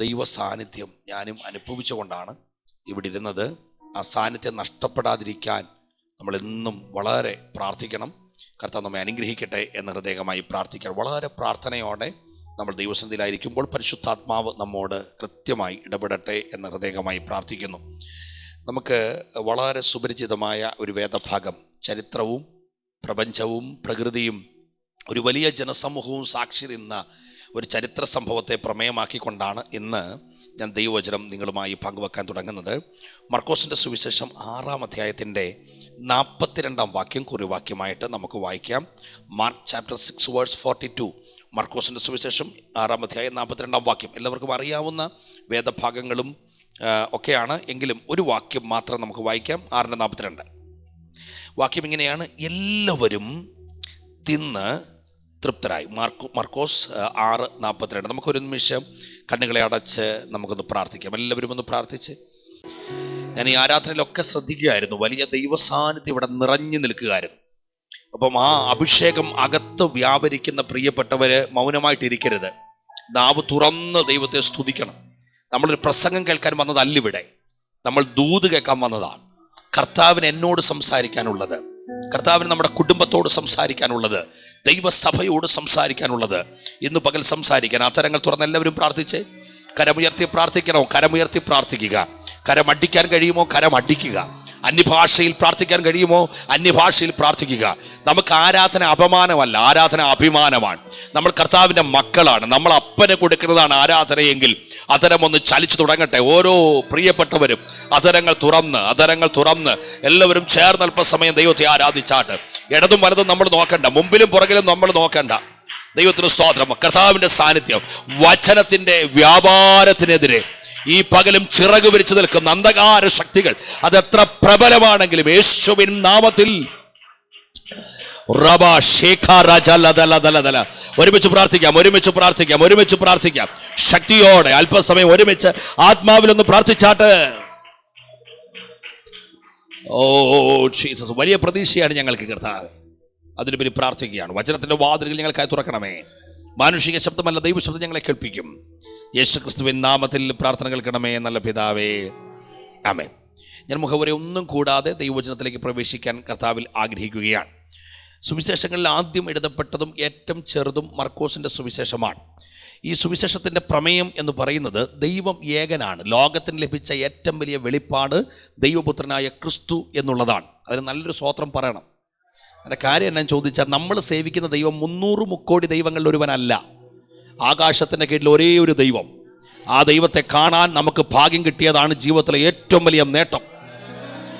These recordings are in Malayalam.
ദൈവ സാന്നിധ്യം ഞാനും അനുഭവിച്ചുകൊണ്ടാണ് ഇവിടെ ഇരുന്നത്. ആ സാന്നിധ്യം നഷ്ടപ്പെടാതിരിക്കാൻ നമ്മളെന്നും വളരെ പ്രാർത്ഥിക്കണം. കർത്താവ് നമ്മെ അനുഗ്രഹിക്കട്ടെ എന്ന് ഹൃദയമായി പ്രാർത്ഥിക്കണം. വളരെ പ്രാർത്ഥനയോടെ നമ്മൾ ദൈവസന്നിധിയിലായിരിക്കുമ്പോൾ പരിശുദ്ധാത്മാവ് നമ്മോട് കൃത്യമായി ഇടപെടട്ടെ എന്ന് ഹൃദയമായി പ്രാർത്ഥിക്കുന്നു. നമുക്ക് വളരെ സുപരിചിതമായ ഒരു വേദഭാഗം, ചരിത്രവും പ്രപഞ്ചവും പ്രകൃതിയും ഒരു വലിയ ജനസമൂഹവും സാക്ഷി നിന്ന ഒരു ചരിത്ര സംഭവത്തെ പ്രമേയമാക്കിക്കൊണ്ടാണ് ഇന്ന് ഞാൻ ദൈവവചനം നിങ്ങളുമായി പങ്കുവെക്കാൻ തുടങ്ങുന്നത്. മർക്കോസിൻ്റെ സുവിശേഷം 6-ാം അധ്യായത്തിൻ്റെ 42-ാം വാക്യം കുറിവാക്യമായിട്ട് നമുക്ക് വായിക്കാം. Mark chapter 6 verse 42. മർക്കോസിൻ്റെ സുവിശേഷം 6-ാം അധ്യായം 42-ാം വാക്യം. എല്ലാവർക്കും അറിയാവുന്ന വേദഭാഗങ്ങളും ഒക്കെയാണ്, എങ്കിലും ഒരു വാക്യം മാത്രം നമുക്ക് വായിക്കാം. 6:42 വാക്യം ഇങ്ങനെയാണ്: എല്ലാവരും തിന്ന് തൃപ്തരായി. മർക്കോസ് 6:42. നമുക്കൊരു നിമിഷം കണ്ണുകളെ അടച്ച് നമുക്കൊന്ന് പ്രാർത്ഥിക്കാം. എല്ലാവരും ഒന്ന് പ്രാർത്ഥിച്ച്. ഞാൻ ഈ ആരാധനയിലൊക്കെ ശ്രദ്ധിക്കുകയായിരുന്നു, വലിയ ദൈവസാന്നിധ്യം ഇവിടെ നിറഞ്ഞു നിൽക്കുകയായിരുന്നു. അപ്പം ആ അഭിഷേകം അകത്ത് വ്യാപരിക്കുന്ന പ്രിയപ്പെട്ടവര് മൗനമായിട്ടിരിക്കരുത്. നാവ് തുറന്ന് ദൈവത്തെ സ്തുതിക്കണം. നമ്മളൊരു പ്രസംഗം കേൾക്കാൻ വന്നതല്ല ഇവിടെ, നമ്മൾ ദൂത് കേൾക്കാൻ വന്നതാണ്. കർത്താവിന് എന്നോട് സംസാരിക്കാനുള്ളത്, കർത്താവിന് നമ്മുടെ കുടുംബത്തോട് സംസാരിക്കാനുള്ളത്, ദൈവസഭയോട് സംസാരിക്കാനുള്ളത്, ഇന്ന് പകൽ സംസാരിക്കാൻ. അത്തരങ്ങൾ തുറന്ന് എല്ലാവരും പ്രാർത്ഥിച്ച്. കരമുയർത്തി പ്രാർത്ഥിക്കണോ? കരമുയർത്തി പ്രാർത്ഥിക്കുക. കരമടിക്കാൻ കഴിയുമോ? കരമടിക്കുക. അന്യഭാഷയിൽ പ്രാർത്ഥിക്കാൻ കഴിയുമോ? അന്യഭാഷയിൽ പ്രാർത്ഥിക്കുക. നമുക്ക് ആരാധന അപമാനമല്ല, ആരാധന അഭിമാനമാണ്. നമ്മൾ കർത്താവിൻ്റെ മക്കളാണ്. നമ്മൾ അപ്പനെ കൊടുക്കുന്നതാണ് ആരാധനയെങ്കിൽ അതരം ഒന്ന് ചലിച്ചു തുടങ്ങട്ടെ. ഓരോ പ്രിയപ്പെട്ടവരും അതരങ്ങൾ തുറന്ന് എല്ലാവരും ചേർന്ന് അല്പസമയം ദൈവത്തെ ആരാധിച്ചാട്ട്. ഇടതും വലതും നമ്മൾ നോക്കണ്ട, മുമ്പിലും പുറകിലും നമ്മൾ നോക്കണ്ട. ദൈവത്തിന് സ്തോത്രം. കർത്താവിൻ്റെ സാന്നിധ്യം, വചനത്തിൻ്റെ വ്യാപാരത്തിനെതിരെ ഈ പകലും ചിറക് വിരിച്ചു നിൽക്കുന്ന അന്ധകാര ശക്തികൾ അതെത്ര പ്രബലമാണെങ്കിലും യേശുവിൻ നാമത്തിൽ ഒരുമിച്ച് പ്രാർത്ഥിക്കാം. ശക്തിയോടെ അല്പസമയം ഒരുമിച്ച് ആത്മാവിലൊന്ന് പ്രാർത്ഥിച്ചാട്ട്. ഓ ജീസസ്, വലിയ പ്രതീക്ഷയാണ് ഞങ്ങൾക്ക് കർത്താവേ. അതിനുപരി പ്രാർത്ഥിക്കുകയാണ്. വചനത്തിന്റെ വാതിലുകൾ ഞങ്ങൾക്കായി തുറക്കണമേ. മാനുഷിക ശബ്ദമല്ല, ദൈവശബ്ദം ഞങ്ങളെ കേൾപ്പിക്കും. യേശുക്രിസ്തുവിൻ നാമത്തിൽ പ്രാർത്ഥന കേൾക്കണമേ നല്ല പിതാവേ, ആമേൻ. ഞാൻ മുഖവരെ ഒന്നും കൂടാതെ ദൈവവചനത്തിലേക്ക് പ്രവേശിക്കാൻ കർത്താവിൽ ആഗ്രഹിക്കുകയാണ്. സുവിശേഷങ്ങളിൽ ആദ്യം എഴുതപ്പെട്ടതും ഏറ്റവും ചെറുതും മർക്കോസിൻ്റെ സുവിശേഷമാണ്. ഈ സുവിശേഷത്തിൻ്റെ പ്രമേയം എന്ന് പറയുന്നത് ദൈവം ഏകനാണ്. ലോകത്തിന് ലഭിച്ച ഏറ്റവും വലിയ വെളിപ്പാട് ദൈവപുത്രനായ ക്രിസ്തു എന്നുള്ളതാണ്. അതിന് നല്ലൊരു സ്തോത്രം പറയണം. അതിൻ്റെ കാര്യം എന്നാന്ന് ചോദിച്ചാൽ, നമ്മൾ സേവിക്കുന്ന ദൈവം 300 മുക്കോടി ദൈവങ്ങളിൽ ഒരുവനല്ല. ആകാശത്തിൻ്റെ കീഴിൽ ഒരേ ഒരു ദൈവം. ആ ദൈവത്തെ കാണാൻ നമുക്ക് ഭാഗ്യം കിട്ടിയതാണ് ജീവിതത്തിലെ ഏറ്റവും വലിയ നേട്ടം.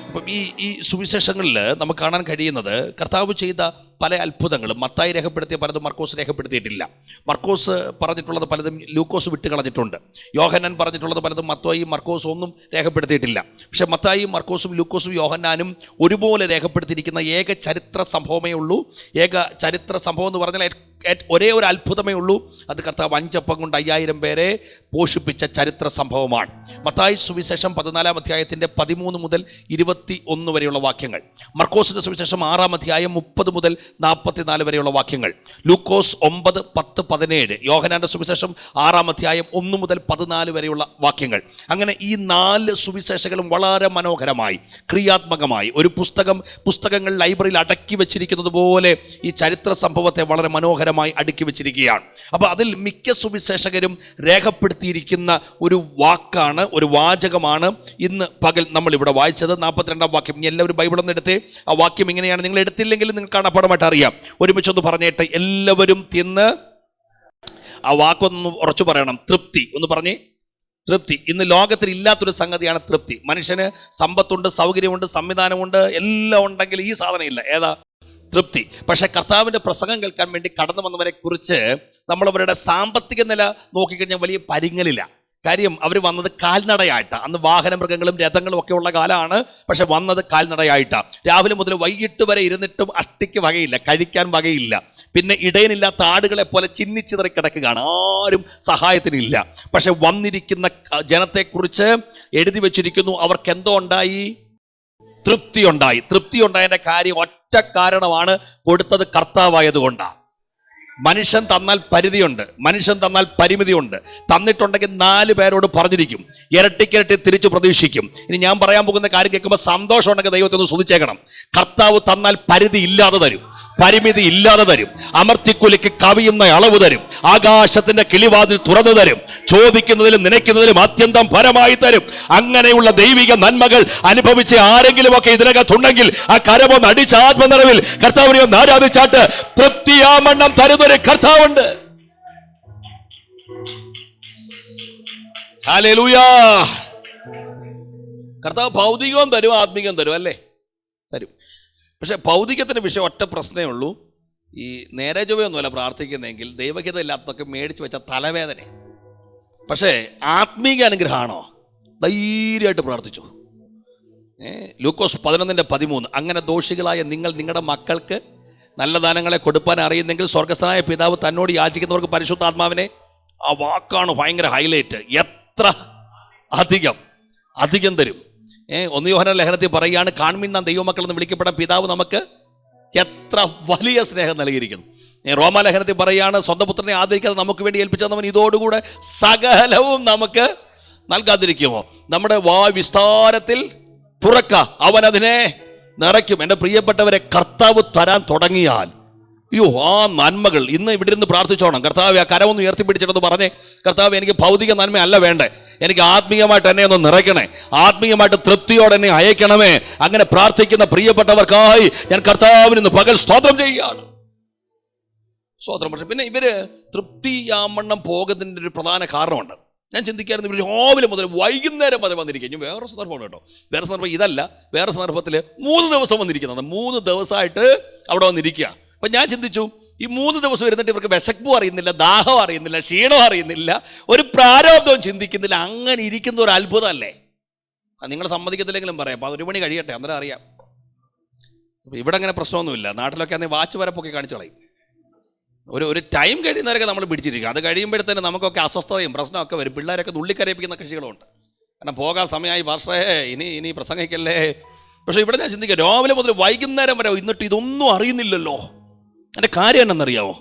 അപ്പം ഈ സുവിശേഷങ്ങളിൽ നമുക്ക് കാണാൻ കഴിയുന്നത് കർത്താവ് ചെയ്ത പല അത്ഭുതങ്ങളും മത്തായി രേഖപ്പെടുത്തിയ പലതും മർക്കോസ് രേഖപ്പെടുത്തിയിട്ടില്ല. മർക്കോസ് പറഞ്ഞിട്ടുള്ളത് പലതും ലൂക്കോസ് വിട്ടുകളഞ്ഞിട്ടുണ്ട്. യോഹന്നാൻ പറഞ്ഞിട്ടുള്ളത് പലതും മത്തായിയും മർക്കോസും ഒന്നും രേഖപ്പെടുത്തിയിട്ടില്ല. പക്ഷെ മത്തായിയും മർക്കോസും ലൂക്കോസും യോഹന്നാനും ഒരുപോലെ രേഖപ്പെടുത്തിയിരിക്കുന്ന ഏക ചരിത്ര സംഭവമേ ഉള്ളൂ. ഏക ചരിത്ര സംഭവം എന്ന് പറഞ്ഞാൽ ഒരേ ഒരു അത്ഭുതമേ ഉള്ളൂ. അത് കർത്താവ് 5 അപ്പം കൊണ്ട് 5000 പേരെ പോഷിപ്പിച്ച ചരിത്ര സംഭവമാണ്. മത്തായി സുവിശേഷം 14-ാം അധ്യായത്തിൻ്റെ 13 മുതൽ 21 വരെയുള്ള വാക്യങ്ങൾ, മർക്കോസിൻ്റെ സുവിശേഷം 6-ാം അധ്യായം 30 മുതൽ 44 വരെയുള്ള വാക്യങ്ങൾ, ലൂക്കോസ് 9, 10, 17, യോഹന്നാന്റെ സുവിശേഷം 6-ാം അധ്യായം 1 മുതൽ 14 വരെയുള്ള വാക്യങ്ങൾ. അങ്ങനെ ഈ 4 സുവിശേഷങ്ങളും വളരെ മനോഹരമായി ക്രിയാത്മകമായി ഒരു പുസ്തകങ്ങൾ ലൈബ്രറിയിൽ അടക്കി വെച്ചിരിക്കുന്നത് പോലെ ഈ ചരിത്ര സംഭവത്തെ വളരെ മനോഹരമായി അടുക്കി വെച്ചിരിക്കുകയാണ്. അപ്പോൾ അതിൽ മിക്ക സുവിശേഷകരും രേഖപ്പെടുത്തിയിരിക്കുന്ന ഒരു വാക്കാണ്, ഒരു വാചകമാണ് ഇന്ന് പകൽ നമ്മൾ ഇവിടെ വായിച്ചത്. 42-ാം വാക്യം. ഇനി എല്ലാവരും ബൈബിളൊന്നും എടുത്തേ. ആ വാക്യം ഇങ്ങനെയാണ്. നിങ്ങൾ എടുത്തില്ലെങ്കിൽ നിങ്ങൾ കാണപ്പെടമായിട്ട് അറിയാം. ഒരുമിച്ചൊന്ന് പറഞ്ഞേട്ടെ. എല്ലാവരും തിന്ന്. ആ വാക്കൊന്ന് ഉറച്ചു പറയണം. തൃപ്തി. ഒന്ന് പറഞ്ഞേ, തൃപ്തി. ഇന്ന് ലോകത്തിൽ ഇല്ലാത്തൊരു സംഗതിയാണ് തൃപ്തി. മനുഷ്യന് സമ്പത്തുണ്ട്, സൗകര്യമുണ്ട്, സംവിധാനമുണ്ട്, എല്ലാം ഉണ്ടെങ്കിൽ ഈ സാധനം ഇല്ല. ഏതാ? തൃപ്തി. പക്ഷെ കർത്താവിൻ്റെ പ്രസംഗം കേൾക്കാൻ വേണ്ടി കടന്നു വന്നവരെ കുറിച്ച് നമ്മൾ അവരുടെ സാമ്പത്തിക നില നോക്കിക്കഴിഞ്ഞാൽ വലിയ പരിങ്ങലില്ല. കാര്യം അവർ വന്നത് കാൽനടയായിട്ടാണ്. അന്ന് വാഹന മൃഗങ്ങളും രഥങ്ങളും ഒക്കെ ഉള്ള കാലമാണ്. പക്ഷെ വന്നത് കാൽനടയായിട്ടാണ്. രാവിലെ മുതൽ വൈകിട്ട് വരെ ഇരുന്നിട്ടും അഷ്ടിക്ക് വകയില്ല, കഴിക്കാൻ വകയില്ല. പിന്നെ ഇടയനില്ലാത്ത ആടുകളെ പോലെ ചിന്നിച്ചിതറി കിടക്കുകയാണ്. ആരും സഹായത്തിനില്ല. പക്ഷെ വന്നിരിക്കുന്ന ജനത്തെക്കുറിച്ച് എഴുതി വച്ചിരിക്കുന്നു, അവർക്ക് എന്തോ ഉണ്ടായി? തൃപ്തി ഉണ്ടായി. തൃപ്തി ഉണ്ടായതിൻ്റെ കാര്യം ഒറ്റ കാരണമാണ്, കൊടുത്തത് കർത്താവായതുകൊണ്ടാണ്. മനുഷ്യൻ തന്നാൽ പരിധിയുണ്ട്, മനുഷ്യൻ തന്നാൽ പരിമിതിയുണ്ട്. തന്നിട്ടുണ്ടെങ്കിൽ 4 പേരോട് പറഞ്ഞിരിക്കും, ഇരട്ടിക്കിരട്ടി തിരിച്ചു പ്രതീക്ഷിക്കും. ഇനി ഞാൻ പറയാൻ പോകുന്ന കാര്യം കേൾക്കുമ്പോൾ സന്തോഷം ഉണ്ടെങ്കിൽ ദൈവത്തെ ഒന്ന് സ്തുതിച്ചേക്കണം. കർത്താവ് തന്നാൽ പരിധി ഇല്ലാതെ തരും, പരിമിതി ഇല്ലാതെ തരും, അമർത്തിക്കുലിക്ക് കവിയുന്ന അളവ് തരും, ആകാശത്തിന്റെ കിളിവാതിൽ തുറന്നു തരും, ചോദിക്കുന്നതിലും നനയ്ക്കുന്നതിലും അത്യന്തം പരമായി തരും. അങ്ങനെയുള്ള ദൈവിക നന്മകൾ അനുഭവിച്ച് ആരെങ്കിലും ഒക്കെ ഇതിനകത്തുണ്ടെങ്കിൽ ആ കരമൊന്ന് അടിച്ച ആത്മനിറവിൽ കർത്താവിനെ ഒന്ന് ആരാധിച്ചാട്ട് തൃപ്തിയാമണ്ണം തരുന്നൊരു കർത്താവുണ്ട്. ഹല്ലേലൂയാ. കർത്താവ് ഭൗതികവും തരും, ആത്മീകവും തരും, അല്ലേ? തരും. പക്ഷെ ഭൗതികത്തിൻ്റെ വിഷയം ഒറ്റ പ്രശ്നമേ ഉള്ളൂ. ഈ നേരെ ചൊവ്വയൊന്നുമല്ല പ്രാർത്ഥിക്കുന്നതെങ്കിൽ ദൈവഹിത ഇല്ലാത്തതൊക്കെ മേടിച്ച് വെച്ച തലവേദന. പക്ഷേ ആത്മീക അനുഗ്രഹമാണോ? ധൈര്യമായിട്ട് പ്രാർത്ഥിച്ചു. ലൂക്കോസ് 11:13 അങ്ങനെ ദോഷികളായ നിങ്ങൾ നിങ്ങളുടെ മക്കൾക്ക് നല്ല ദാനങ്ങളെ കൊടുപ്പാൻ അറിയുന്നെങ്കിൽ സ്വർഗസ്ഥനായ പിതാവ് തന്നോട് യാചിക്കുന്നവർക്ക് പരിശുദ്ധാത്മാവിനെ, ആ വാക്കാണ് ഭയങ്കര ഹൈലൈറ്റ്, എത്ര അധികം തരും. 1 യോഹന്നാൻ ലേഖനത്തിൽ പറയുകയാണ്, കാൺമീൻ നാം ദൈവമക്കൾ എന്ന് വിളിക്കപ്പെടാൻ പിതാവ് നമുക്ക് എത്ര വലിയ സ്നേഹം നൽകിയിരിക്കുന്നു. റോമാലേഖനത്തിൽ പറയുകയാണ്, സ്വന്തം പുത്രനെ ആദരിക്കാതെ നമുക്ക് വേണ്ടി ഏൽപ്പിച്ചവൻ ഇതോടുകൂടെ സകലവും നമുക്ക് നൽകാതിരിക്കുമോ? നമ്മുടെ വിസ്താരത്തിൽ തുറക്ക, അവൻ അതിനെ നിറയ്ക്കും. എൻ്റെ പ്രിയപ്പെട്ടവരെ, കർത്താവ് തരാൻ തുടങ്ങിയാൽ ആ നന്മകൾ ഇന്ന് ഇവിടെ ഇരുന്ന് പ്രാർത്ഥിച്ചോണം. കർത്താവ് ആ കരമൊന്ന് ഉയർത്തിപ്പിടിച്ചിട്ടെന്ന് പറഞ്ഞേ, കർത്താവ് എനിക്ക് ഭൗതിക നന്മയല്ല വേണ്ടേ, എനിക്ക് ആത്മീയമായിട്ട് എന്നെ ഒന്ന് നിറയ്ക്കണേ, ആത്മീയമായിട്ട് തൃപ്തിയോടെ എന്നെ അയക്കണമേ. അങ്ങനെ പ്രാർത്ഥിക്കുന്ന പ്രിയപ്പെട്ടവർക്കായി ഞാൻ കർത്താവിന് ഇന്ന് പകൽ സ്തോത്രം ചെയ്യുകയാണ്. സ്തോത്രം. പക്ഷെ പിന്നെ ഇവര് തൃപ്തിയാമണ്ണം പോകുന്നതിൻ്റെ ഒരു പ്രധാന കാരണമുണ്ട്. ഞാൻ ചിന്തിക്കായിരുന്നു, ഇവർ രാവിലെ മുതൽ വൈകുന്നേരം വരെ വന്നിരിക്കും. ഇനി വേറെ സന്ദർഭമാണ് കേട്ടോ, വേറെ സന്ദർഭം ഇതല്ല, വേറെ സന്ദർഭത്തിൽ 3 ദിവസം വന്നിരിക്കുന്നത്, 3 ദിവസമായിട്ട് അവിടെ വന്നിരിക്കുക. അപ്പം ഞാൻ ചിന്തിച്ചു, ഈ 3 ദിവസം ഇരുന്നിട്ട് ഇവർക്ക് വിശപ്പും അറിയുന്നില്ല, ദാഹം അറിയുന്നില്ല, ക്ഷീണം അറിയുന്നില്ല, ഒരു പ്രാരാബ്ദവും ചിന്തിക്കുന്നില്ല. അങ്ങനെ ഇരിക്കുന്ന ഒരു അത്ഭുതമല്ലേ? നിങ്ങൾ സമ്മതിക്കത്തില്ലെങ്കിലും പറയാം, അപ്പോൾ 1 മണി കഴിയട്ടെ, അന്നേരം അറിയാം. അപ്പോൾ ഇവിടെ അങ്ങനെ പ്രശ്നമൊന്നുമില്ല. നാട്ടിലൊക്കെ അന്നേ വാച്ച് വരെ പൊക്കി കാണിച്ചു കളയും. ഒരു ടൈം കഴിയുന്നവരൊക്കെ നമ്മൾ പിടിച്ചിരിക്കും. അത് കഴിയുമ്പോഴത്തേന് നമുക്കൊക്കെ അസ്വസ്ഥതയും പ്രശ്നമൊക്കെ വരും. പിള്ളേരൊക്കെ നുള്ളിക്കരയിപ്പിക്കുന്ന കക്ഷികളുണ്ട്. കാരണം പോകാൻ സമയമായി, പാസ്റ്ററേ ഇനി പ്രസംഗിക്കല്ലേ. പക്ഷേ ഇവിടെ ഞാൻ ചിന്തിക്കാം, രാവിലെ മുതൽ വൈകുന്നേരം വരെ എന്നിട്ട് ഇതൊന്നും അറിയുന്നില്ലല്ലോ. എൻ്റെ കാര്യം എന്നറിയാമോ?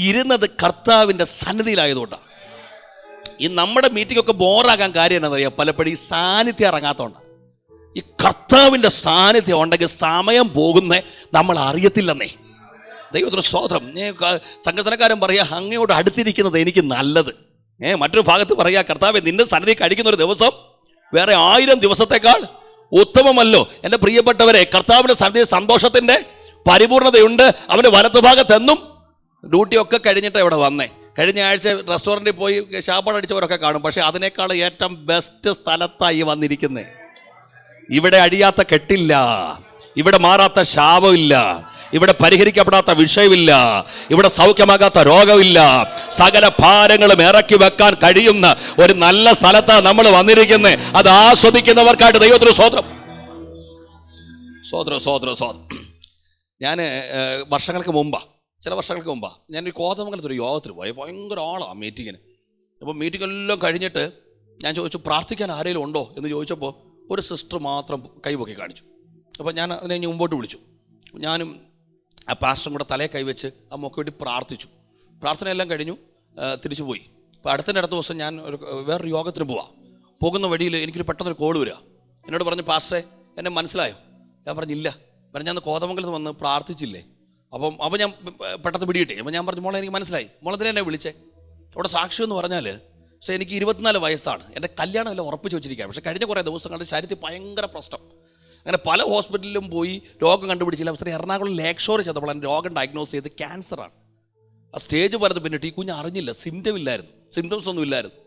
ഇരുന്നത് കർത്താവിൻ്റെ സന്നിധിയിലായതുകൊണ്ടാണ്. ഈ നമ്മുടെ മീറ്റിങ്ങൊക്കെ ബോറാകാൻ കാര്യം എന്നറിയാം, പലപ്പോഴും ഈ സാന്നിധ്യം ഇറങ്ങാത്തതുകൊണ്ട്. ഈ കർത്താവിൻ്റെ സാന്നിധ്യം ഉണ്ടെങ്കിൽ സമയം പോകുന്നേ നമ്മൾ അറിയത്തില്ലെന്നേ. ദൈവത്തിന് സ്തോത്രം. സംഘടനക്കാരൻ പറയുക, അങ്ങയോട് അടുത്തിരിക്കുന്നത് എനിക്ക് നല്ലത്. മറ്റൊരു ഭാഗത്ത് പറയുക, കർത്താവേ നിന്റെ സന്നിധി കഴിക്കുന്ന ഒരു ദിവസം വേറെ 1000 ദിവസത്തേക്കാൾ ഉത്തമമല്ലോ. എൻ്റെ പ്രിയപ്പെട്ടവരെ, കർത്താവിൻ്റെ സന്നിധി സന്തോഷത്തിൻ്റെ പരിപൂർണതയുണ്ട്. അവൻ്റെ വലത്തുഭാഗത്തെന്നും ഡ്യൂട്ടിയൊക്കെ കഴിഞ്ഞിട്ട് ഇവിടെ വന്നേ. കഴിഞ്ഞ ആഴ്ച റെസ്റ്റോറൻറ്റിൽ പോയി ശാപ്പാട് അടിച്ചവരൊക്കെ കാണും. പക്ഷേ അതിനേക്കാൾ ഏറ്റവും ബെസ്റ്റ് സ്ഥലത്തായി വന്നിരിക്കുന്നത്. ഇവിടെ അഴിയാത്ത കെട്ടില്ല, ഇവിടെ മാറാത്ത ശാപമില്ല, ഇവിടെ പരിഹരിക്കപ്പെടാത്ത വിഷയമില്ല, ഇവിടെ സൗഖ്യമാകാത്ത രോഗമില്ല. സകല ഭാരങ്ങളും ഇറക്കി വെക്കാൻ കഴിയുന്ന ഒരു നല്ല സ്ഥലത്താണ് നമ്മൾ വന്നിരിക്കുന്നത്. അത് ആസ്വദിക്കുന്നവർക്കായിട്ട് ദൈവത്തിന് സ്തോത്രം. ഞാൻ വർഷങ്ങൾക്ക് മുമ്പാണ്, ചില വർഷങ്ങൾക്ക് മുമ്പാണ്, ഞാനൊരു കോതമംഗലത്തൊരു യോഗത്തിന് പോയി. ഭയങ്കര ആളാണ് മീറ്റിങ്ങിന്. അപ്പോൾ മീറ്റിങ്ങെല്ലാം കഴിഞ്ഞിട്ട് ഞാൻ ചോദിച്ചു, പ്രാർത്ഥിക്കാൻ ആരെങ്കിലും ഉണ്ടോ എന്ന് ചോദിച്ചപ്പോൾ ഒരു സിസ്റ്റർ മാത്രം കൈപൊക്കി കാണിച്ചു. അപ്പോൾ ഞാൻ അതിനെ മുമ്പോട്ട് വിളിച്ചു. ഞാനും ആ പാസ്റ്ററും കൂടെ തലയെ കൈവച്ച് ആ മോക്ക് വേണ്ടി പ്രാർത്ഥിച്ചു. പ്രാർത്ഥനയെല്ലാം കഴിഞ്ഞു, തിരിച്ചു പോയി. അപ്പോൾ അടുത്ത ദിവസം ഞാൻ വേറൊരു യോഗത്തിന് പോകുന്ന വഴിയിൽ എനിക്കൊരു പെട്ടെന്നൊരു കോൾ വരിക. എന്നോട് പറഞ്ഞു, പാസ്റ്ററെ എന്നെ മനസ്സിലായോ? ഞാൻ പറഞ്ഞില്ല. ഞാൻ കോതമംഗലത്ത് വന്ന് പ്രാർത്ഥിച്ചില്ലേ? അപ്പം ഞാൻ പെട്ടെന്ന് പിടികിട്ടി. അപ്പോൾ ഞാൻ പറഞ്ഞു, മോളെ എനിക്ക് മനസ്സിലായി. മോളെന്തിനെ എന്നെ വിളിച്ചേ? അവിടെ സാക്ഷ്യം എന്ന് പറഞ്ഞാൽ, പക്ഷേ എനിക്ക് 24 വയസ്സാണ്. എൻ്റെ കല്യാണം എല്ലാം ഉറപ്പിച്ച് വെച്ചിരിക്കുകയാണ്. പക്ഷേ കഴിഞ്ഞ കുറേ ദിവസങ്ങളുടെ ശരീരത്തിൽ ഭയങ്കര പ്രശ്നം. അങ്ങനെ പല ഹോസ്പിറ്റലിലും പോയി രോഗം കണ്ടുപിടിച്ചില്ല. അവസരം എറണാകുളം ലേക്ക് ഷോർ ചെന്നപ്പോൾ എൻ്റെ രോഗം ഡയഗ്നോസ് ചെയ്ത് ക്യാൻസറാണ്. ആ സ്റ്റേജ് പറഞ്ഞ് പിന്നിട്ട് ഈ കുഞ്ഞ് അറിഞ്ഞില്ല, സിംറ്റംസ് ഒന്നും ഇല്ലായിരുന്നു.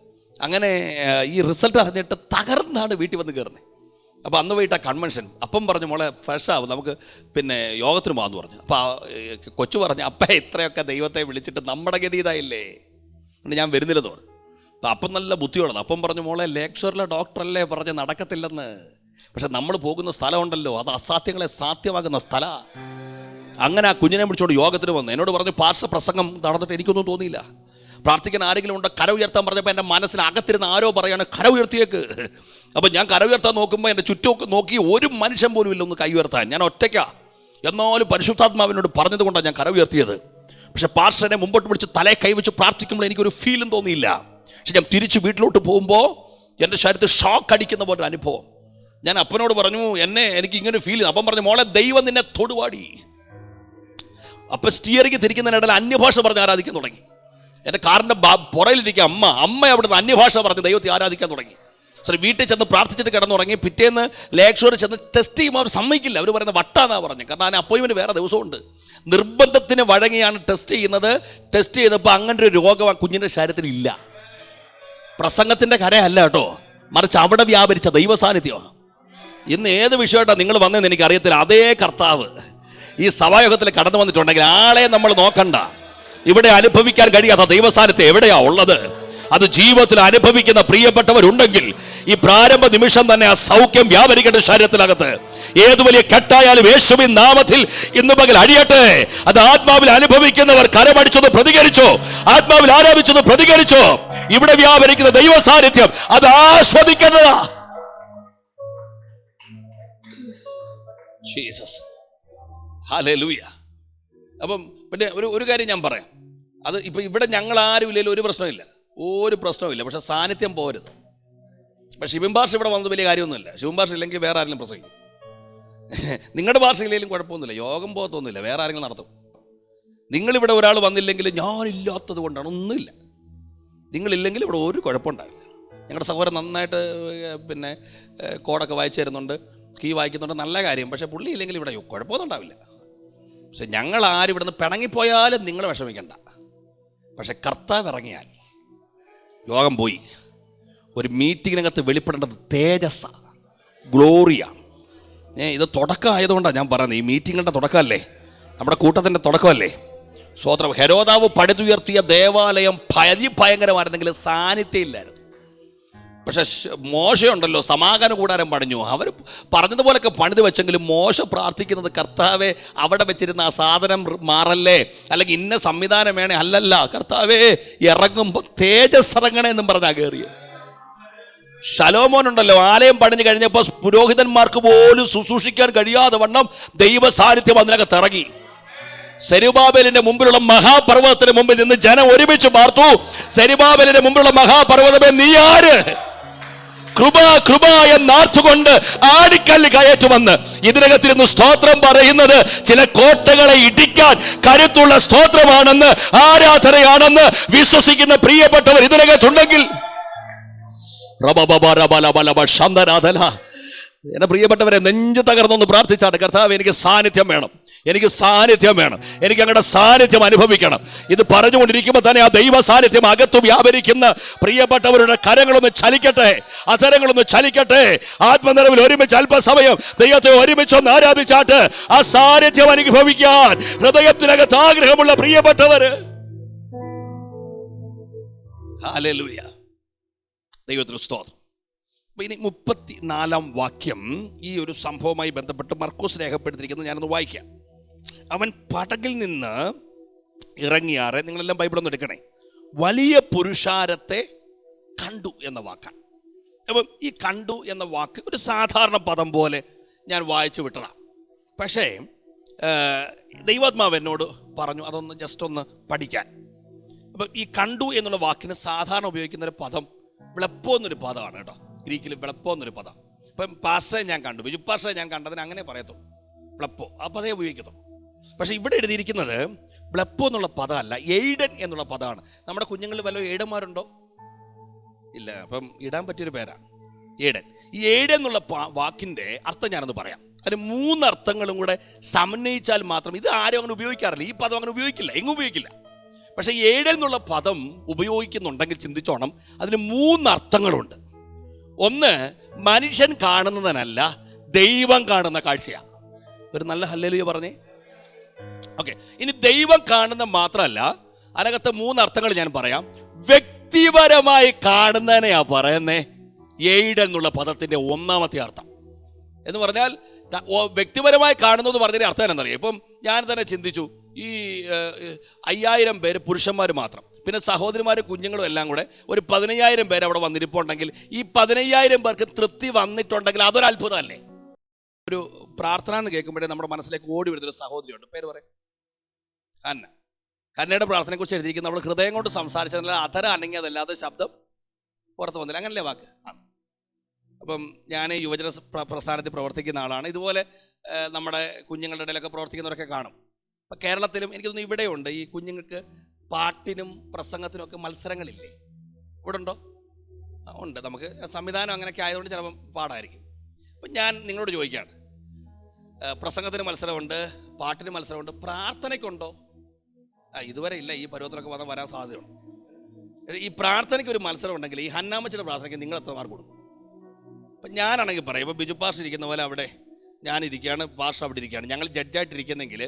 അങ്ങനെ ഈ റിസൾട്ട് അറിഞ്ഞിട്ട് തകർന്നാണ് വീട്ടിൽ വന്ന് കയറുന്നത്. അപ്പോൾ അന്ന് പോയിട്ട് ആ കൺവെൻഷൻ അപ്പം പറഞ്ഞു, മോളെ ഫ്രഷ് ആവും, നമുക്ക് പിന്നെ യോഗത്തിന് പോകാമെന്ന് പറഞ്ഞു. അപ്പോൾ കൊച്ചു പറഞ്ഞു, അപ്പം ഇത്രയൊക്കെ ദൈവത്തെ വിളിച്ചിട്ട് നമ്മുടെ ഗതി ഇതായില്ലേ, എന്നിട്ട് ഞാൻ വരുന്നില്ലെന്ന് പറഞ്ഞു. അപ്പം അപ്പം നല്ല ബുദ്ധിയുള്ളത്. അപ്പം പറഞ്ഞു, മോളെ ലേക്ക് ഷോറിലെ ഡോക്ടറല്ലേ പറഞ്ഞ് നടക്കത്തില്ലെന്ന്. പക്ഷെ നമ്മൾ പോകുന്ന സ്ഥലമുണ്ടല്ലോ, അത് അസാധ്യങ്ങളെ സാധ്യമാകുന്ന സ്ഥലമാണ്. അങ്ങനെ ആ കുഞ്ഞിനെ പിടിച്ചോണ്ട് യോഗത്തിന് വന്നു. എന്നോട് പറഞ്ഞു, പാർശ്വ പ്രസംഗം നടന്നിട്ട് എനിക്കൊന്നും തോന്നിയില്ല. പ്രാർത്ഥിക്കാൻ ആരെങ്കിലും ഉണ്ടോ? കര ഉയർത്താൻ പറഞ്ഞപ്പോൾ എൻ്റെ മനസ്സിനകത്തിരുന്ന് ആരോ പറയാണ്, കര ഉയർത്തിയേക്ക്. അപ്പം ഞാൻ കര ഉയർത്താൻ നോക്കുമ്പോൾ എൻ്റെ ചുറ്റുമൊക്കെ നോക്കി ഒരു മനുഷ്യൻ പോലും ഇല്ല ഒന്ന് കൈ ഉയർത്താൻ. ഞാൻ ഒറ്റയ്ക്കാണ്. എന്നാലും പരിശുദ്ധാത്മാവിനോട് പറഞ്ഞത് കൊണ്ടാണ് ഞാൻ കര ഉയർത്തിയത്. പക്ഷെ പാസ്റ്ററിനെ മുമ്പോട്ട് പിടിച്ച് തലയെ കൈവച്ച് പ്രാർത്ഥിക്കുമ്പോൾ എനിക്കൊരു ഫീലും തോന്നിയില്ല. പക്ഷെ ഞാൻ തിരിച്ച് വീട്ടിലോട്ട് പോകുമ്പോൾ എൻ്റെ ശരീരത്തിൽ ഷോക്ക് അടിക്കുന്ന പോലെ ഒരു അനുഭവം. ഞാൻ അപ്പനോട് പറഞ്ഞു, എനിക്ക് ഇങ്ങനെ ഫീൽ. അപ്പം പറഞ്ഞു, മോളെ ദൈവം നിന്നെ തൊടുവാടി. അപ്പം സ്റ്റിയറിംഗ് തിരിക്കുന്നതിനിടയിൽ അന്യഭാഷ പറഞ്ഞ് ആരാധിക്കാൻ തുടങ്ങി. എൻ്റെ കാറിൻ്റെ പുറയിലിരിക്കുക അമ്മ അവിടുന്ന് അന്യഭാഷ പറഞ്ഞ് ദൈവത്തെ ആരാധിക്കാൻ തുടങ്ങി. സോറി, വീട്ടിൽ ചെന്ന് പ്രാർത്ഥിച്ചിട്ട് കിടന്നുറങ്ങി. പിറ്റേന്ന് ലേക്ക് ഷോറിൽ ചെന്ന് ടെസ്റ്റ് ചെയ്യുമ്പോൾ അവർ സമ്മതിക്കില്ല. അവർ പറയുന്നത് വട്ടാന്നാണ് പറഞ്ഞു. കാരണം അതിന് അപ്പോയിൻമെൻറ്റ് വേറെ ദിവസമുണ്ട്. നിർബന്ധത്തിന് വഴങ്ങിയാണ് ടെസ്റ്റ് ചെയ്യുന്നത്. ടെസ്റ്റ് ചെയ്തപ്പോൾ അങ്ങനെ ഒരു രോഗം ആ കുഞ്ഞിൻ്റെ ശരീരത്തിൽ ഇല്ല. പ്രസംഗത്തിൻ്റെ കരയല്ല കേട്ടോ, മറിച്ച് അവിടെ വ്യാപരിച്ച ദൈവസാന്നിധ്യമാണ്. ഇന്ന് ഏത് വിഷയമായിട്ടാണ് നിങ്ങൾ വന്നതെന്ന് എനിക്കറിയത്തില്ല. അതേ കർത്താവ് ഈ സഭായോഗത്തിൽ കടന്നു വന്നിട്ടുണ്ടെങ്കിൽ ആളെ നമ്മൾ നോക്കണ്ട. ഇവിടെ അനുഭവിക്കാൻ കഴിയാത്ത ദൈവസാന്നിധ്യം എവിടെയാ ഉള്ളത്? അത് ജീവിതത്തിൽ അനുഭവിക്കുന്ന പ്രിയപ്പെട്ടവരുണ്ടെങ്കിൽ ഈ പ്രാരംഭ നിമിഷം തന്നെ ആ സൗഖ്യം വ്യാപരിക്കേണ്ട ശരീരത്തിനകത്ത്. ഏതു വലിയ കെട്ടായാലും യേശുവിൻ നാമത്തിൽ ഇന്ന് പകൽ അഴിയട്ടെ. അത് ആത്മാവിൽ അനുഭവിക്കുന്നവർ കരമടിച്ചത് പ്രതികരിച്ചോ, ആത്മാവിൽ ആരോപിച്ചത് പ്രതികരിച്ചോ. ഇവിടെ വ്യാപരിക്കുന്ന ദൈവ സാന്നിധ്യം അത് ആസ്വദിക്കേണ്ടതാ. Jesus, hallelujah. അപ്പം പിന്നെ ഒരു കാര്യം ഞാൻ പറയാം. അത് ഇപ്പം ഇവിടെ ഞങ്ങൾ ആരും ഇല്ലെങ്കിലും ഒരു പ്രശ്നമില്ല. പക്ഷെ സാന്നിധ്യം പോരുത്. പക്ഷെ ശിവൻ ഭാഷ ഇവിടെ വന്നത് വലിയ കാര്യമൊന്നുമില്ല. ശിവൻ ഭാഷ ഇല്ലെങ്കിൽ വേറെ ആരെങ്കിലും പ്രസംഗിക്കും. നിങ്ങളുടെ ഭാഷയില്ലെങ്കിലും കുഴപ്പമൊന്നുമില്ല, യോഗം പോകത്തൊന്നുമില്ല, വേറെ ആരെങ്കിലും നടത്തും. നിങ്ങളിവിടെ ഒരാൾ വന്നില്ലെങ്കിൽ ഞാനില്ലാത്തത് കൊണ്ടാണ്, ഒന്നുമില്ല. നിങ്ങളില്ലെങ്കിൽ ഇവിടെ ഒരു കുഴപ്പമുണ്ടാവില്ല. ഞങ്ങളുടെ സഹോദരൻ നന്നായിട്ട് പിന്നെ കോഡൊക്കെ വായിച്ചു തരുന്നുണ്ട്, കീ വായിക്കുന്നുണ്ട്, നല്ല കാര്യം. പക്ഷേ പുള്ളി ഇല്ലെങ്കിൽ ഇവിടെ കുഴപ്പമൊന്നും ഉണ്ടാവില്ല. പക്ഷെ ഞങ്ങൾ ആരും ഇവിടെ നിന്ന് പിണങ്ങിപ്പോയാലും നിങ്ങൾ വിഷമിക്കണ്ട. പക്ഷെ കർത്താവ് ഇറങ്ങിയാൽ യോഗം പോയി. ഒരു മീറ്റിങ്ങിനകത്ത് വെളിപ്പെടേണ്ടത് തേജസ്സാണ്, ഗ്ലോറിയാണ്. ഇത് തുടക്കമായതുകൊണ്ടാണ് ഞാൻ പറയുന്നത്. ഈ മീറ്റിങ്ങുകളുടെ തുടക്കമല്ലേ, നമ്മുടെ കൂട്ടത്തിൻ്റെ തുടക്കമല്ലേ. സ്വോത്രം. ഹെരോദാവ് പണിതുയർത്തിയ ദേവാലയം ഭയങ്കരമായിരുന്നെങ്കിൽ സാന്നിധ്യം ഇല്ലായിരുന്നു. പക്ഷെ മോശയുണ്ടല്ലോ, സമാഗമന കൂടാരം പണിഞ്ഞു. അവർ പറഞ്ഞതുപോലൊക്കെ പണിത് വെച്ചെങ്കിലും മോശ പ്രാർത്ഥിക്കുന്നത്, കർത്താവേ അവിടെ വെച്ചിരുന്ന ആ സാധനം മാറല്ലേ, അല്ലെങ്കിൽ ഇന്ന സംവിധാനം വേണേ. അല്ലല്ല, കർത്താവേ ഇറങ്ങുമ്പോൾ തേജസ് ഇറങ്ങണേ എന്നും പറഞ്ഞാ കയറിയത്. ശലോമോനുണ്ടല്ലോ, ആലയം പണിഞ്ഞു കഴിഞ്ഞപ്പോൾ പുരോഹിതന്മാർക്ക് പോലും ശുശ്രൂഷിക്കാൻ കഴിയാതെ വണ്ണം ദൈവ സാന്നിധ്യം അതിനകത്ത് ഇറങ്ങി. സെരുബാബേലിന്റെ മുമ്പിലുള്ള മഹാപർവ്വതത്തിന് മുമ്പിൽ നിന്ന് ജനം ഒരുമിച്ച് പാർത്തു. സെരുബാബേലിന്റെ മുമ്പിലുള്ള മഹാപർവ്വതമേ നീ ആര്? കൃപ കൃപ എന്നാർത്തുകൊണ്ട് ആടിക്കല്ല് കയറ്റുമെന്ന് ഇതിനകത്തിരുന്ന് സ്തോത്രം പറയുന്നത് ചില കോട്ടകളെ ഇടിക്കാൻ കരുത്തുള്ള സ്തോത്രമാണെന്ന്, ആരാധനയാണെന്ന് വിശ്വസിക്കുന്ന പ്രിയപ്പെട്ടവർ ഇതിനകത്തുണ്ടെങ്കിൽ എന്നെ പ്രിയപ്പെട്ടവരെ നെഞ്ചു തകർന്നൊന്ന് പ്രാർത്ഥിച്ചാണ്, കർത്താവ് എനിക്ക് സാന്നിധ്യം വേണം, എനിക്ക് സാന്നിധ്യം വേണം, എനിക്ക് അങ്ങയുടെ സാന്നിധ്യം അനുഭവിക്കണം. ഇത് പറഞ്ഞുകൊണ്ടിരിക്കുമ്പോൾ തന്നെ ആ ദൈവ സാന്നിധ്യം അകത്തു വ്യാപരിക്കുന്ന പ്രിയപ്പെട്ടവരുടെ കരങ്ങളൊന്ന് ചലിക്കട്ടെ, അധരങ്ങളൊന്ന് ചലിക്കട്ടെ. ആത്മനിറവിൽ ഒരുമിച്ച് അല്പസമയം ദൈവത്തെ ഒരുമിച്ചൊന്ന് ആരാധിച്ചാട്ട് ആ സാന്നിധ്യം അനുഭവിക്കാൻ ഹൃദയത്തിനകത്ത് ആഗ്രഹമുള്ള പ്രിയപ്പെട്ടവര്, ഹല്ലേലൂയ, ദൈവത്തിന് സ്തോത്രം. അപ്പോൾ ഇനി 34 വാക്യം ഈ ഒരു സംഭവവുമായി ബന്ധപ്പെട്ട് മർക്കോസ് രേഖപ്പെടുത്തിയിരിക്കുന്നത് ഞാനൊന്ന് വായിക്കാം. അവൻ പടകിൽ നിന്ന് ഇറങ്ങിയാറെ, നിങ്ങളെല്ലാം ബൈബിളൊന്നും എടുക്കണേ, വലിയ പുരുഷാരത്തെ കണ്ടു എന്ന വാക്കാണ്. അപ്പം ഈ കണ്ടു എന്ന വാക്ക് ഒരു സാധാരണ പദം പോലെ ഞാൻ വായിച്ചു വിട്ടതാണ്. പക്ഷേ ദൈവാത്മാവ് എന്നോട് പറഞ്ഞു അതൊന്ന് ജസ്റ്റ് ഒന്ന് പഠിക്കാൻ. അപ്പം ഈ കണ്ടു എന്നുള്ള വാക്കിന് സാധാരണ ഉപയോഗിക്കുന്നൊരു പദം വിളപ്പോ എന്നൊരു പദമാണ് കേട്ടോ. ഗ്രീക്കിൽ വിളപ്പോ എന്നൊരു പദം. ഇപ്പം പാസ്റ്ററെ ഞാൻ കണ്ടു, ബിജു പാസ്റ്ററെ ഞാൻ കണ്ടതിന് അങ്ങനെ പറയത്തുള്ളൂ, വിളപ്പോ ആ പദമേ ഉപയോഗിക്കത്തുള്ളൂ. പക്ഷെ ഇവിടെ എഴുതിയിരിക്കുന്നത് വിളപ്പോ എന്നുള്ള പദമല്ല, എയ്ഡൻ എന്നുള്ള പദമാണ്. നമ്മുടെ കുഞ്ഞുങ്ങളിൽ വല്ല എയ്ഡന്മാരുണ്ടോ? ഇല്ല. അപ്പം ഇടാൻ പറ്റിയൊരു പേരാണ് ഏഡൻ. ഈ ഏഡൻ എന്നുള്ള വാക്കിൻ്റെ അർത്ഥം ഞാനൊന്ന് പറയാം. അതിന് 3 അർത്ഥങ്ങളും കൂടെ സമന്വയിച്ചാൽ മാത്രം, ഇത് ആരും അങ്ങനെ ഉപയോഗിക്കാറില്ല, ഈ പദം അങ്ങനെ ഉപയോഗിക്കില്ല, എങ്ങും ഉപയോഗിക്കില്ല. പക്ഷെ ഏഡൻ എന്നുള്ള പദം ഉപയോഗിക്കുന്നുണ്ടെങ്കിൽ ചിന്തിച്ചോണം, അതിന് 3 അർത്ഥങ്ങളുണ്ട്. ഒന്ന്, മനുഷ്യൻ കാണുന്നതിനല്ല ദൈവം കാണുന്ന കാഴ്ചയാണ്. ഒരു നല്ല ഹല്ലേലൂയ പറഞ്ഞേ. ഓക്കെ, ഇനി ദൈവം കാണുന്ന മാത്രമല്ല, അതിനകത്ത് 3 അർത്ഥങ്ങൾ ഞാൻ പറയാം. വ്യക്തിപരമായി കാണുന്നതിനെയാ പറയുന്നേ എയ്ഡ് എന്നുള്ള പദത്തിന്റെ 1ാമത്തെ അർത്ഥം എന്ന് പറഞ്ഞാൽ. വ്യക്തിപരമായി കാണുന്നത് പറഞ്ഞതിന്റെ അർത്ഥം എന്നറിയാം. ഇപ്പം ഞാൻ തന്നെ ചിന്തിച്ചു, ഈ 5000 പേര് പുരുഷന്മാർ മാത്രം, പിന്നെ സഹോദരിമാരും കുഞ്ഞുങ്ങളും എല്ലാം കൂടെ ഒരു 15000 പേര് അവിടെ വന്നിരിപ്പുണ്ടെങ്കിൽ ഈ 15000 പേർക്ക് തൃപ്തി വന്നിട്ടുണ്ടെങ്കിൽ അതൊരു അത്ഭുതമല്ലേ? ഒരു പ്രാർത്ഥന എന്ന് കേൾക്കുമ്പോഴേ നമ്മുടെ മനസ്സിലേക്ക് ഓടി വരുന്നൊരു സഹോദരിയുണ്ട്, പേര് പറയും അന്ന. ഹന്നയുടെ പ്രാർത്ഥനയെക്കുറിച്ച് എഴുതിയിരിക്കുന്നത് നമ്മൾ ഹൃദയം കൊണ്ട് സംസാരിച്ചതല്ല, അധരം അനങ്ങിയതല്ലാതെ ശബ്ദം പുറത്ത് വന്നില്ല, അങ്ങനല്ലേ വാക്ക് ആണ്. അപ്പം ഞാൻ യുവജന പ്രസ്ഥാനത്തിൽ പ്രവർത്തിക്കുന്ന ആളാണ്. ഇതുപോലെ നമ്മുടെ കുഞ്ഞുങ്ങളുടെ ഇടയിലൊക്കെ പ്രവർത്തിക്കുന്നവരൊക്കെ കാണും. അപ്പം കേരളത്തിലും എനിക്ക് തോന്നുന്നു ഇവിടെയുണ്ട് ഈ കുഞ്ഞുങ്ങൾക്ക് പാട്ടിനും പ്രസംഗത്തിനും ഒക്കെ മത്സരങ്ങളില്ലേ? ഇവിടെ ഉണ്ടോ? ഉണ്ട്. നമുക്ക് സംവിധാനം അങ്ങനെയൊക്കെ ആയതുകൊണ്ട് ചിലപ്പം പാടായിരിക്കും. അപ്പം ഞാൻ നിങ്ങളോട് ചോദിക്കുകയാണ്, പ്രസംഗത്തിന് മത്സരമുണ്ട്, പാട്ടിന് മത്സരമുണ്ട്, പ്രാർത്ഥനയ്ക്കുണ്ടോ? ഇതുവരെ ഇല്ല. ഈ പരുവത്തിലൊക്കെ വരാൻ സാധ്യതയുണ്ട്. ഈ പ്രാർത്ഥനയ്ക്ക് ഒരു മത്സരം ഉണ്ടെങ്കിൽ ഈ ഹന്നാമ്മച്ചിയുടെ പ്രാർത്ഥനയ്ക്ക് നിങ്ങൾ എത്ര മാർക്ക് കൊടുക്കും? അപ്പം ഞാനാണെങ്കിൽ പറയാം, ഇപ്പോൾ ബിജു പാർഷ ഇരിക്കുന്ന പോലെ അവിടെ ഞാനിരിക്കുകയാണ്, പാർഷ അവിടെ ഇരിക്കുകയാണ്, ഞങ്ങൾ ജഡ്ജായിട്ടിരിക്കുന്നെങ്കിൽ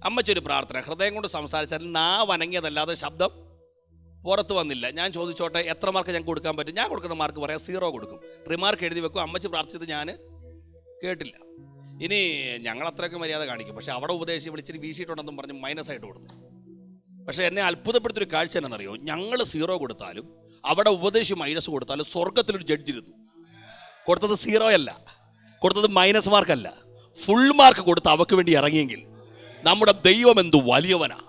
അമ്മച്ചി ഒരു പ്രാർത്ഥന ഹൃദയം കൊണ്ട് സംസാരിച്ചാൽ നാവ് അനങ്ങിയതല്ലാതെ ശബ്ദം പുറത്ത് വന്നില്ല. ഞാൻ ചോദിച്ചോട്ടെ എത്ര മാർക്ക് ഞങ്ങൾക്ക് കൊടുക്കാൻ പറ്റും? ഞാൻ കൊടുക്കുന്ന മാർക്ക് പറയാം 0 കൊടുക്കും. റിമാർക്ക് എഴുതി വെക്കും, അമ്മച്ചി പ്രാർത്ഥിച്ചത് ഞാൻ കേട്ടില്ല. ഇനി ഞങ്ങൾ അത്രയൊക്കെ മര്യാദ കാണിക്കും. പക്ഷെ അവിടെ ഉപദേശിച്ച് വിളിച്ചിട്ട് വീശിയിട്ടുണ്ടെന്നും പറഞ്ഞ് മൈനസായിട്ട് കൊടുത്തു. പക്ഷേ എന്നെ അത്ഭുതപ്പെടുത്തിയൊരു കാഴ്ച എന്നറിയോ, ഞങ്ങൾ 0 കൊടുത്താലും അവിടെ ഉപദേശി മൈനസ് കൊടുത്താലും സ്വർഗത്തിലൊരു ജഡ്ജിരുന്നു. കൊടുത്തത് 0 അല്ല, കൊടുത്തത് മൈനസ് മാർക്കല്ല, ഫുൾ മാർക്ക് കൊടുത്ത് അവർക്ക് വേണ്ടി ഇറങ്ങിയെങ്കിൽ നമ്മുടെ ദൈവം എന്തു വലിയവനാ.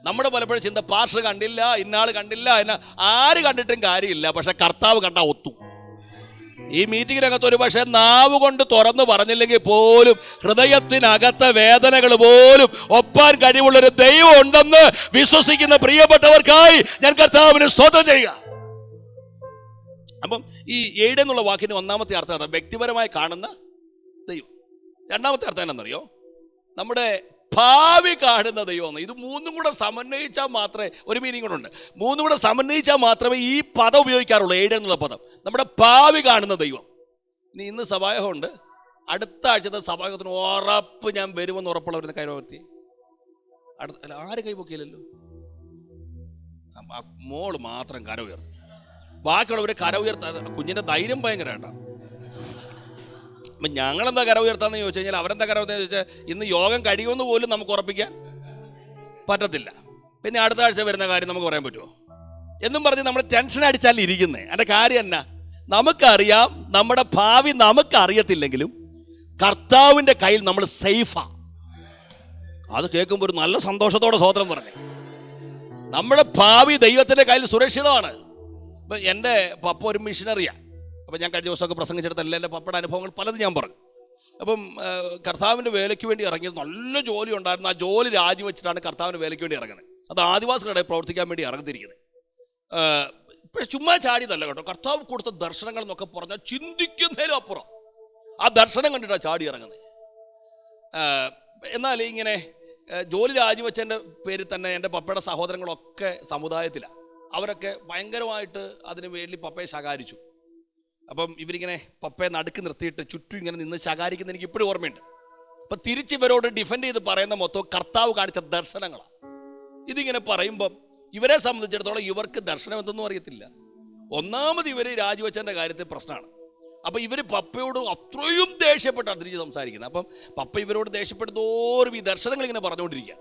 നമ്മുടെ പലപ്പോഴും ചിന്ത പാസ്റ്റർ കണ്ടില്ല, ഇന്നാൾ കണ്ടില്ല, ആര് കണ്ടിട്ടും കാര്യമില്ല, പക്ഷെ കർത്താവ് കണ്ടാ ഒത്തു. ഈ മീറ്റിങ്ങിനകത്ത് ഒരു പക്ഷേ നാവ് കൊണ്ട് തുറന്നു പറഞ്ഞില്ലെങ്കിൽ പോലും ഹൃദയത്തിനകത്തെ വേദനകൾ പോലും ഒപ്പാൻ കഴിവുള്ളൊരു ദൈവം ഉണ്ടെന്ന് വിശ്വസിക്കുന്ന പ്രിയപ്പെട്ടവർക്കായി ഞാൻ കർത്താവിന് സ്തോത്രം ചെയ്യുക. അപ്പം ഈ 7 എന്നുള്ള വാക്കിന് ഒന്നാമത്തെ അർത്ഥം വ്യക്തിപരമായി കാണുന്ന ദൈവം. രണ്ടാമത്തെ അർത്ഥം എന്നറിയോ, നമ്മുടെ ഭാവി കാണുന്ന ദൈവം. ഇത് മൂന്നും കൂടെ സമന്വയിച്ചാൽ മാത്രമേ, ഒരു മീനിങ് കൂടെ ഉണ്ട്, മൂന്നും കൂടെ സമന്വയിച്ചാൽ മാത്രമേ ഈ പദം ഉപയോഗിക്കാറുള്ളൂ. 7 എന്നുള്ള പദം നമ്മുടെ ഭാവി കാണുന്ന ദൈവം. ഇനി ഇന്ന് സഭായോഗമുണ്ട്, അടുത്ത ആഴ്ചത്തെ സഭായോഗത്തിന് ഉറപ്പ് ഞാൻ വരുമെന്ന് ഉറപ്പുള്ളവരുന്ന കൈവത്തി അല്ല, ആര് കൈപൊക്കിയില്ലല്ലോ, മോള് മാത്രം കര ഉയർത്തി, ബാക്കിയുള്ളവർ കര ഉയർത്താതെ. കുഞ്ഞിൻ്റെ ധൈര്യം ഭയങ്കര കേട്ടോ. അപ്പം ഞങ്ങളെന്താ കര ഉയർത്താന്ന് ചോദിച്ചു കഴിഞ്ഞാൽ അവരെന്താ കര ഉയർത്താന്ന് ചോദിച്ചാൽ ഇന്ന് യോഗം കഴിയുമെന്ന് പോലും നമുക്ക് ഉറപ്പിക്കാൻ പറ്റത്തില്ല. പിന്നെ അടുത്ത ആഴ്ച വരുന്ന കാര്യം നമുക്ക് പറയാൻ പറ്റുമോ എന്നും പറഞ്ഞ് നമ്മൾ ടെൻഷൻ അടിച്ചാൽ ഇരിക്കുന്നേ. അതിൻ്റെ കാര്യം എന്നാ, നമുക്കറിയാം നമ്മുടെ ഭാവി നമുക്കറിയത്തില്ലെങ്കിലും കർത്താവിൻ്റെ കയ്യിൽ നമ്മൾ സേഫാ. അത് കേൾക്കുമ്പോൾ ഒരു നല്ല സന്തോഷത്തോടെ സ്തോത്രം പറഞ്ഞേ. നമ്മുടെ ഭാവി ദൈവത്തിൻ്റെ കയ്യിൽ സുരക്ഷിതമാണ്. ഇപ്പം എൻ്റെ പപ്പ ഒരു മിഷനറിയാണ്. അപ്പം ഞാൻ കഴിഞ്ഞ ദിവസമൊക്കെ പ്രസംഗിച്ചെടുത്തല്ല എൻ്റെ പപ്പയുടെ അനുഭവങ്ങൾ പലതും ഞാൻ പറഞ്ഞു. അപ്പം കർത്താവിൻ്റെ വേലയ്ക്ക് വേണ്ടി ഇറങ്ങിയത് നല്ല ജോലി ഉണ്ടായിരുന്നു. ആ ജോലി രാജിവെച്ചിട്ടാണ് കർത്താവിൻ്റെ വേലയ്ക്ക് വേണ്ടി ഇറങ്ങുന്നത്. അത് ആദിവാസികളുടെ പ്രവർത്തിക്കാൻ വേണ്ടി ഇറങ്ങിത്തിരിക്കുന്നത്. ഇപ്പോഴും ചുമ്മാ ചാടിയതല്ല കേട്ടോ. കർത്താവ് കൊടുത്ത ദർശനങ്ങൾ എന്നൊക്കെ പറഞ്ഞാൽ ചിന്തിക്കുന്നതിനും അപ്പുറം ആ ദർശനം കണ്ടിട്ടാണ് ചാടി ഇറങ്ങുന്നത്. എന്നാൽ ഇങ്ങനെ ജോലി രാജിവെച്ചതിൻ്റെ പേരിൽ തന്നെ എൻ്റെ പപ്പയുടെ സഹോദരങ്ങളൊക്കെ സമുദായത്തിലാണ്. അവരൊക്കെ ഭയങ്കരമായിട്ട് അതിന് വേണ്ടി പപ്പയെ ശകാരിച്ചു. അപ്പം ഇവരിങ്ങനെ പപ്പയെ നടുക്ക് നിർത്തിയിട്ട് ചുറ്റും ഇങ്ങനെ നിന്ന് ശകാരിക്കുന്ന എനിക്ക് ഇപ്പോഴും ഓർമ്മയുണ്ട്. അപ്പം തിരിച്ച് ഇവരോട് ഡിഫെൻഡ് ചെയ്ത് പറയുന്ന മൊത്തം കർത്താവ് കാണിച്ച ദർശനങ്ങളാണ്. ഇതിങ്ങനെ പറയുമ്പം ഇവരെ സംബന്ധിച്ചിടത്തോളം ഇവർക്ക് ദർശനം എന്തൊന്നും അറിയത്തില്ല. ഒന്നാമത് ഇവർ രാജിവെച്ചതിൻ്റെ കാര്യത്തിൽ പ്രശ്നമാണ്. അപ്പം ഇവർ പപ്പയോട് അത്രയും ദേഷ്യപ്പെട്ടാണ് തിരിച്ച് സംസാരിക്കുന്നത്. അപ്പം പപ്പ ഇവരോട് ദേഷ്യപ്പെടുന്നോറും ഈ ദർശനങ്ങൾ ഇങ്ങനെ പറഞ്ഞുകൊണ്ടിരിക്കുക.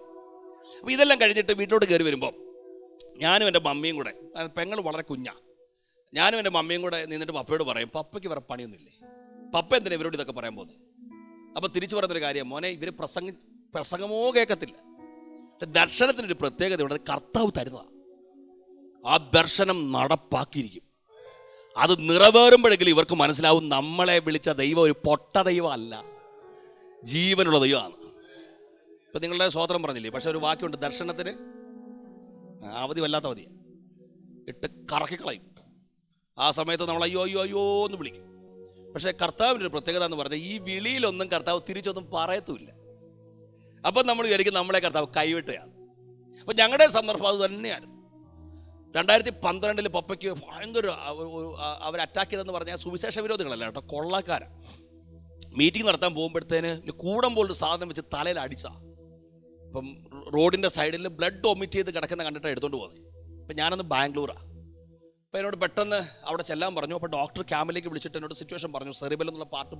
അപ്പം ഇതെല്ലാം കഴിഞ്ഞിട്ട് വീട്ടിലോട്ട് കയറി വരുമ്പം ഞാനും എൻ്റെ മമ്മിയും കൂടെ, പെങ്ങൾ വളരെ കുഞ്ഞാണ്, ഞാനും എൻ്റെ മമ്മിയും കൂടെ നിന്നിട്ട് പപ്പയോട് പറയും, പപ്പയ്ക്ക് വേറെ പണിയൊന്നുമില്ലേ, പപ്പ എന്തിനാ ഇവരോട് ഇതൊക്കെ പറയാൻ പോകുന്നത്? അപ്പോൾ തിരിച്ചു പറയുന്നൊരു കാര്യം, മോനെ ഇവർ പ്രസംഗമോ കേൾക്കത്തില്ല. ദർശനത്തിനൊരു പ്രത്യേകത ഉണ്ട്, കർത്താവ് തരുന്നതാണ്. ആ ദർശനം നടപ്പാക്കിയിരിക്കും. അത് നിറവേറുമ്പോഴെങ്കിലും ഇവർക്ക് മനസ്സിലാവും നമ്മളെ വിളിച്ച ദൈവം ഒരു പൊട്ട ദൈവം അല്ല, ജീവനുള്ള ദൈവമാണ്. ഇപ്പം നിങ്ങളുടെ സ്വോത്രം പറഞ്ഞില്ലേ, പക്ഷെ ഒരു വാക്യമുണ്ട്, ദർശനത്തിന് അവധി വല്ലാത്ത അവധിയാണ്, ഇട്ട് കറക്കിക്കളയും. ആ സമയത്ത് നമ്മൾ അയ്യോ അയ്യോ അയ്യോ എന്ന് വിളിക്കും. പക്ഷേ കർത്താവിൻ്റെ ഒരു പ്രത്യേകത എന്ന് പറഞ്ഞാൽ ഈ വിളിയിലൊന്നും കർത്താവ് തിരിച്ചൊന്നും പറയത്തുമില്ല. അപ്പം നമ്മൾ വിചാരിക്കും നമ്മളെ കർത്താവ് കൈവിട്ടുകയാണ്. അപ്പം ഞങ്ങളുടെ സന്ദർഭം അത് തന്നെയായിരുന്നു. 2012 പപ്പയ്ക്ക് ഭയങ്കര അവർ അറ്റാക്ക് ചെയ്തെന്ന് പറഞ്ഞാൽ സുവിശേഷ വിരോധികളല്ല കേട്ടോ, കൊള്ളക്കാരാണ്. മീറ്റിംഗ് നടത്താൻ പോകുമ്പോഴത്തേന് കൂടം പോലൊരു സാധനം വെച്ച് തലയിൽ അടിച്ചാ. അപ്പം റോഡിൻ്റെ സൈഡിൽ ബ്ലഡ് ഒമിറ്റ് ചെയ്ത് കിടക്കുന്ന കണ്ടിട്ടാണ് എടുത്തുകൊണ്ട് പോകുന്നത്. അപ്പം ഞാനന്ന് ബാംഗ്ലൂരാണ്. അപ്പോൾ എന്നോട് പെട്ടെന്ന് അവിടെ ചെല്ലാൻ പറഞ്ഞു. അപ്പോൾ ഡോക്ടർ ക്യാമ്പിലേക്ക് വിളിച്ചിട്ട് എന്നോട് സിറ്റുവേഷൻ പറഞ്ഞു, സെറിബൽ എന്നുള്ള പാർട്ട്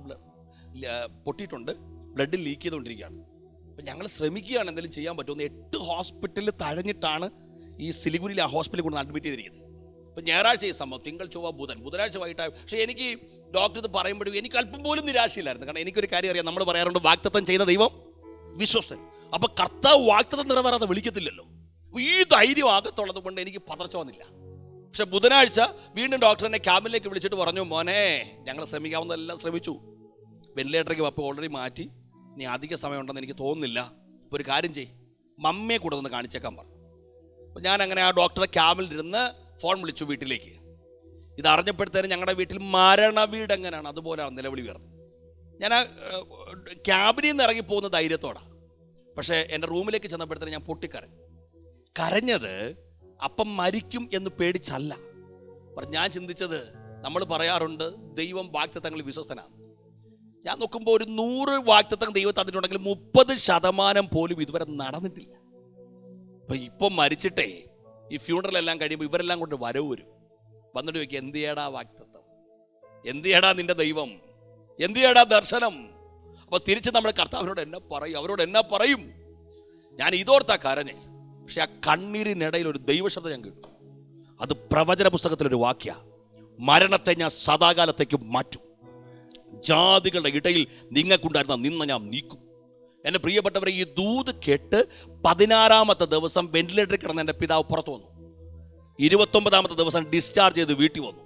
പൊട്ടിയിട്ടുണ്ട്, ബ്ലഡ് ലീക്ക് ചെയ്തുകൊണ്ടിരിക്കുകയാണ്. അപ്പം ഞങ്ങൾ ശ്രമിക്കുകയാണ് എന്തെങ്കിലും ചെയ്യാൻ പറ്റുമെന്ന്. 8 ഹോസ്പിറ്റലിൽ തഴഞ്ഞിട്ടാണ് ഈ സിലിഗുരിയിൽ ആ ഹോസ്പിറ്റലിൽ കൊണ്ട് അഡ്മിറ്റ് ചെയ്തിരിക്കുന്നത്. അപ്പം ഞായറാഴ്ച ഈ സംഭവം, തിങ്കൾ ചൊവ്വ ബുധൻ, ബുധനാഴ്ച വൈകിട്ടായി. പക്ഷേ എനിക്ക് ഡോക്ടർ ഇത് പറയുമ്പോഴും എനിക്ക് അല്പം പോലും നിരാശയില്ലായിരുന്നു. കാരണം എനിക്കൊരു കാര്യം അറിയാം, നമ്മൾ പറയാറുണ്ട് വാഗ്ദത്തം ചെയ്യുന്ന ദൈവം വിശ്വസ്തൻ. അപ്പം കർത്താവ് വാഗ്ദത്തം നിറവേറാതെ വിളിക്കത്തില്ലല്ലോ. ഈ ധൈര്യം ആകത്തുള്ളത് കൊണ്ട് എനിക്ക് പതർച്ച വന്നില്ല. പക്ഷെ ബുധനാഴ്ച വീണ്ടും ഡോക്ടർ എന്നെ ക്യാബിനിലേക്ക് വിളിച്ചിട്ട് പറഞ്ഞു, മോനെ ഞങ്ങൾ ശ്രമിക്കാവുന്നതെല്ലാം ശ്രമിച്ചു, വെന്റിലേറ്ററിലേക്ക് പപ്പ ഓൾറെഡി മാറ്റി, ഇനി അധിക സമയം ഉണ്ടെന്ന് എനിക്ക് തോന്നുന്നില്ല, അപ്പോൾ ഒരു കാര്യം ചെയ്യ്, മമ്മിയെ കൂടെ ഒന്ന് കാണിച്ചേക്കാൻ പറഞ്ഞു. അപ്പോൾ ഞാൻ അങ്ങനെ ആ ഡോക്ടറെ ക്യാബിനിലിരുന്ന് ഫോൺ വിളിച്ചു വീട്ടിലേക്ക്. ഇത് അറിഞ്ഞപ്പോഴത്തേനും ഞങ്ങളുടെ വീട്ടിൽ മരണവീട് എങ്ങനെയാണ് അതുപോലെയാണ് നിലവിളി ഉയർന്നത്. ഞാൻ ആ ക്യാബിനിൽ നിന്ന് ഇറങ്ങിപ്പോകുന്ന ധൈര്യത്തോടാണ്. പക്ഷേ എൻ്റെ റൂമിലേക്ക് ചെന്നപ്പോഴത്തേനും ഞാൻ പൊട്ടിക്കരഞ്ഞു. കരഞ്ഞത് അപ്പം മരിക്കും എന്ന് പേടിച്ചല്ല. ഞാൻ ചിന്തിച്ചത്, നമ്മൾ പറയാറുണ്ട് ദൈവം വാഗ്ദത്തങ്ങളിൽ വിശ്വസ്തനാണ്. ഞാൻ നോക്കുമ്പോൾ ഒരു 100 വാഗ്ദത്തം ദൈവം തന്നിട്ടുണ്ടെങ്കിൽ 30% പോലും ഇതുവരെ നടന്നിട്ടില്ല. അപ്പം ഇപ്പം മരിച്ചിട്ടേ ഈ ഫ്യൂണറൽ എല്ലാം കഴിയുമ്പോൾ ഇവരെല്ലാം കൊണ്ട് വരും. വന്നിട്ട് ചോദിക്കുക, എന്ത് ചെയ്യടാ വാഗ്ദത്തം, എന്ത് ചെയ്യടാ നിന്റെ ദൈവം, എന്ത് ചെയ്യടാ ദർശനം. അപ്പോൾ തിരിച്ച് നമ്മൾ കർത്താവിനോട് എന്നാ പറയും, അവരോട് എന്നാ പറയും. ഞാൻ ഇതോർത്താ കരഞ്ഞേ. പക്ഷെ ആ കണ്ണീരിനിടയിൽ ഒരു ദൈവശബ്ദം ഞാൻ കേട്ടു. അത് പ്രവചന പുസ്തകത്തിലൊരു വാക്യ, മരണത്തെ ഞാൻ സദാകാലത്തേക്ക് മാറ്റും, ജാതികളുടെ ഇടയിൽ നിങ്ങൾക്കുണ്ടായിരുന്ന നിന്ന ഞാൻ നീക്കും. എൻ്റെ പ്രിയപ്പെട്ടവരെ, ഈ ദൂത് കേട്ട് 16-ാമത്തെ ദിവസം വെന്റിലേറ്ററിൽ കിടന്ന എൻ്റെ പിതാവ് പുറത്തു വന്നു. 29-ാമത്തെ ദിവസം ഡിസ്ചാർജ് ചെയ്ത് വീട്ടിൽ വന്നു.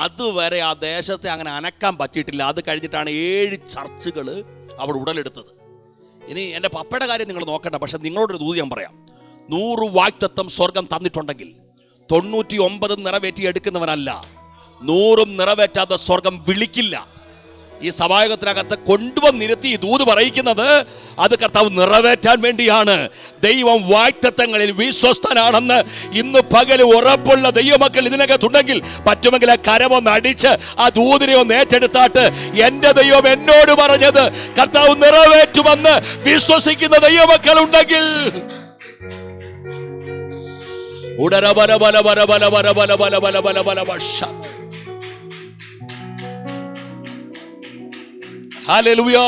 അതുവരെ ആ ദേശത്തെ അങ്ങനെ അനക്കാൻ പറ്റിയിട്ടില്ല. അത് കഴിഞ്ഞിട്ടാണ് 7 ചർച്ചുകൾ അവിടെ ഉടലെടുത്തത്. ഇനി എൻ്റെ പപ്പയുടെ കാര്യം നിങ്ങൾ നോക്കണ്ട, പക്ഷെ നിങ്ങളോടൊരു ദൂത് ഞാൻ പറയാം. 100 വാഗ്ദത്തം സ്വർഗം തന്നിട്ടുണ്ടെങ്കിൽ 99 നിറവേറ്റി എടുക്കുന്നവനല്ല, 100 നിറവേറ്റാത്ത സ്വർഗം വിളിക്കില്ല. ഈ സഭായോഗത്തിനകത്ത് കൊണ്ടുവന്നിരുത്തി ഈ ദൂത് പറയിക്കുന്നത് അത് കർത്താവ് നിറവേറ്റാൻ വേണ്ടിയാണ്. ദൈവം വാഗ്ദത്തങ്ങളിൽ വിശ്വസ്തനാണെന്ന് ഇന്ന് പകൽ ഉറപ്പുള്ള ദൈവമക്കൾ ഇതിനകത്തുണ്ടെങ്കിൽ പറ്റുമെങ്കിൽ ആ കരമൊന്ന് അടിച്ച് ആ ദൂതിനെ ഒന്ന് ഏറ്റെടുത്താട്ട്, എൻ്റെ ദൈവം എന്നോട് പറഞ്ഞത് കർത്താവ് നിറവേറ്റുമെന്ന് വിശ്വസിക്കുന്ന ദൈവമക്കൾ ഉണ്ടെങ്കിൽ ഉടര ബല ബല ബല ബല ബല ബല ബല ബല ബല ബല ബഷ. ഹല്ലേലൂയ.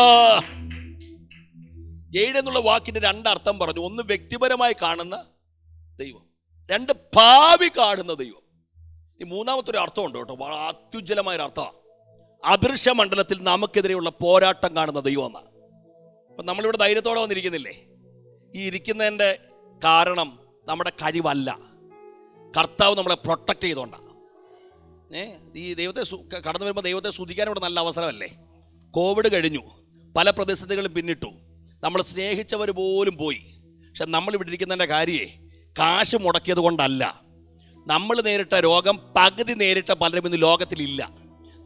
7 എന്നുള്ള വാക്കിന്റെ 2 അർത്ഥം പറഞ്ഞു. ഒന്ന് വ്യക്തിപരമായി കാണുന്ന ദൈവം, 2 ഭാവി കാണുന്ന ദൈവം. ഈ 3-ാമത്തെ ഒരു അർത്ഥം ഉണ്ട് കേട്ടോ, വളരെ അത്യുജ്വലമായൊരു അർത്ഥമാണ്. അദൃശ്യ മണ്ഡലത്തിൽ നമുക്കെതിരെയുള്ള പോരാട്ടം കാണുന്ന ദൈവം എന്നാണ്. അപ്പം നമ്മളിവിടെ ധൈര്യത്തോടെ വന്നിരിക്കുന്നില്ലേ? ഈ ഇരിക്കുന്നതിൻ്റെ കാരണം നമ്മുടെ കഴിവല്ല, കർത്താവ് നമ്മളെ പ്രൊട്ടക്റ്റ് ചെയ്തുകൊണ്ടാണ്. ഈ ദൈവത്തെ കടന്നു വരുമ്പോൾ ദൈവത്തെ സ്തുതിക്കാൻ ഇവിടെ നല്ല അവസരമല്ലേ? കോവിഡ് കഴിഞ്ഞു, പല പ്രതിസന്ധികളും പിന്നിട്ടു, നമ്മൾ സ്നേഹിച്ചവർ പോലും പോയി. പക്ഷെ നമ്മളിവിടെ ഇരിക്കുന്നതിൻ്റെ കാര്യമേ കാശ് മുടക്കിയത് കൊണ്ടല്ല. നമ്മൾ നേരിട്ട രോഗം പകുതി നേരിട്ട പലരും ഇന്ന് ലോകത്തിലില്ല.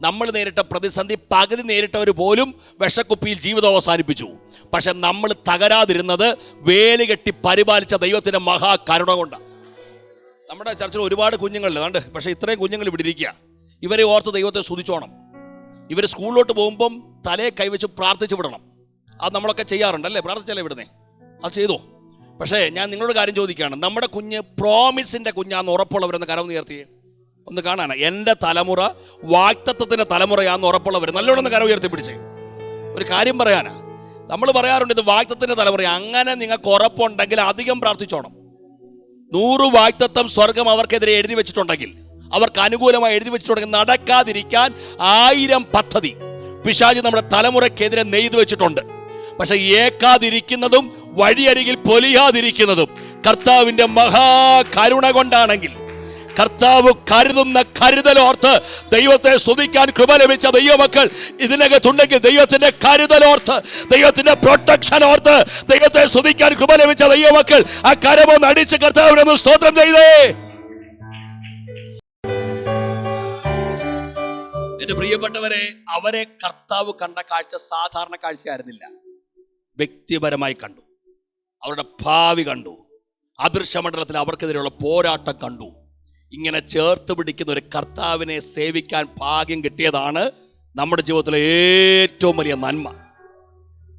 നമ്മൾ നേരിട്ട പ്രതിസന്ധി പകുതി നേരിട്ടവർ പോലും വിഷക്കുപ്പിയിൽ ജീവിതം അവസാനിപ്പിച്ചു. പക്ഷെ നമ്മൾ തകരാതിരുന്നത് വേലുകെട്ടി പരിപാലിച്ച ദൈവത്തിൻ്റെ മഹാകരുണ കൊണ്ടാണ്. നമ്മുടെ ചർച്ചിൽ ഒരുപാട് കുഞ്ഞുങ്ങളുണ്ട്, കണ്ട്, പക്ഷെ ഇത്രയും കുഞ്ഞുങ്ങൾ ഇവിടെ ഇരിക്കുക. ഇവരെ ഓർത്ത് ദൈവത്തെ സ്തുതിച്ചോണം. ഇവർ സ്കൂളിലോട്ട് പോകുമ്പം തലയെ കൈവച്ച് പ്രാർത്ഥിച്ചു വിടണം. അത് നമ്മളൊക്കെ ചെയ്യാറുണ്ടല്ലേ? പ്രാർത്ഥിച്ചല്ലേ വിടുന്നേ? അത് ചെയ്തോ. പക്ഷേ ഞാൻ നിങ്ങളോട് കാര്യം ചോദിക്കുകയാണ്, നമ്മുടെ കുഞ്ഞ് പ്രോമിസിൻ്റെ കുഞ്ഞാന്ന് ഉറപ്പുള്ളവരൊന്ന് കരം ഉയർത്തിയേ, ഒന്ന് കാണാനാ. എൻ്റെ തലമുറ വാഗ്ദത്തത്തിൻ്റെ തലമുറയാന്ന് ഉറപ്പുള്ളവർ നല്ലോണം കരം ഉയർത്തി പിടിച്ചേ. ഒരു കാര്യം പറയാനാ, നമ്മൾ പറയാറുണ്ട് ഇത് വാഗ്ദത്തത്തിൻ്റെ തലമുറ. അങ്ങനെ നിങ്ങൾക്ക് ഉറപ്പുണ്ടെങ്കിൽ അധികം പ്രാർത്ഥിച്ചോണം. 100 വാഗ്ദത്തം സ്വർഗം അവർക്കെതിരെ എഴുതി വെച്ചിട്ടുണ്ടെങ്കിൽ, അവർക്ക് അനുകൂലമായി എഴുതി വെച്ചിട്ടുണ്ടെങ്കിൽ, നടക്കാതിരിക്കാൻ 1000 പദ്ധതി പിശാച് നമ്മുടെ തലമുറയ്ക്കെതിരെ നെയ്തു വെച്ചിട്ടുണ്ട്. പക്ഷെ ഏക്കാതിരിക്കുന്നതും വഴിയരികിൽ പൊലിയാതിരിക്കുന്നതും കർത്താവിൻ്റെ മഹാകരുണ കൊണ്ടാണെങ്കിൽ, കർത്താവ് കരുതുന്ന കരുതലോർത്ത് ദൈവത്തെ സ്തുതിക്കാൻ കൃപ ലഭിച്ച ദൈവമക്കൾ ഇതിനകത്തുണ്ടെങ്കിൽ, ദൈവത്തിന്റെ കരുതലോർത്ത്, ദൈവത്തിന്റെ പ്രൊട്ടക്ഷൻ ഓർത്ത് ദൈവത്തെ സ്തുതിക്കാൻ കൃപ ലഭിച്ച ദൈവമക്കൾ ആ കരമൊന്ന് അടിച്ച് കർത്താവിനൊന്ന് സ്തോത്രം ചെയ്തേ. എന്റെ പ്രിയപ്പെട്ടവരെ, അവരെ കർത്താവ് കണ്ട കാഴ്ച സാധാരണ കാഴ്ചയായിരുന്നില്ല. വ്യക്തിപരമായി കണ്ടു, അവരുടെ ഭാവി കണ്ടു, അദൃശ്യമണ്ഡലത്തിൽ അവർക്കെതിരെയുള്ള പോരാട്ടം കണ്ടു. ഇങ്ങനെ ചേർത്ത് പിടിക്കുന്ന ഒരു കർത്താവിനെ സേവിക്കാൻ ഭാഗ്യം കിട്ടിയതാണ് നമ്മുടെ ജീവിതത്തിലെ ഏറ്റവും വലിയ നന്മ.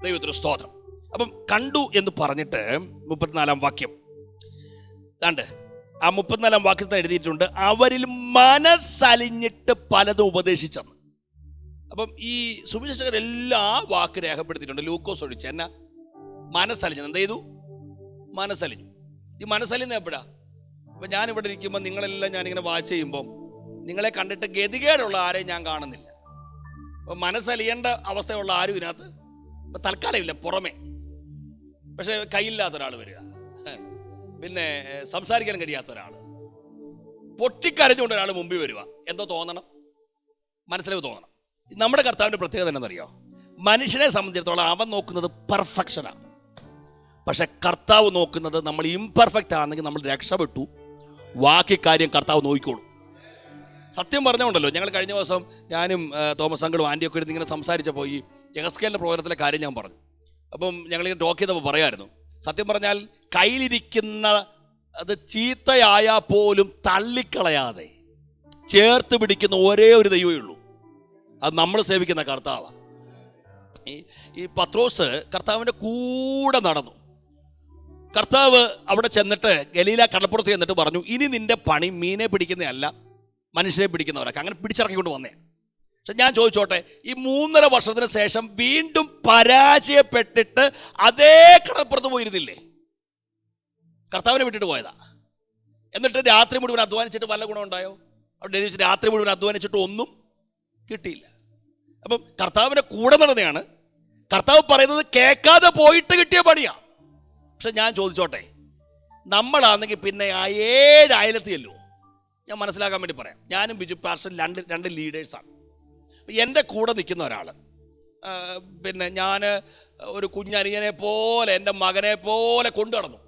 ദൈവത്തിന് സ്തോത്രം. അപ്പം കണ്ടു എന്ന് പറഞ്ഞിട്ട് 34-ാം വാക്യം കണ്ട്, ആ 34-ാം വാക്യത്തിൽ എഴുതിയിട്ടുണ്ട്, അവരിൽ മനസ്സലിഞ്ഞിട്ട് പലതും ഉപദേശിച്ചെന്ന്. അപ്പം ഈ സുവിശേഷകരെല്ലാം ആ വാക്ക് രേഖപ്പെടുത്തിയിട്ടുണ്ട്. ലൂക്കോസ് ഒഴിച്ച് എന്നാ മനസ്സലിഞ്ഞത്. എന്ത് ചെയ്തു? മനസ്സലിഞ്ഞു. ഈ മനസ്സലിഞ്ഞ എപ്പോഴാ? അപ്പം ഞാനിവിടെ ഇരിക്കുമ്പോൾ നിങ്ങളെല്ലാം ഞാനിങ്ങനെ വാച്ച് ചെയ്യുമ്പം നിങ്ങളെ കണ്ടിട്ട് ഗതികേടുള്ള ആരെയും ഞാൻ കാണുന്നില്ല. അപ്പം മനസ്സലിയേണ്ട അവസ്ഥയുള്ള ആരും ഇതിനകത്ത് ഇപ്പം തൽക്കാലം ഇല്ല, പുറമെ. പക്ഷെ കയ്യില്ലാത്ത ഒരാൾ വരിക, പിന്നെ സംസാരിക്കാൻ കഴിയാത്ത ഒരാൾ, പൊട്ടിക്കരഞ്ഞുകൊണ്ട് ഒരാൾ മുമ്പിൽ വരിക, എന്തോ തോന്നണം, മനസ്സിലാവ് തോന്നണം. നമ്മുടെ കർത്താവിൻ്റെ പ്രത്യേകത എന്നറിയോ? മനുഷ്യനെ സംബന്ധിച്ചിടത്തോളം അവൻ നോക്കുന്നത് പെർഫെക്ഷനാണ്. പക്ഷെ കർത്താവ് നോക്കുന്നത് നമ്മൾ ഇംപെർഫെക്റ്റ് ആണെങ്കിൽ നമ്മൾ രക്ഷപ്പെട്ടു, ബാക്കി കാര്യം കർത്താവ് നോക്കിക്കോളും. സത്യം പറഞ്ഞുകൊണ്ടല്ലോ, ഞങ്ങൾ കഴിഞ്ഞ ദിവസം ഞാനും തോമസ് അങ്കിളും ആൻറ്റിയൊക്കെ ഇരുന്ന് ഇങ്ങനെ സംസാരിച്ചപ്പോൾ ഈ യഹസ്കേലിൻ്റെ പ്രോഗ്രാമത്തിലെ കാര്യം ഞാൻ പറഞ്ഞു. അപ്പം ഞങ്ങളിങ്ങനെ ടോക്ക് ചെയ്തപ്പോൾ പറയായിരുന്നു, സത്യം പറഞ്ഞാൽ കയ്യിലിരിക്കുന്ന അത് ചീത്തയായാൽ പോലും തള്ളിക്കളയാതെ ചേർത്ത് പിടിക്കുന്ന ഒരേ ഒരു ദൈവമേ ഉള്ളൂ, അത് നമ്മൾ സേവിക്കുന്ന കർത്താവാണ്. ഈ പത്രോസ് കർത്താവിൻ്റെ കൂടെ നടന്നു. കർത്താവ് അവിടെ ചെന്നിട്ട് ഗലീല കടപ്പുറത്ത് ചെന്നിട്ട് പറഞ്ഞു, ഇനി നിന്റെ പണി മീനെ പിടിക്കുന്നതല്ല, മനുഷ്യനെ പിടിക്കുന്നവരൊക്കെ. അങ്ങനെ പിടിച്ചിറക്കിക്കൊണ്ട് വന്നേ. പക്ഷെ ഞാൻ ചോദിച്ചോട്ടെ, ഈ 3.5 വർഷത്തിന് ശേഷം വീണ്ടും പരാജയപ്പെട്ടിട്ട് അതേ കടപ്പുറത്ത് പോയിരുന്നില്ലേ? കർത്താവിനെ വിട്ടിട്ട് പോയതാ. എന്നിട്ട് രാത്രി മുഴുവൻ അധ്വാനിച്ചിട്ട് വല്ല ഗുണം ഉണ്ടായോ? അവിടെ എഴുതി വെച്ച് രാത്രി മുഴുവൻ അധ്വാനിച്ചിട്ട് ഒന്നും കിട്ടിയില്ല. അപ്പം കർത്താവിൻ്റെ കൂടെ നടന്നെയാണ്. കർത്താവ് പറയുന്നത് കേൾക്കാതെ പോയിട്ട് കിട്ടിയ പണിയാണ്. പക്ഷെ ഞാൻ ചോദിച്ചോട്ടെ, നമ്മളാണെങ്കിൽ പിന്നെ ആ 7 അയലത്തിയല്ലോ. ഞാൻ മനസ്സിലാക്കാൻ വേണ്ടി പറയാം. ഞാനും ബിജു പാസ്റ്റർ രണ്ട് ലീഡേഴ്സാണ്. എൻ്റെ കൂടെ നിൽക്കുന്ന ഒരാൾ, പിന്നെ ഞാൻ ഒരു കുഞ്ഞനിയനെ പോലെ എൻ്റെ മകനെ പോലെ കൊണ്ടു നടന്നു.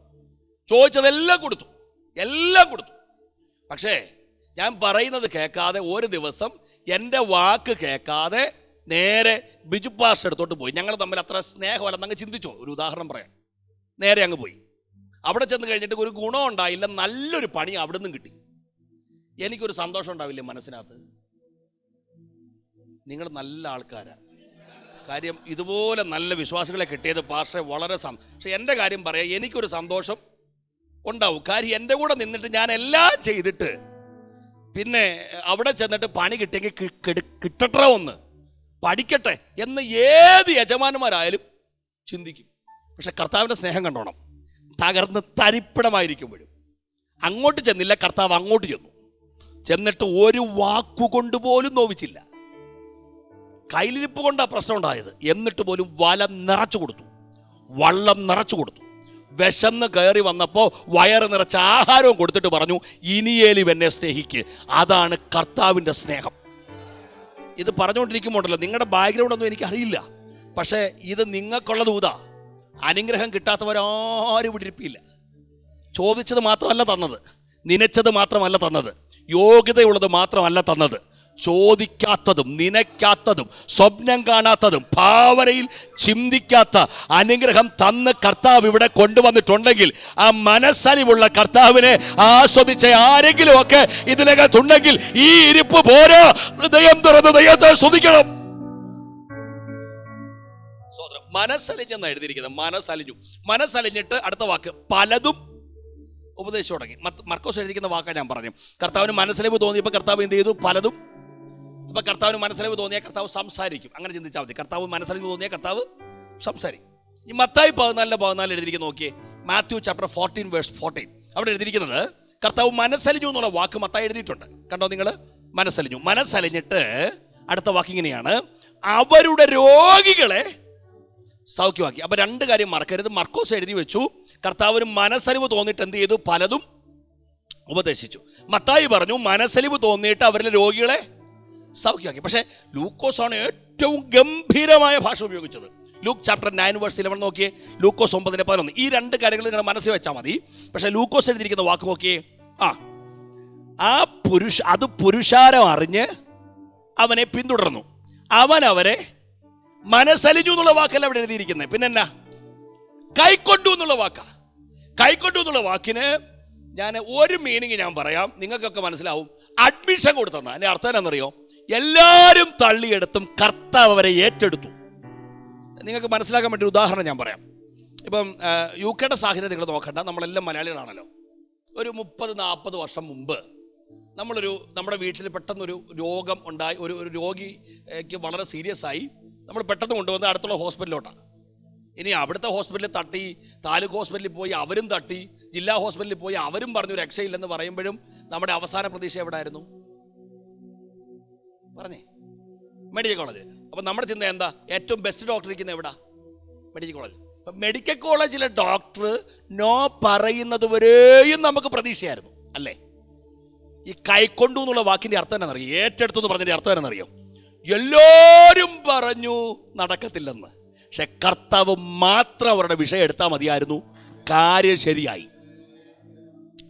ചോദിച്ചതെല്ലാം കൊടുത്തു, എല്ലാം കൊടുത്തു. പക്ഷേ ഞാൻ പറയുന്നത് കേൾക്കാതെ ഒരു ദിവസം എൻ്റെ വാക്ക് കേൾക്കാതെ നേരെ ബിജു പാസ്റ്റർ എടുത്തോട്ട് പോയി. ഞങ്ങൾ തമ്മിൽ അത്ര സ്നേഹമല്ലെന്ന് അങ്ങ് ചിന്തിച്ചോ. ഒരു ഉദാഹരണം പറയാം. നേരെ അങ്ങ് പോയി. അവിടെ ചെന്ന് കഴിഞ്ഞിട്ട് ഒരു ഗുണം ഉണ്ടായില്ല, നല്ലൊരു പണി അവിടെ നിന്നും കിട്ടി. എനിക്കൊരു സന്തോഷം ഉണ്ടാവില്ലേ മനസ്സിനകത്ത്? നിങ്ങൾ നല്ല ആൾക്കാരാണ്. കാര്യം ഇതുപോലെ നല്ല വിശ്വാസികളെ കിട്ടിയത് പാസ്റ്ററെ വളരെ പക്ഷെ എൻ്റെ കാര്യം പറയാം, എനിക്കൊരു സന്തോഷം ഉണ്ടാവും. കാര്യം എൻ്റെ കൂടെ നിന്നിട്ട് ഞാൻ എല്ലാം ചെയ്തിട്ട് പിന്നെ അവിടെ ചെന്നിട്ട് പണി കിട്ടിയെങ്കിൽ കിട്ടട്ടെ, ഒന്ന് പഠിക്കട്ടെ എന്ന് ഏത് യജമാനന്മാരായാലും ചിന്തിക്കും. പക്ഷെ കർത്താവിൻ്റെ സ്നേഹം കണ്ടോണം. തകർന്ന് തരിപ്പിടമായിരിക്കുമ്പോഴും അങ്ങോട്ട് ചെന്നില്ല, കർത്താവ് അങ്ങോട്ട് ചെന്നു. ചെന്നിട്ട് ഒരു വാക്കുകൊണ്ട് പോലും നോവിച്ചില്ല. കയ്യിലിരിപ്പ് കൊണ്ടാണ് പ്രശ്നം ഉണ്ടായത്. എന്നിട്ട് പോലും വല നിറച്ചു കൊടുത്തു, വള്ളം നിറച്ചു കൊടുത്തു. വിശന്ന് കയറി വന്നപ്പോൾ വയറ് നിറച്ച ആഹാരവും കൊടുത്തിട്ട് പറഞ്ഞു, ഇനിയേലും എന്നെ സ്നേഹിക്ക്. അതാണ് കർത്താവിൻ്റെ സ്നേഹം. ഇത് പറഞ്ഞുകൊണ്ടിരിക്കുമ്പോണ്ടല്ലോ, നിങ്ങളുടെ ബാക്ക്ഗ്രൗണ്ടൊന്നും എനിക്കറിയില്ല, പക്ഷേ ഇത് നിങ്ങൾക്കുള്ള ദൂതാ. അനുഗ്രഹം കിട്ടാത്തവരാരും ഇവിടെ ഇരിപ്പില്ല. ചോദിച്ചത് മാത്രമല്ല തന്നത്, നനച്ചത് മാത്രമല്ല തന്നത്, യോഗ്യതയുള്ളത് മാത്രമല്ല തന്നത്, ചോദിക്കാത്തതും നനയ്ക്കാത്തതും സ്വപ്നം കാണാത്തതും ഭാവനയിൽ ചിന്തിക്കാത്ത അനുഗ്രഹം തന്ന് കർത്താവ് ഇവിടെ കൊണ്ടുവന്നിട്ടുണ്ടെങ്കിൽ ആ മനസ്സലിവുള്ള കർത്താവിനെ ആസ്വദിച്ച ആരെങ്കിലും ഒക്കെ ഇതിനകത്തുണ്ടെങ്കിൽ ഈ ഇരിപ്പ് പോരാ. ഹൃദയം തുറന്ന് ദൈവത്തെ സ്തുതിക്കണം. മനസ്സലിഞ്ഞെന്ന് എഴുതിയിരിക്കുന്നത്. മനസ്സലിഞ്ഞിട്ട് അടുത്ത വാക്ക് പലതും ഉപദേശിച്ചു തുടങ്ങി. മർക്കോസ് എഴുതിക്കുന്ന വാക്കാണ് ഞാൻ പറഞ്ഞു. കർത്താവിന് മനസ്സലിവ് തോന്നിയപ്പോൾ കർത്താവ് എന്ത് ചെയ്തു? പലതും. അപ്പൊ കർത്താവിന് മനസ്സലിവ് തോന്നിയാൽ കർത്താവ് സംസാരിക്കും. അങ്ങനെ ചിന്തിച്ചാൽ മതി. കർത്താവ് മനസ്സലിവ് തോന്നിയാൽ കർത്താവ് സംസാരിക്കും. ഈ മത്തായി 14 എഴുതിയിരിക്കുന്ന നോക്കിയേ. മാത്യു ചാപ്റ്റർ 14 വേഴ്സ് 14 അവിടെ എഴുതിയിരിക്കുന്നത് കർത്താവ് മനസ്സലിഞ്ഞു എന്നുള്ള വാക്ക് മത്തായി എഴുതിയിട്ടുണ്ട്. കണ്ടോ നിങ്ങൾ? മനസ്സലിഞ്ഞിട്ട് അടുത്ത വാക്ക് ഇങ്ങനെയാണ്, അവരുടെ രോഗികളെ സൗഖ്യമാക്കി. അപ്പൊ 2 കാര്യം മറക്കരുത്. മർക്കോസ് എഴുതി വെച്ചു, കർത്താവിന് മനസ്സലിവ് തോന്നിയിട്ട് എന്ത് ചെയ്തു? പലതും ഉപദേശിച്ചു. മത്തായി പറഞ്ഞു മനസ്സലിവ് തോന്നിയിട്ട് അവരിലെ രോഗികളെ സൗഖ്യമാക്കി. പക്ഷേ ലൂക്കോസാണ് ഏറ്റവും ഗംഭീരമായ ഭാഷ ഉപയോഗിച്ചത്. ലൂക്ക് ചാപ്റ്റർ 9 വേഴ്സ് 11 നോക്കിയേ. ലൂക്കോസ് 9:11. ഈ 2 കാര്യങ്ങൾ നിങ്ങളുടെ മനസ്സിൽ വെച്ചാൽ മതി. പക്ഷേ ലൂക്കോസ് എഴുതിയിരിക്കുന്ന വാക്ക് നോക്കിയേ. അത് പുരുഷാരം അറിഞ്ഞ് അവനെ പിന്തുടർന്നു, അവൻ അവരെ മനസ്സലിഞ്ഞു എന്നുള്ള വാക്കല്ല അവിടെ എഴുതിയിരിക്കുന്നത്. പിന്നെ എന്നാ? കൈക്കൊണ്ടു എന്നുള്ള വാക്കാ. കൈക്കൊണ്ടു എന്നുള്ള വാക്കിന് ഞാൻ ഒരു മീനിങ് ഞാൻ പറയാം, നിങ്ങൾക്കൊക്കെ മനസ്സിലാവും. അഡ്മിഷൻ കൊടുത്തെന്നാ. അതിൻ്റെ അർത്ഥം എന്നാണെന്നറിയോ? എല്ലാവരും തള്ളിയെടുത്തും കർത്താവ് അവരെ ഏറ്റെടുത്തു. നിങ്ങൾക്ക് മനസ്സിലാക്കാൻ വേണ്ടി ഉദാഹരണം ഞാൻ പറയാം. ഇപ്പം UK സാഹചര്യം നിങ്ങൾ നോക്കണ്ട, നമ്മളെല്ലാം മലയാളികളാണല്ലോ. ഒരു 30-40 വർഷം മുമ്പ് നമ്മുടെ വീട്ടിൽ പെട്ടെന്നൊരു രോഗം ഉണ്ടായി. ഒരു രോഗിക്ക് വളരെ സീരിയസ് ആയി. നമ്മൾ പെട്ടെന്ന് കൊണ്ടുവന്ന് അടുത്തുള്ള ഹോസ്പിറ്റലിലോട്ടാണ്. ഇനി അവിടുത്തെ ഹോസ്പിറ്റലിൽ തട്ടി, താലൂക്ക് ഹോസ്പിറ്റലിൽ പോയി അവരും തട്ടി, ജില്ലാ ഹോസ്പിറ്റലിൽ പോയി അവരും പറഞ്ഞു രക്ഷയില്ലെന്ന് പറയുമ്പോഴും നമ്മുടെ അവസാന പ്രതീക്ഷ എവിടെ ആയിരുന്നു? പറഞ്ഞേ, മെഡിക്കൽ കോളേജ്. അപ്പം നമ്മുടെ ചിന്ത എന്താ? ഏറ്റവും ബെസ്റ്റ് ഡോക്ടർ ഇരിക്കുന്ന എവിടാ? Medical college. മെഡിക്കൽ കോളേജിലെ ഡോക്ടർ നോ പറയുന്നത് വരെയും നമുക്ക് പ്രതീക്ഷയായിരുന്നു അല്ലേ? ഈ കൈക്കൊണ്ടു എന്നുള്ള വാക്കിന്റെ അർത്ഥം എന്നാണെന്നറിയാം, ഏറ്റെടുത്തു എന്ന് പറഞ്ഞതിന്റെ അർത്ഥം എന്നാണെന്നറിയാം. എല്ലാവരും പറഞ്ഞു നടക്കത്തില്ലെന്ന്, പക്ഷെ കർത്താവ് മാത്രം അവരുടെ വിഷയം എടുത്താൽ മതിയായിരുന്നു, കാര്യം ശരിയായി.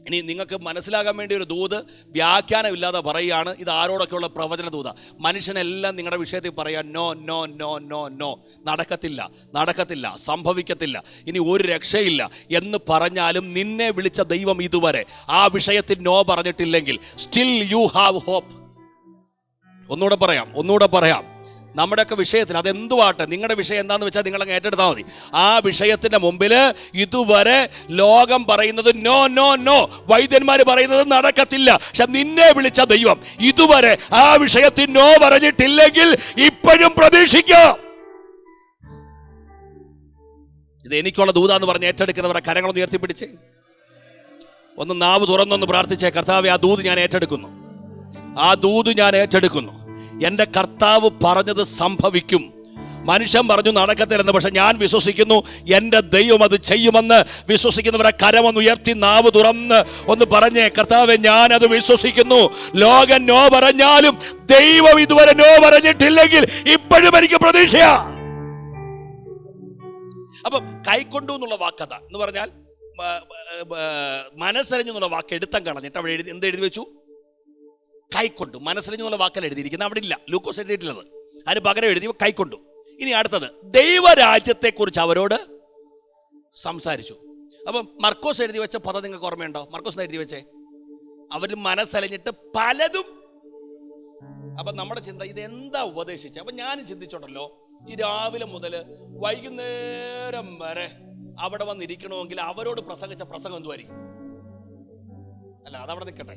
ഇനി നിങ്ങൾക്ക് മനസ്സിലാകാൻ വേണ്ടി ഒരു ദൂത് വ്യാഖ്യാനമില്ലാതെ പറയുകയാണ്. ഇത് ആരോടൊക്കെയുള്ള പ്രവചന ദൂത. മനുഷ്യനെല്ലാം നിങ്ങളുടെ വിഷയത്തിൽ പറയാൻ no no no no no, നടക്കത്തില്ല നടക്കത്തില്ല, സംഭവിക്കത്തില്ല, ഇനി ഒരു രക്ഷയില്ല എന്ന് പറഞ്ഞാലും നിന്നെ വിളിച്ച ദൈവം ഇതുവരെ ആ വിഷയത്തിൽ നോ പറഞ്ഞിട്ടില്ലെങ്കിൽ സ്റ്റിൽ യു ഹാവ് ഹോപ്പ്. ഒന്നുകൂടെ പറയാം. നമ്മുടെയൊക്കെ വിഷയത്തിൽ അതെന്തുവാട്ടെ, നിങ്ങളുടെ വിഷയം എന്താണെന്ന് വെച്ചാൽ നിങ്ങളങ്ങ് ഏറ്റെടുത്താൽ മതി. ആ വിഷയത്തിന്റെ മുമ്പിൽ ഇതുവരെ ലോകം പറയുന്നത് നോ നോ നോ, വൈദ്യന്മാർ പറയുന്നത് നടക്കത്തില്ല, പക്ഷെ നിന്നെ വിളിച്ച ദൈവം ഇതുവരെ ആ വിഷയത്തിൽ നോ പറഞ്ഞിട്ടില്ലെങ്കിൽ ഇപ്പോഴും പ്രതീക്ഷിക്കാം. ഇത് എനിക്കുള്ള ദൂതാന്ന് പറഞ്ഞ് ഏറ്റെടുക്കുന്നവരെ കരങ്ങളൊന്ന് ഉയർത്തിപ്പിടിച്ച് ഒന്ന് നാവ് തുറന്നൊന്ന് പ്രാർത്ഥിച്ചേ. കർത്താവേ, ആ ദൂത് ഞാൻ ഏറ്റെടുക്കുന്നു, ആ ദൂത് ഞാൻ ഏറ്റെടുക്കുന്നു. എൻ്റെ കർത്താവ് പറഞ്ഞത് സംഭവിക്കും. മനുഷ്യൻ പറഞ്ഞു നടക്കത്തില്ലെന്ന്, പക്ഷെ ഞാൻ വിശ്വസിക്കുന്നു എൻ്റെ ദൈവം അത് ചെയ്യുമെന്ന്. വിശ്വസിക്കുന്നവരെ കരമൊന്ന് ഉയർത്തി നാവ് തുറന്ന് ഒന്ന് പറഞ്ഞേ, കർത്താവേ, ഞാനത് വിശ്വസിക്കുന്നു. ലോകം നോ പറഞ്ഞാലും ദൈവം ഇതുവരെ നോ പറഞ്ഞിട്ടില്ലെങ്കിൽ ഇപ്പോഴും എനിക്ക് പ്രതീക്ഷയാ. അപ്പം കൈക്കൊണ്ടു എന്നുള്ള വാക്കഥ എന്ന് പറഞ്ഞാൽ മനസ്സറിഞ്ഞു എന്നുള്ള വാക്ക് എടുത്തം കളഞ്ഞിട്ട് അവിടെ എന്ത് എഴുതി വെച്ചു? കൈക്കൊണ്ടു. മനസ്സറിഞ്ഞു എന്നുള്ള വാക്കല്ല എഴുതിയിരിക്കുന്നത്, അവിടെ ഇല്ല, ലൂക്കോസ് എഴുതിയിട്ടുള്ളത്. അതിന് പകരം എഴുതി കൈക്കൊണ്ടു. ഇനി അടുത്തത് ദൈവരാജ്യത്തെക്കുറിച്ച് അവരോട് സംസാരിച്ചു. അപ്പം മർക്കോസ് എഴുതി വെച്ച പദം നിങ്ങൾക്ക് ഓർമ്മയുണ്ടോ? മർക്കോസ് എഴുതി വെച്ചേ, അവർ മനസ്സലിഞ്ഞിട്ട് പലതും. അപ്പം നമ്മുടെ ചിന്ത ഇതെന്താ ഉപദേശിച്ചത്? അപ്പം ഞാനും ചിന്തിച്ചോണ്ടല്ലോ, ഈ രാവിലെ മുതൽ വൈകുന്നേരം വരെ അവിടെ വന്നിരിക്കണമെങ്കിൽ അവരോട് പ്രസംഗിച്ച പ്രസംഗം എന്തുമായിരിക്കും? അല്ല, അതവിടെ നിൽക്കട്ടെ.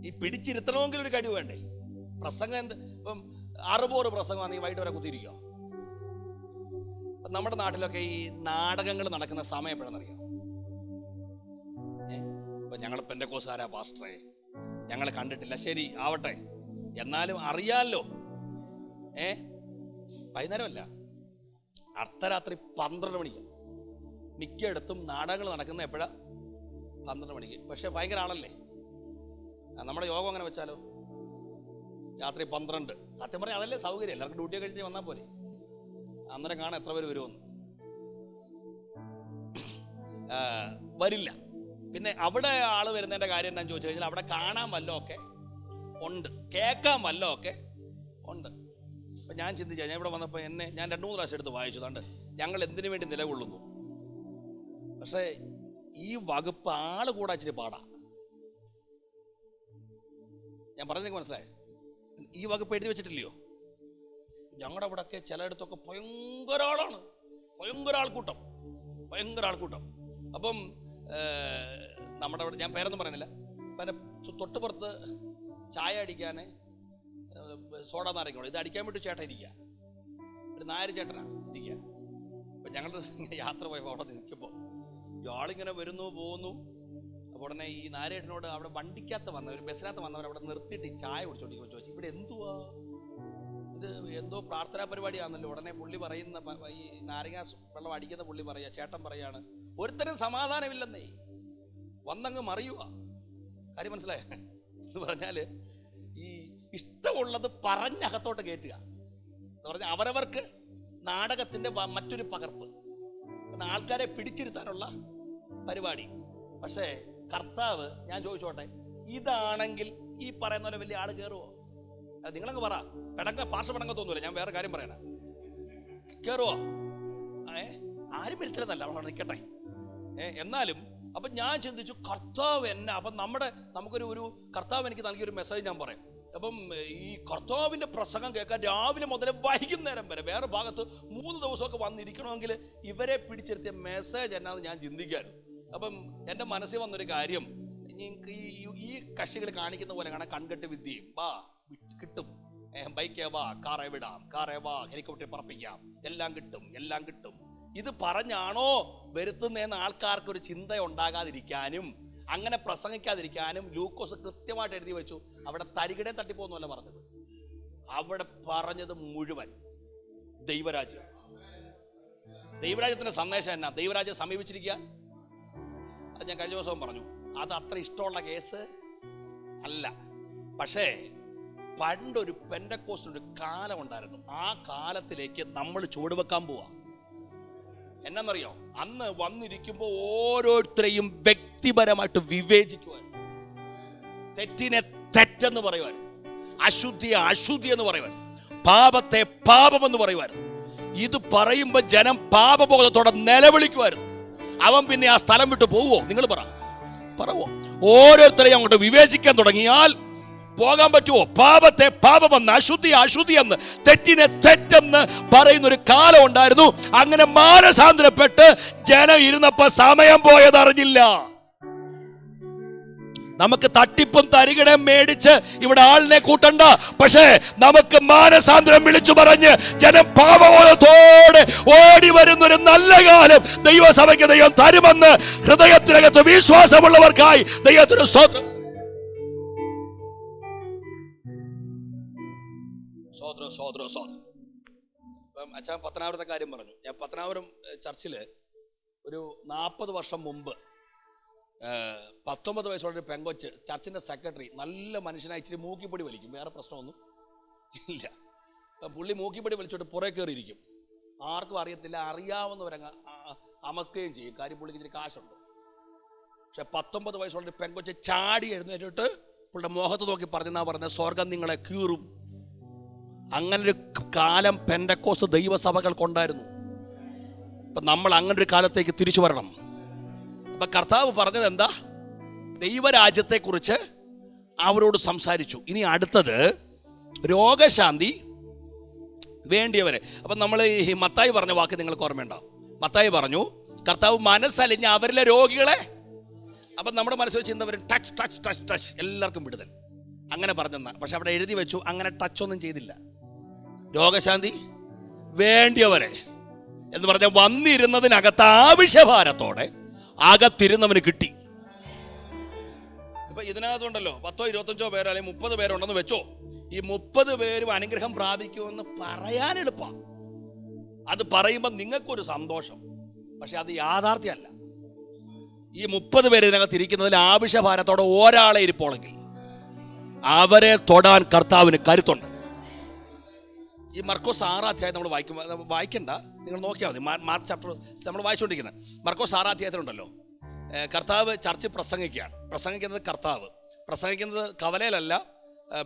ഈ പിടിച്ചിരുത്തണമെങ്കിൽ ഒരു കഴിവ് വേണ്ടേ? പ്രസംഗം എന്ത്? ഇപ്പം 60 പ്രസംഗമാണെങ്കിൽ വൈകിട്ട് വരെ കുത്തിയിരിക്കുക. നമ്മുടെ നാട്ടിലൊക്കെ ഈ നാടകങ്ങൾ നടക്കുന്ന സമയം എപ്പോഴാണെന്നറിയാം? ഇപ്പൊ ഞങ്ങൾ പെന്തക്കോസ്തുകാരാ പാസ്റ്ററെ, ഞങ്ങൾ കണ്ടിട്ടില്ല. ശരി ആവട്ടെ, എന്നാലും അറിയാലോ. വൈകുന്നേരമല്ല, അർദ്ധരാത്രി 12 മണിക്ക് മിക്കയിടത്തും നാടകങ്ങൾ നടക്കുന്ന എപ്പോഴാ? 12 മണിക്ക്. പക്ഷെ ഭയങ്കര ആളല്ലേ. നമ്മുടെ യോഗം അങ്ങനെ വെച്ചാലോ, രാത്രി 12. സത്യം പറഞ്ഞാൽ അതല്ലേ സൗകര്യം, എല്ലാവർക്കും ഡ്യൂട്ടി കഴിഞ്ഞ് വന്നാൽ പോലെ. അന്നേരം കാണാൻ എത്ര പേര് വരുമെന്ന്. വരില്ല. പിന്നെ അവിടെ ആള് വരുന്നതിന്റെ കാര്യം എന്താണെന്ന് ചോദിച്ചു കഴിഞ്ഞാൽ അവിടെ കാണാൻ വല്ലതും ഒക്കെ ഉണ്ട്, കേൾക്കാൻ വല്ലതും ഒക്കെ ഉണ്ട്. അപ്പം ഞാൻ ചിന്തിച്ചാൽ, ഞാൻ ഇവിടെ വന്നപ്പോൾ ഞാൻ 2-3 പ്രാവശ്യം എടുത്ത് വായിച്ചു. അതുകൊണ്ട് ഞങ്ങൾ എന്തിനു വേണ്ടി നിലകൊള്ളുന്നു. പക്ഷേ ഈ വകുപ്പ് ആള് കൂടാ ഇച്ചിരി പാടാ. ഞാൻ പറഞ്ഞെങ്കിൽ മനസ്സിലായി. ഈ വകുപ്പ് എഴുതി വെച്ചിട്ടില്ലയോ? ഞങ്ങളുടെ അവിടെയൊക്കെ ചിലയിടത്തൊക്കെ ഭയങ്കര ആളാണ്, ഭയങ്കര ആൾക്കൂട്ടം. അപ്പം നമ്മുടെ അവിടെ, ഞാൻ പേരൊന്നും പറയുന്നില്ല, പിന്നെ തൊട്ടുപുറത്ത് ചായ അടിക്കാൻ സോഡ നാരങ്ങ, ഇത് അടിക്കാൻ വേണ്ടി ചേട്ടൻ ഇരിക്കുക, ഒരു നായർ ചേട്ടനാ ഇരിക്കുക. അപ്പം ഞങ്ങളുടെ യാത്ര പോയപ്പോൾ അവിടെ നിൽക്കുമ്പോൾ ഇയാളിങ്ങനെ വരുന്നു പോകുന്നു. അപ്പോൾ ഉടനെ ഈ നാരേട്ടനോട് അവിടെ വണ്ടിക്കകത്ത് വന്നവർ, ബസ്സിനകത്ത് വന്നവർ അവിടെ നിർത്തിയിട്ട് ചായ കുടിച്ചോണ്ടിരിക്കും. ചോദിച്ചു, ഇവിടെ എന്തുവാ ഇത്? എന്തോ പ്രാർത്ഥനാ പരിപാടിയാണല്ലോ. ഉടനെ പുള്ളി പറയുന്ന, ഈ നാരങ്ങ വെള്ളം അടിക്കുന്ന പുള്ളി പറയാ, ചേട്ടൻ പറയാണ്, ഒരുത്തരും സമാധാനമില്ലെന്നേ, വന്നങ്ങ് മറിയുക. കാര്യം മനസ്സിലായ എന്ന് പറഞ്ഞാൽ ഈ ഇഷ്ടമുള്ളത് പറഞ്ഞകത്തോട്ട് കയറ്റുക എന്ന് പറഞ്ഞാൽ അവരവർക്ക് നാടകത്തിന്റെ മറ്റൊരു പകർപ്പ്, ആൾക്കാരെ പിടിച്ചിരുത്താനുള്ള പരിപാടി. പക്ഷേ കർത്താവ്, ഞാൻ ചോദിച്ചോട്ടെ, ഇതാണെങ്കിൽ ഈ പറയുന്ന പോലെ വലിയ ആള് കയറുവോ? അത് നിങ്ങളങ്ങ് പറ. പാർശ്വ പടങ്ങത്തൊന്നുമില്ല, ഞാൻ വേറെ കാര്യം പറയണ. കയറുവോ? ആരും വരുത്തില്ലെന്നല്ല, അവിടെ നിൽക്കട്ടെ. എന്നാലും അപ്പം ഞാൻ ചിന്തിച്ചു, കർത്താവ് എന്നെ, അപ്പം നമുക്കൊരു കർത്താവ് എനിക്ക് നൽകിയൊരു മെസ്സേജ് ഞാൻ പറയാം. അപ്പം ഈ കർത്താവിൻ്റെ പ്രസംഗം കേൾക്കാൻ രാവിലെ മുതൽ വൈകുന്നേരം വരെ വേറെ ഭാഗത്ത് 3 ദിവസമൊക്കെ വന്നിരിക്കണമെങ്കിൽ ഇവരെ പിടിച്ചെടുത്തിയ മെസ്സേജ് എന്നാന്ന് ഞാൻ ചിന്തിക്കായിരുന്നു. അപ്പം എൻ്റെ മനസ്സിൽ വന്നൊരു കാര്യം, ഈ കക്ഷികൾ കാണിക്കുന്ന പോലെ കാണാൻ കൺകെട്ട് വിദ്യയും, വാ കിട്ടും, ബൈക്കേ വാ, കാറേ വിടാം, കാറേ വാ, ഹെലികോപ്റ്റർ പറപ്പിക്കാം, എല്ലാം കിട്ടും. ഇത് പറഞ്ഞാണോ വരുത്തുന്നതെന്ന് ആൾക്കാർക്ക് ഒരു ചിന്ത ഉണ്ടാകാതിരിക്കാനും അങ്ങനെ പ്രസംഗിക്കാതിരിക്കാനും ലൂക്കോസ് കൃത്യമായിട്ട് എഴുതി വെച്ചു. അവിടെ തരികിടെ തട്ടിപ്പോന്നല്ല പറഞ്ഞത്, അവിടെ പറഞ്ഞത് മുഴുവൻ ദൈവരാജ്യം. ദൈവരാജ്യത്തിന്റെ സന്ദേശം എന്നാ? ദൈവരാജ്യം സമീപിച്ചിരിക്കുക. അത് ഞാൻ കഴിഞ്ഞ ദിവസവും പറഞ്ഞു. അത് അത്ര ഇഷ്ടമുള്ള കേസ് അല്ല. പക്ഷേ പണ്ടൊരു പെന്തക്കോസ്റ്റിനൊരു കാലം ഉണ്ടായിരുന്നു. ആ കാലത്തിലേക്ക് നമ്മൾ ചുവടുവെക്കാൻ പോവാ. എന്നറിയോ? അന്ന് വന്നിരിക്കുമ്പോൾ ഓരോരുത്തരെയും വ്യക്തിപരമായിട്ട് വിവേചിക്കുവാൻ, തെറ്റിനെ തെറ്റെന്ന് പറയുവാൻ, അശുദ്ധിയെ അശുദ്ധി എന്ന് പറയുവാൻ, പാപത്തെ പാപമെന്ന് പറയുവാൻ. ഇത് പറയുമ്പോൾ ജനം പാപബോധത്തോടെ നിലവിളിക്കുമായിരുന്നു. അവൻ പിന്നെ ആ സ്ഥലം വിട്ട് പോവോ? നിങ്ങൾ പറവോ? ഓരോരുത്തരെയും അങ്ങോട്ട് വിവേചിക്കാൻ തുടങ്ങിയാൽ പോകാൻ പറ്റുമോ? പാപത്തെ പാപമെന്ന്, അശുദ്ധിയെ അശുദ്ധിയെന്ന്, തെറ്റിനെ തെറ്റെന്ന് പറയുന്ന ഒരു കാലം ഉണ്ടായിരുന്നു. അങ്ങനെ മാനസാന്തരപ്പെട്ട് ജനം ഇരുന്നപ്പോ സമയം പോയത് അറിഞ്ഞില്ല. നമുക്ക് തട്ടിപ്പും തരികിടയും മേടിച്ച് ഇവിടെ ആളിനെ കൂട്ടണ്ട. പക്ഷേ നമുക്ക് മാനസാന്തരം വിളിച്ചു പറഞ്ഞ് ജനം പാപബോധത്തോടെ ഓടി വരുന്നൊരു നല്ല കാലം ദൈവസഭയ്ക്ക് ദൈവം തരുമെന്ന് ഹൃദയത്തിനകത്ത് വിശ്വാസമുള്ളവർക്കായി ദൈവത്തിന് സ്തോത്രം. അച്ഛൻ പത്തനാപുരത്തെ കാര്യം പറഞ്ഞു. ഞാൻ പത്തനാപുരം ചർച്ചില് ഒരു 40 വർഷം മുമ്പ് 19 വയസ്സുള്ള ഒരു പെങ്കൊച്ച്, ചർച്ചിന്റെ സെക്രട്ടറി, നല്ല മനുഷ്യനായി, ഇച്ചിരി മൂക്കിപ്പൊടി വലിക്കും, വേറെ പ്രശ്നമൊന്നും ഇല്ല. പുള്ളി മൂക്കിപ്പൊടി വലിച്ചോട്ട് പുറകെ കയറിയിരിക്കും. ആർക്കും അറിയത്തില്ല, അറിയാവുന്നവരങ്ങ് അമക്കുകയും ചെയ്യും. കാര്യം പുള്ളിക്ക് ഇച്ചിരി കാശുണ്ട്. പക്ഷെ 19 വയസ്സുള്ള ഒരു പെങ്കൊച്ച് ചാടി എഴുന്നേറ്റിട്ട് പുള്ളിയുടെ മുഖത്ത് നോക്കി പറഞ്ഞ സ്വർഗം നിങ്ങളെ കീറും. അങ്ങനൊരു കാലം പെന്തക്കോസ്ത് ദൈവസഭകൾക്കുണ്ടായിരുന്നു. അപ്പൊ നമ്മൾ അങ്ങനൊരു കാലത്തേക്ക് തിരിച്ചു വരണം. അപ്പൊ കർത്താവ് പറഞ്ഞത് എന്താ? ദൈവരാജ്യത്തെക്കുറിച്ച് അവരോട് സംസാരിച്ചു. ഇനി അടുത്തത് രോഗശാന്തി വേണ്ടിയവരെ. അപ്പം നമ്മൾ ഈ മത്തായി പറഞ്ഞ വാക്ക് നിങ്ങൾക്ക് ഓർമ്മയുണ്ടാവും. മത്തായി പറഞ്ഞു കർത്താവ് മനസ്സലിഞ്ഞ അവരിലെ രോഗികളെ. അപ്പം നമ്മുടെ മനസ്സിൽ വെച്ച് എന്താ പറയുക? ടച്ച് ടച്ച് ടച്ച് ടച്ച്, എല്ലാവർക്കും വിടുതൽ, അങ്ങനെ പറഞ്ഞെന്ന. പക്ഷെ അവിടെ എഴുതി വെച്ചു അങ്ങനെ ടച്ചൊന്നും ചെയ്തില്ല. രോഗശാന്തി വേണ്ടിയവരെ എന്ന് പറഞ്ഞാൽ വന്നിരുന്നതിനകത്ത് ആവശ്യഭാരത്തോടെ അകത്തിരുന്നവന് കിട്ടി. ഇപ്പൊ ഇതിനകത്തുണ്ടല്ലോ 10 25 പേരോ അല്ലെങ്കിൽ 30 പേരുണ്ടെന്ന് വെച്ചോ. ഈ 30 പേരും അനുഗ്രഹം പ്രാപിക്കുമെന്ന് പറയാൻ എളുപ്പമാണ്. അത് പറയുമ്പോൾ നിങ്ങൾക്കൊരു സന്തോഷം, പക്ഷെ അത് യാഥാർത്ഥ്യമല്ല. ഈ 30 പേര് ഇതിനകത്ത് ഇരിക്കുന്നതിൽ ആവശ്യഭാരത്തോടെ ഒരാളെ ഇരിപ്പോളെങ്കിൽ അവരെ തൊടാൻ കർത്താവിന് കരുത്തുണ്ട്. ഈ മർക്കോസ് 6 അധ്യായം നമ്മൾ വായിക്കണ്ട, നിങ്ങൾ നോക്കിയാൽ മതി. മാർക്ക് ചാപ്റ്റർ നമ്മൾ വായിച്ചുകൊണ്ടിരിക്കുന്നത് മർക്കോസ് 6 അധ്യായത്തിലുണ്ടല്ലോ. കർത്താവ് ചർച്ചിൽ പ്രസംഗിക്കുകയാണ്. പ്രസംഗിക്കുന്നത് കർത്താവ് പ്രസംഗിക്കുന്നത് കവലയിലല്ല,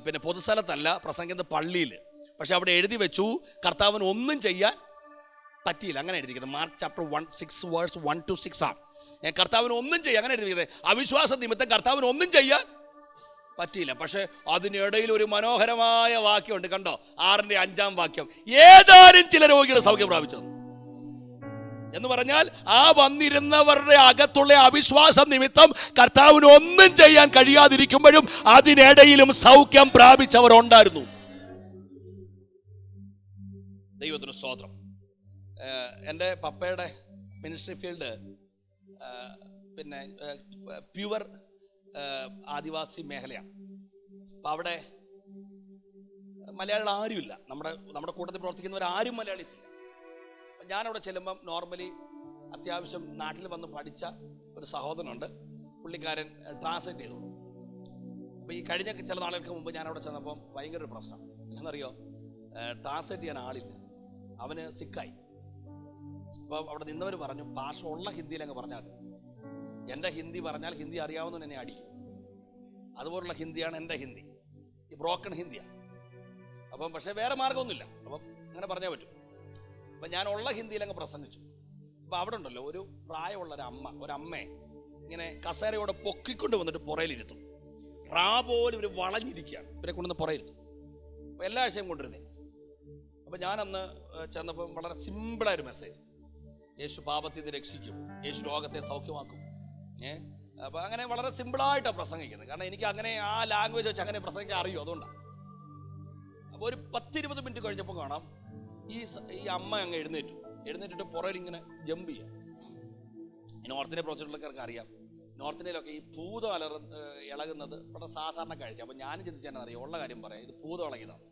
പിന്നെ പൊതുസ്ഥലത്തല്ല, പ്രസംഗിക്കുന്നത് പള്ളിയിൽ. പക്ഷെ അവിടെ എഴുതി വെച്ചു കർത്താവിന് ഒന്നും ചെയ്യാൻ പറ്റിയില്ല. അങ്ങനെ എഴുതിയിരിക്കുന്നത് മാർക്ക് ചാപ്റ്റർ 6 വേഴ്സ് 1 to 6 ആണ്. കർത്താവിന് ഒന്നും ചെയ്യാൻ, അങ്ങനെ എഴുതിയിരിക്കുന്നത്. അവിശ്വാസ നിമിത്തം കർത്താവിന് ഒന്നും ചെയ്യാൻ പറ്റിയില്ല. പക്ഷെ അതിനിടയിൽ ഒരു മനോഹരമായ വാക്യമുണ്ട്, കണ്ടോ? 6ന്റെ 5-ാം വാക്യം. ഏതാനും ചില രോഗികൾ സൗഖ്യം പ്രാപിച്ചത് എന്ന് പറഞ്ഞാൽ ആ വന്നിരുന്നവരുടെ അകത്തുള്ള അവിശ്വാസം നിമിത്തം കർത്താവിന് ഒന്നും ചെയ്യാൻ കഴിയാതിരിക്കുമ്പോഴും അതിനിടയിലും സൗഖ്യം പ്രാപിച്ചവർ ഉണ്ടായിരുന്നു. ദൈവത്തിന് സ്തോത്രം. എൻ്റെ പപ്പയുടെ മിനിസ്ട്രി ഫീൽഡ് പിന്നെ പ്യുവർ ആദിവാസി മേഖലയാണ്. അപ്പം അവിടെ മലയാളികൾ ആരുമില്ല. നമ്മുടെ കൂട്ടത്തിൽ പ്രവർത്തിക്കുന്നവർ ആരും മലയാളീസ് ഇല്ല. ഞാനവിടെ ചെല്ലുമ്പം നോർമലി അത്യാവശ്യം നാട്ടിൽ വന്ന് പഠിച്ച ഒരു സഹോദരനുണ്ട്. പുള്ളിക്കാരൻ ട്രാൻസ്ലേറ്റ് ചെയ്തു. അപ്പോൾ ഈ കഴിഞ്ഞ ചില നാളുകൾക്ക് മുമ്പ് ഞാനവിടെ ചെന്നപ്പം ഭയങ്കര ഒരു പ്രശ്നം എന്നറിയോ? ട്രാൻസ്ലേറ്റ് ചെയ്യാൻ ആളില്ല, അവന് സിക്കായി. അപ്പോൾ അവിടെ നിന്നവർ പറഞ്ഞു ഭാഷ ഉള്ള ഹിന്ദിയിൽ അങ്ങ് പറഞ്ഞാൽ മതി. എൻ്റെ ഹിന്ദി പറഞ്ഞാൽ ഹിന്ദി അറിയാവുന്നവൻ എന്നെ അടിക്കും. അതുപോലുള്ള ഹിന്ദിയാണ് എൻ്റെ ഹിന്ദി, ഈ ബ്രോക്കൺ ഹിന്ദിയാണ്. അപ്പം പക്ഷേ വേറെ മാർഗമൊന്നുമില്ല. അപ്പം അങ്ങനെ പറഞ്ഞാൽ പറ്റും. അപ്പം ഞാൻ ഉള്ള ഹിന്ദിയിൽ അങ്ങ് പ്രസംഗിച്ചു. അപ്പം അവിടെ ഉണ്ടല്ലോ ഒരു പ്രായമുള്ള ഒരമ്മയെ ഇങ്ങനെ കസേരയോടെ പൊക്കിക്കൊണ്ട് വന്നിട്ട് പുറയിലിരുത്തും. പോലും ഇവർ വളഞ്ഞിരിക്കുകയാണ്, ഇവരെ കൊണ്ടുവന്ന് പുറയിരുത്തും. അപ്പോൾ എല്ലാ ആഴ്ചയും കൊണ്ടിരുന്നേ. അപ്പം ഞാനന്ന് ചെന്നപ്പം വളരെ സിമ്പിളായൊരു മെസ്സേജ്: യേശു പാപത്തിൽ നിന്ന് രക്ഷിക്കും, യേശു രോഗത്തെ സൗഖ്യമാക്കും. അപ്പം അങ്ങനെ വളരെ സിമ്പിളായിട്ടാണ് പ്രസംഗിക്കുന്നത്. കാരണം എനിക്ക് അങ്ങനെ ആ ലാംഗ്വേജ് വെച്ച് അങ്ങനെ പ്രസംഗിക്കാൻ അറിയും, അതുകൊണ്ടാണ്. അപ്പോൾ ഒരു 10-20 മിനിറ്റ് കഴിഞ്ഞപ്പോൾ കാണാം ഈ അമ്മ അങ്ങ് എഴുന്നേറ്റിട്ട് പുറയിൽ ഇങ്ങനെ ജമ്പ് ചെയ്യാം. നോർത്തിനെ പ്രവർത്തിച്ചുള്ളവർക്ക് അറിയാം, നോർത്ത് ഇന്ത്യയിലൊക്കെ ഈ ഭൂതം ഇളകുന്നത് വളരെ സാധാരണ കാഴ്ച. അപ്പം ഞാൻ ചിന്തിച്ചാൽ അറിയാം, ഉള്ള കാര്യം പറയാം, ഇത് ഭൂതം ഇളകിയതാണ്.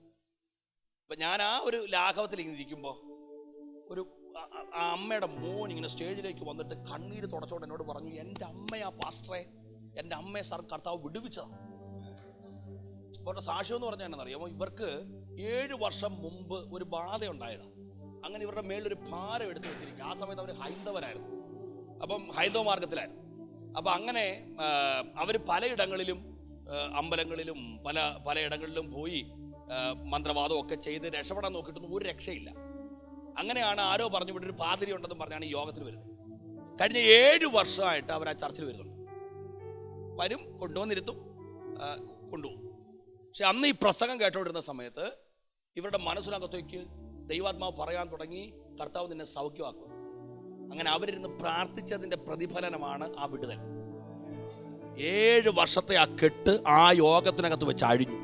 അപ്പം ഞാൻ ആ ഒരു ലാഘവത്തിൽ ഇങ്ങനെ ഇരിക്കുമ്പോൾ ആ അമ്മയുടെ മോൻ ഇങ്ങനെ സ്റ്റേജിലേക്ക് വന്നിട്ട് കണ്ണീര് തുടച്ചോണ്ട് എന്നോട് പറഞ്ഞു, എൻ്റെ അമ്മയാ പാസ്റ്ററെ, എൻ്റെ അമ്മയെ കർത്താവ് വിടുവിച്ചതാണ്. അവരുടെ സാക്ഷ്യം എന്ന് പറഞ്ഞാൽ എന്നറിയാമോ, ഇവർക്ക് 7 വർഷം മുമ്പ് ഒരു ബാധ ഉണ്ടായതാണ്. അങ്ങനെ ഇവരുടെ മേളിലൊരു ഭാരം എടുത്ത് വെച്ചിരിക്കുക. ആ സമയത്ത് അവർ ഹൈന്ദവരായിരുന്നു, അപ്പം ഹൈന്ദവ മാർഗത്തിലായിരുന്നു. അപ്പം അങ്ങനെ അവർ പലയിടങ്ങളിലും അമ്പലങ്ങളിലും പലയിടങ്ങളിലും പോയി മന്ത്രവാദം ഒക്കെ ചെയ്ത് രക്ഷപ്പെടാൻ നോക്കിയിട്ടൊന്നും ഒരു രക്ഷയില്ല. അങ്ങനെയാണ് ആരോ പറഞ്ഞു ഇവിടെ ഒരു പാതിരി ഉണ്ടെന്നും പറഞ്ഞാണ് ഈ യോഗത്തിന് വരുന്നത്. കഴിഞ്ഞ 7 വർഷമായിട്ട് അവർ ആ ചർച്ചിൽ വരുന്നുണ്ട്. വരും, കൊണ്ടുവന്നിരുത്തും, കൊണ്ടുപോകും. പക്ഷെ അന്ന് ഈ പ്രസംഗം കേട്ടോണ്ടിരുന്ന സമയത്ത് ഇവരുടെ മനസ്സിനകത്തേക്ക് ദൈവാത്മാവ് പറയാൻ തുടങ്ങി, കർത്താവ് നിന്നെ സൗഖ്യമാക്കും. അങ്ങനെ അവരിരുന്ന് പ്രാർത്ഥിച്ചതിന്റെ പ്രതിഫലനമാണ് ആ വിടുതൽ. 7 വർഷത്തെ ആ കെട്ട് ആ യോഗത്തിനകത്ത് വെച്ച് അഴിഞ്ഞു.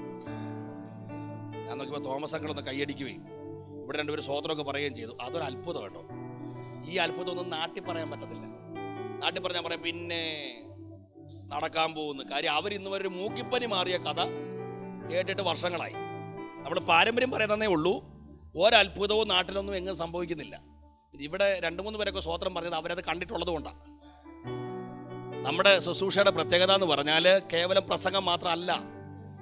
ഞാൻ നോക്കിയപ്പോൾ തോമസ് അങ്കിളൊന്ന് കൈയടിക്കുകയും ഇവിടെ 2 പേര് സ്വോത്രമൊക്കെ പറയുകയും ചെയ്തു. അതൊരു അത്ഭുതം കേട്ടോ. ഈ അത്ഭുതം ഒന്നും നാട്ടിൽ പറയാൻ പറ്റത്തില്ല. നാട്ടിൽ പറഞ്ഞാൽ പറയാം പിന്നെ നടക്കാൻ പോകുന്ന കാര്യം. അവരിന്ന് വരെ ഒരു മൂക്കിപ്പനി മാറിയ കഥ കേട്ടിട്ട് വർഷങ്ങളായി. നമ്മൾ പാരമ്പര്യം പറയുന്നതേ ഉള്ളൂ. ഒരത്ഭുതവും നാട്ടിലൊന്നും എങ്ങും സംഭവിക്കുന്നില്ല. ഇവിടെ 2-3 പേരൊക്കെ സ്വോത്രം പറഞ്ഞത് അവരത് കണ്ടിട്ടുള്ളത് കൊണ്ടാണ്. നമ്മുടെ ശുശ്രൂഷയുടെ പ്രത്യേകത എന്ന് പറഞ്ഞാൽ കേവലം പ്രസംഗം മാത്രമല്ല,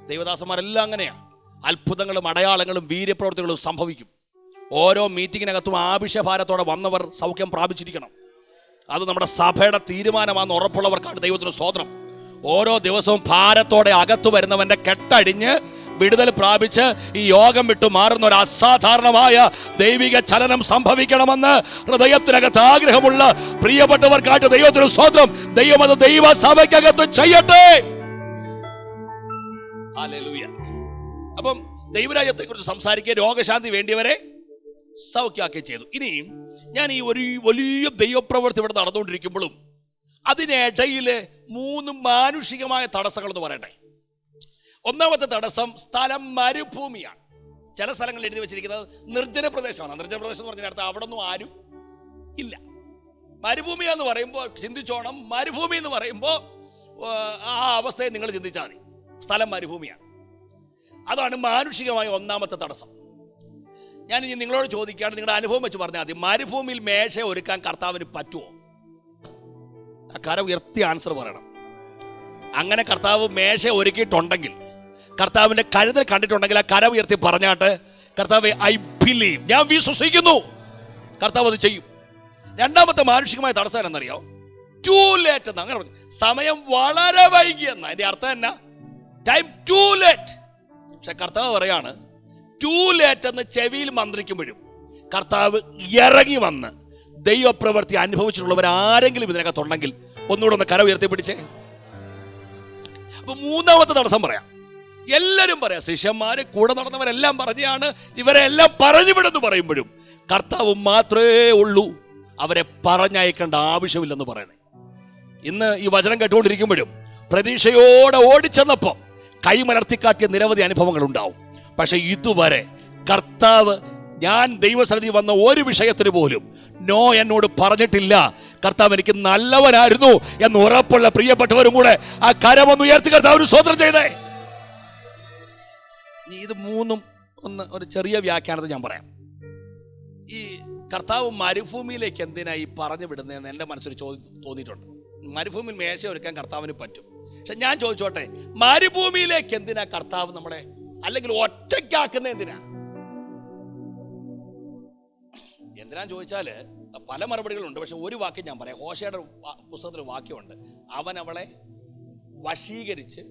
ദൈവദാസന്മാരെല്ലാം അങ്ങനെയാണ്. അത്ഭുതങ്ങളും അടയാളങ്ങളും വീര്യപ്രവൃത്തികളും സംഭവിക്കും. ഓരോ മീറ്റിങ്ങിനകത്തും ആവശ്യഭാരത്തോടെ വന്നവർ സൗഖ്യം പ്രാപിച്ചിരിക്കണം. അത് നമ്മുടെ സഭയുടെ തീരുമാനമാണെന്ന് ഉറപ്പുള്ളവർക്കാണ് ദൈവത്തിന് സ്തോത്രം. ഓരോ ദിവസവും ഭാരത്തോടെ അകത്തു വരുന്നവന്റെ കെട്ടഴിഞ്ഞ് വിടുതൽ പ്രാപിച്ച് ഈ യോഗം വിട്ടു മാറുന്ന ഒരു അസാധാരണമായ ദൈവിക ചലനം സംഭവിക്കണമെന്ന് ഹൃദയത്തിനകത്ത് ആഗ്രഹമുള്ള പ്രിയപ്പെട്ടവർക്കായിട്ട് ദൈവത്തിന് സ്തോത്രം. ദൈവം അത് ദൈവ സഭയ്ക്കകത്ത് ചെയ്യട്ടെ. ഹല്ലേലൂയ. അപ്പം ദൈവരാജ്യത്തെ കുറിച്ച് സംസാരിക്കുക, രോഗശാന്തി വേണ്ടിയവരെ സൗഖ്യമാക്കുകയും ചെയ്തു. ഇനിയും ഞാൻ ഈ ഒരു വലിയ ദൈവപ്രവൃത്തി ഇവിടെ നടന്നുകൊണ്ടിരിക്കുമ്പോഴും അതിനിടയിൽ 3 മാനുഷികമായ തടസ്സങ്ങൾ എന്ന് പറയട്ടെ. ഒന്നാമത്തെ തടസ്സം, സ്ഥലം മരുഭൂമിയാണ്. ചില സ്ഥലങ്ങളിൽ എഴുതി വെച്ചിരിക്കുന്നത് നിർജ്ജന പ്രദേശമാണ്. നിർജ്ജന പ്രദേശം എന്ന് പറഞ്ഞാൽ അർത്ഥം അവിടെ ഒന്നും ആരും ഇല്ല. മരുഭൂമി എന്ന് പറയുമ്പോൾ ചിന്തിച്ചോണം, മരുഭൂമി എന്ന് പറയുമ്പോൾ ആ അവസ്ഥയെ നിങ്ങൾ ചിന്തിച്ചാൽ മതി. സ്ഥലം മരുഭൂമിയാണ്. അതാണ് മാനുഷികമായ ഒന്നാമത്തെ തടസ്സം. ഞാൻ ഇനി നിങ്ങളോട് ചോദിക്കുകയാണ്, നിങ്ങളുടെ അനുഭവം വെച്ച് പറഞ്ഞാൽ മതി. മരുഭൂമിയിൽ മേശ ഒരുക്കാൻ കർത്താവിന് പറ്റുമോ? ആ കരം ഉയർത്തി ആൻസർ പറയണം. അങ്ങനെ കർത്താവ് മേശ ഒരുക്കിയിട്ടുണ്ടെങ്കിൽ, കർത്താവിന്റെ കരുതൽ കണ്ടിട്ടുണ്ടെങ്കിൽ ആ കരം ഉയർത്തി പറഞ്ഞാട്ട്, കർത്താവേ ഐ ബിലീവ്, ഞാൻ വിശ്വസിക്കുന്നു, കർത്താവ് അത് ചെയ്യും. രണ്ടാമത്തെ മാനുഷികമായ തടസ്സം എന്നറിയോ? ടു ലേറ്റ് എന്ന്. അങ്ങനെ പറഞ്ഞു, സമയം വളരെ വൈകിയെന്ന. അതിന്റെ അർത്ഥം എന്നാ? Time to late. പക്ഷെ കർത്താവ് പറയാണ്, ടു ലേറ്റ് എന്ന് ചെവിയിൽ മന്ത്രിക്കുമ്പോഴും കർത്താവ് ഇറങ്ങി വന്ന് ദൈവപ്രവൃത്തി അനുഭവിച്ചിട്ടുള്ളവർ ആരെങ്കിലും ഇതിനകത്തുണ്ടെങ്കിൽ ഒന്നുകൂടെ ഒന്ന് കരം ഉയർത്തി പിടിച്ചേ. അപ്പൊ മൂന്നാമത്തെ തടസ്സം പറയാം. എല്ലാവരും പറയാം, ശിഷ്യന്മാര് കൂടെ നടന്നവരെല്ലാം പറഞ്ഞാണ്, ഇവരെ എല്ലാം പറഞ്ഞു വിടെന്ന് പറയുമ്പോഴും കർത്താവ് മാത്രമേ ഉള്ളൂ അവരെ പറഞ്ഞയക്കേണ്ട ആവശ്യമില്ലെന്ന് പറയുന്നത്. ഇന്ന് ഈ വചനം കേട്ടുകൊണ്ടിരിക്കുമ്പോഴും പ്രതീക്ഷയോടെ ഓടിച്ചെന്നപ്പോൾ കൈമലർത്തിക്കാട്ടിയ നിരവധി അനുഭവങ്ങൾ ഉണ്ടാവും. പക്ഷെ ഇതുവരെ കർത്താവ് ഞാൻ ദൈവസന്നിധി വന്ന ഒരു വിഷയത്തിന് പോലും നോ എന്നോട് പറഞ്ഞിട്ടില്ല. കർത്താവ് എനിക്ക് നല്ലവനായിരുന്നു എന്ന് ഉറപ്പുള്ള പ്രിയപ്പെട്ടവരും കൂടെ ആ കരമൊന്ന് ഉയർത്തി കർത്താവിന് സ്തോത്രം ചെയ്തേ. ഇത് മൂന്നും ഒന്ന് ഒരു ചെറിയ വ്യാഖ്യാനത്തിൽ ഞാൻ പറയാം. ഈ കർത്താവ് മരുഭൂമിയിലേക്ക് എന്തിനാ ഈ പറഞ്ഞു വിടുന്നതെന്ന് എൻ്റെ മനസ്സിൽ തോന്നിയിട്ടുണ്ട്. മരുഭൂമിയിൽ മേശ ഒരുക്കാൻ കർത്താവിന് പറ്റും. പക്ഷെ ഞാൻ ചോദിച്ചോട്ടെ, മരുഭൂമിയിലേക്ക് എന്തിനാ കർത്താവ് നമ്മളെ അല്ലെങ്കിൽ ഒറ്റയ്ക്കാക്കുന്ന എന്തിനാ ചോദിച്ചാല് പല മറുപടികളുണ്ട്. പക്ഷെ ഒരു വാക്യം ഞാൻ പറയാം. ഹോശയുടെ പുസ്തകത്തിൽ വാക്യമുണ്ട്, അവൻ അവളെ വശീകരിച്ച്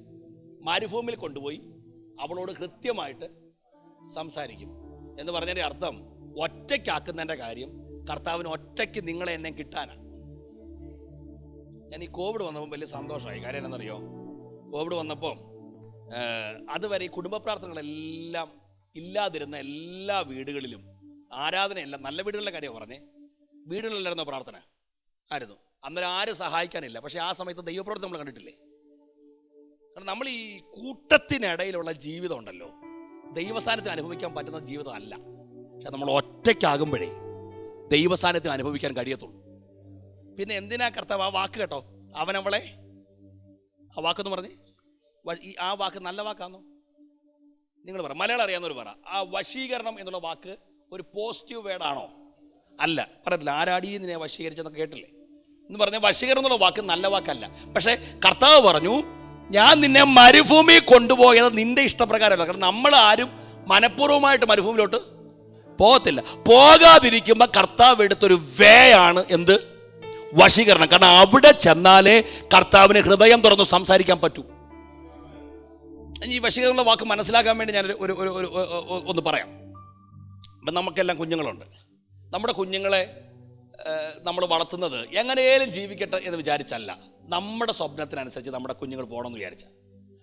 മരുഭൂമിയിൽ കൊണ്ടുപോയി അവളോട് കൃത്യമായിട്ട് സംസാരിക്കും എന്ന് പറഞ്ഞതിൻ്റെ അർത്ഥം ഒറ്റയ്ക്കാക്കുന്നതിൻ്റെ കാര്യം കർത്താവിന് ഒറ്റയ്ക്ക് നിങ്ങളെ എന്നെ കിട്ടാനാണ്. ഞാൻ ഈ കോവിഡ് വന്നപ്പോൾ വലിയ സന്തോഷമായി. കാര്യം എന്നറിയോ, കോവിഡ് വന്നപ്പോൾ അതുവരെ ഈ കുടുംബ പ്രാർത്ഥനകളെല്ലാം ഇല്ലാതിരുന്ന എല്ലാ വീടുകളിലും ആരാധനയല്ല, നല്ല വീടുകളിലെ കാര്യം പറഞ്ഞേ, വീടുകളിലായിരുന്നോ പ്രാർത്ഥന ആയിരുന്നു. അന്നേരം ആരും സഹായിക്കാനില്ല. പക്ഷെ ആ സമയത്ത് ദൈവപ്രവൃത്തി നമ്മൾ കണ്ടിട്ടില്ലേ? കാരണം നമ്മൾ ഈ കൂട്ടത്തിനിടയിലുള്ള ജീവിതം ഉണ്ടല്ലോ, ദൈവസാന്നിധ്യം അനുഭവിക്കാൻ പറ്റുന്ന ജീവിതം അല്ല. പക്ഷെ നമ്മൾ ഒറ്റയ്ക്കാകുമ്പോഴേ ദൈവസാന്നിധ്യം അനുഭവിക്കാൻ കഴിയത്തുള്ളൂ. പിന്നെ എന്തിനാ കർത്താവ് ആ വാക്ക് കേട്ടോ, അവനവളെ, ആ വാക്കെന്ന് പറഞ്ഞ് ആ വാക്ക് നല്ല വാക്കാന്നോ? നിങ്ങൾ പറ, മലയാളം അറിയാവുന്നവർ പറ. ആ വശീകരണം എന്നുള്ള വാക്ക് ഒരു പോസിറ്റീവ് വേർഡാണോ അല്ല, പറയത്തില്ല ആരാടി നിന്നെ വശീകരിച്ചെന്നൊക്കെ കേട്ടില്ലേ എന്ന് പറഞ്ഞാൽ വശീകരണം എന്നുള്ള വാക്ക് നല്ല വാക്കല്ല. പക്ഷേ കർത്താവ് പറഞ്ഞു, ഞാൻ നിന്നെ മരുഭൂമി കൊണ്ടുപോയത് നിന്റെ ഇഷ്ടപ്രകാരമല്ല. കാരണം നമ്മൾ ആരും മനഃപൂർവ്വമായിട്ട് മരുഭൂമിയിലോട്ട് പോകത്തില്ല. പോകാതിരിക്കുമ്പോൾ കർത്താവ് എടുത്തൊരു വേയാണ് എന്ത്? വശീകരണം. കാരണം അവിടെ ചെന്നാലേ കർത്താവിന് ഹൃദയം തുറന്ന് സംസാരിക്കാൻ പറ്റൂ. ഈ വശീകരണ വാക്ക് മനസ്സിലാക്കാൻ വേണ്ടി ഞാൻ ഒന്ന് പറയാം. അപ്പം നമുക്കെല്ലാം കുഞ്ഞുങ്ങളുണ്ട്. നമ്മുടെ കുഞ്ഞുങ്ങളെ നമ്മൾ വളർത്തുന്നത് എങ്ങനെയും ജീവിക്കട്ടെ എന്ന് വിചാരിച്ചല്ല, നമ്മുടെ സ്വപ്നത്തിനനുസരിച്ച് നമ്മുടെ കുഞ്ഞുങ്ങൾ പോകണമെന്ന് വിചാരിച്ച.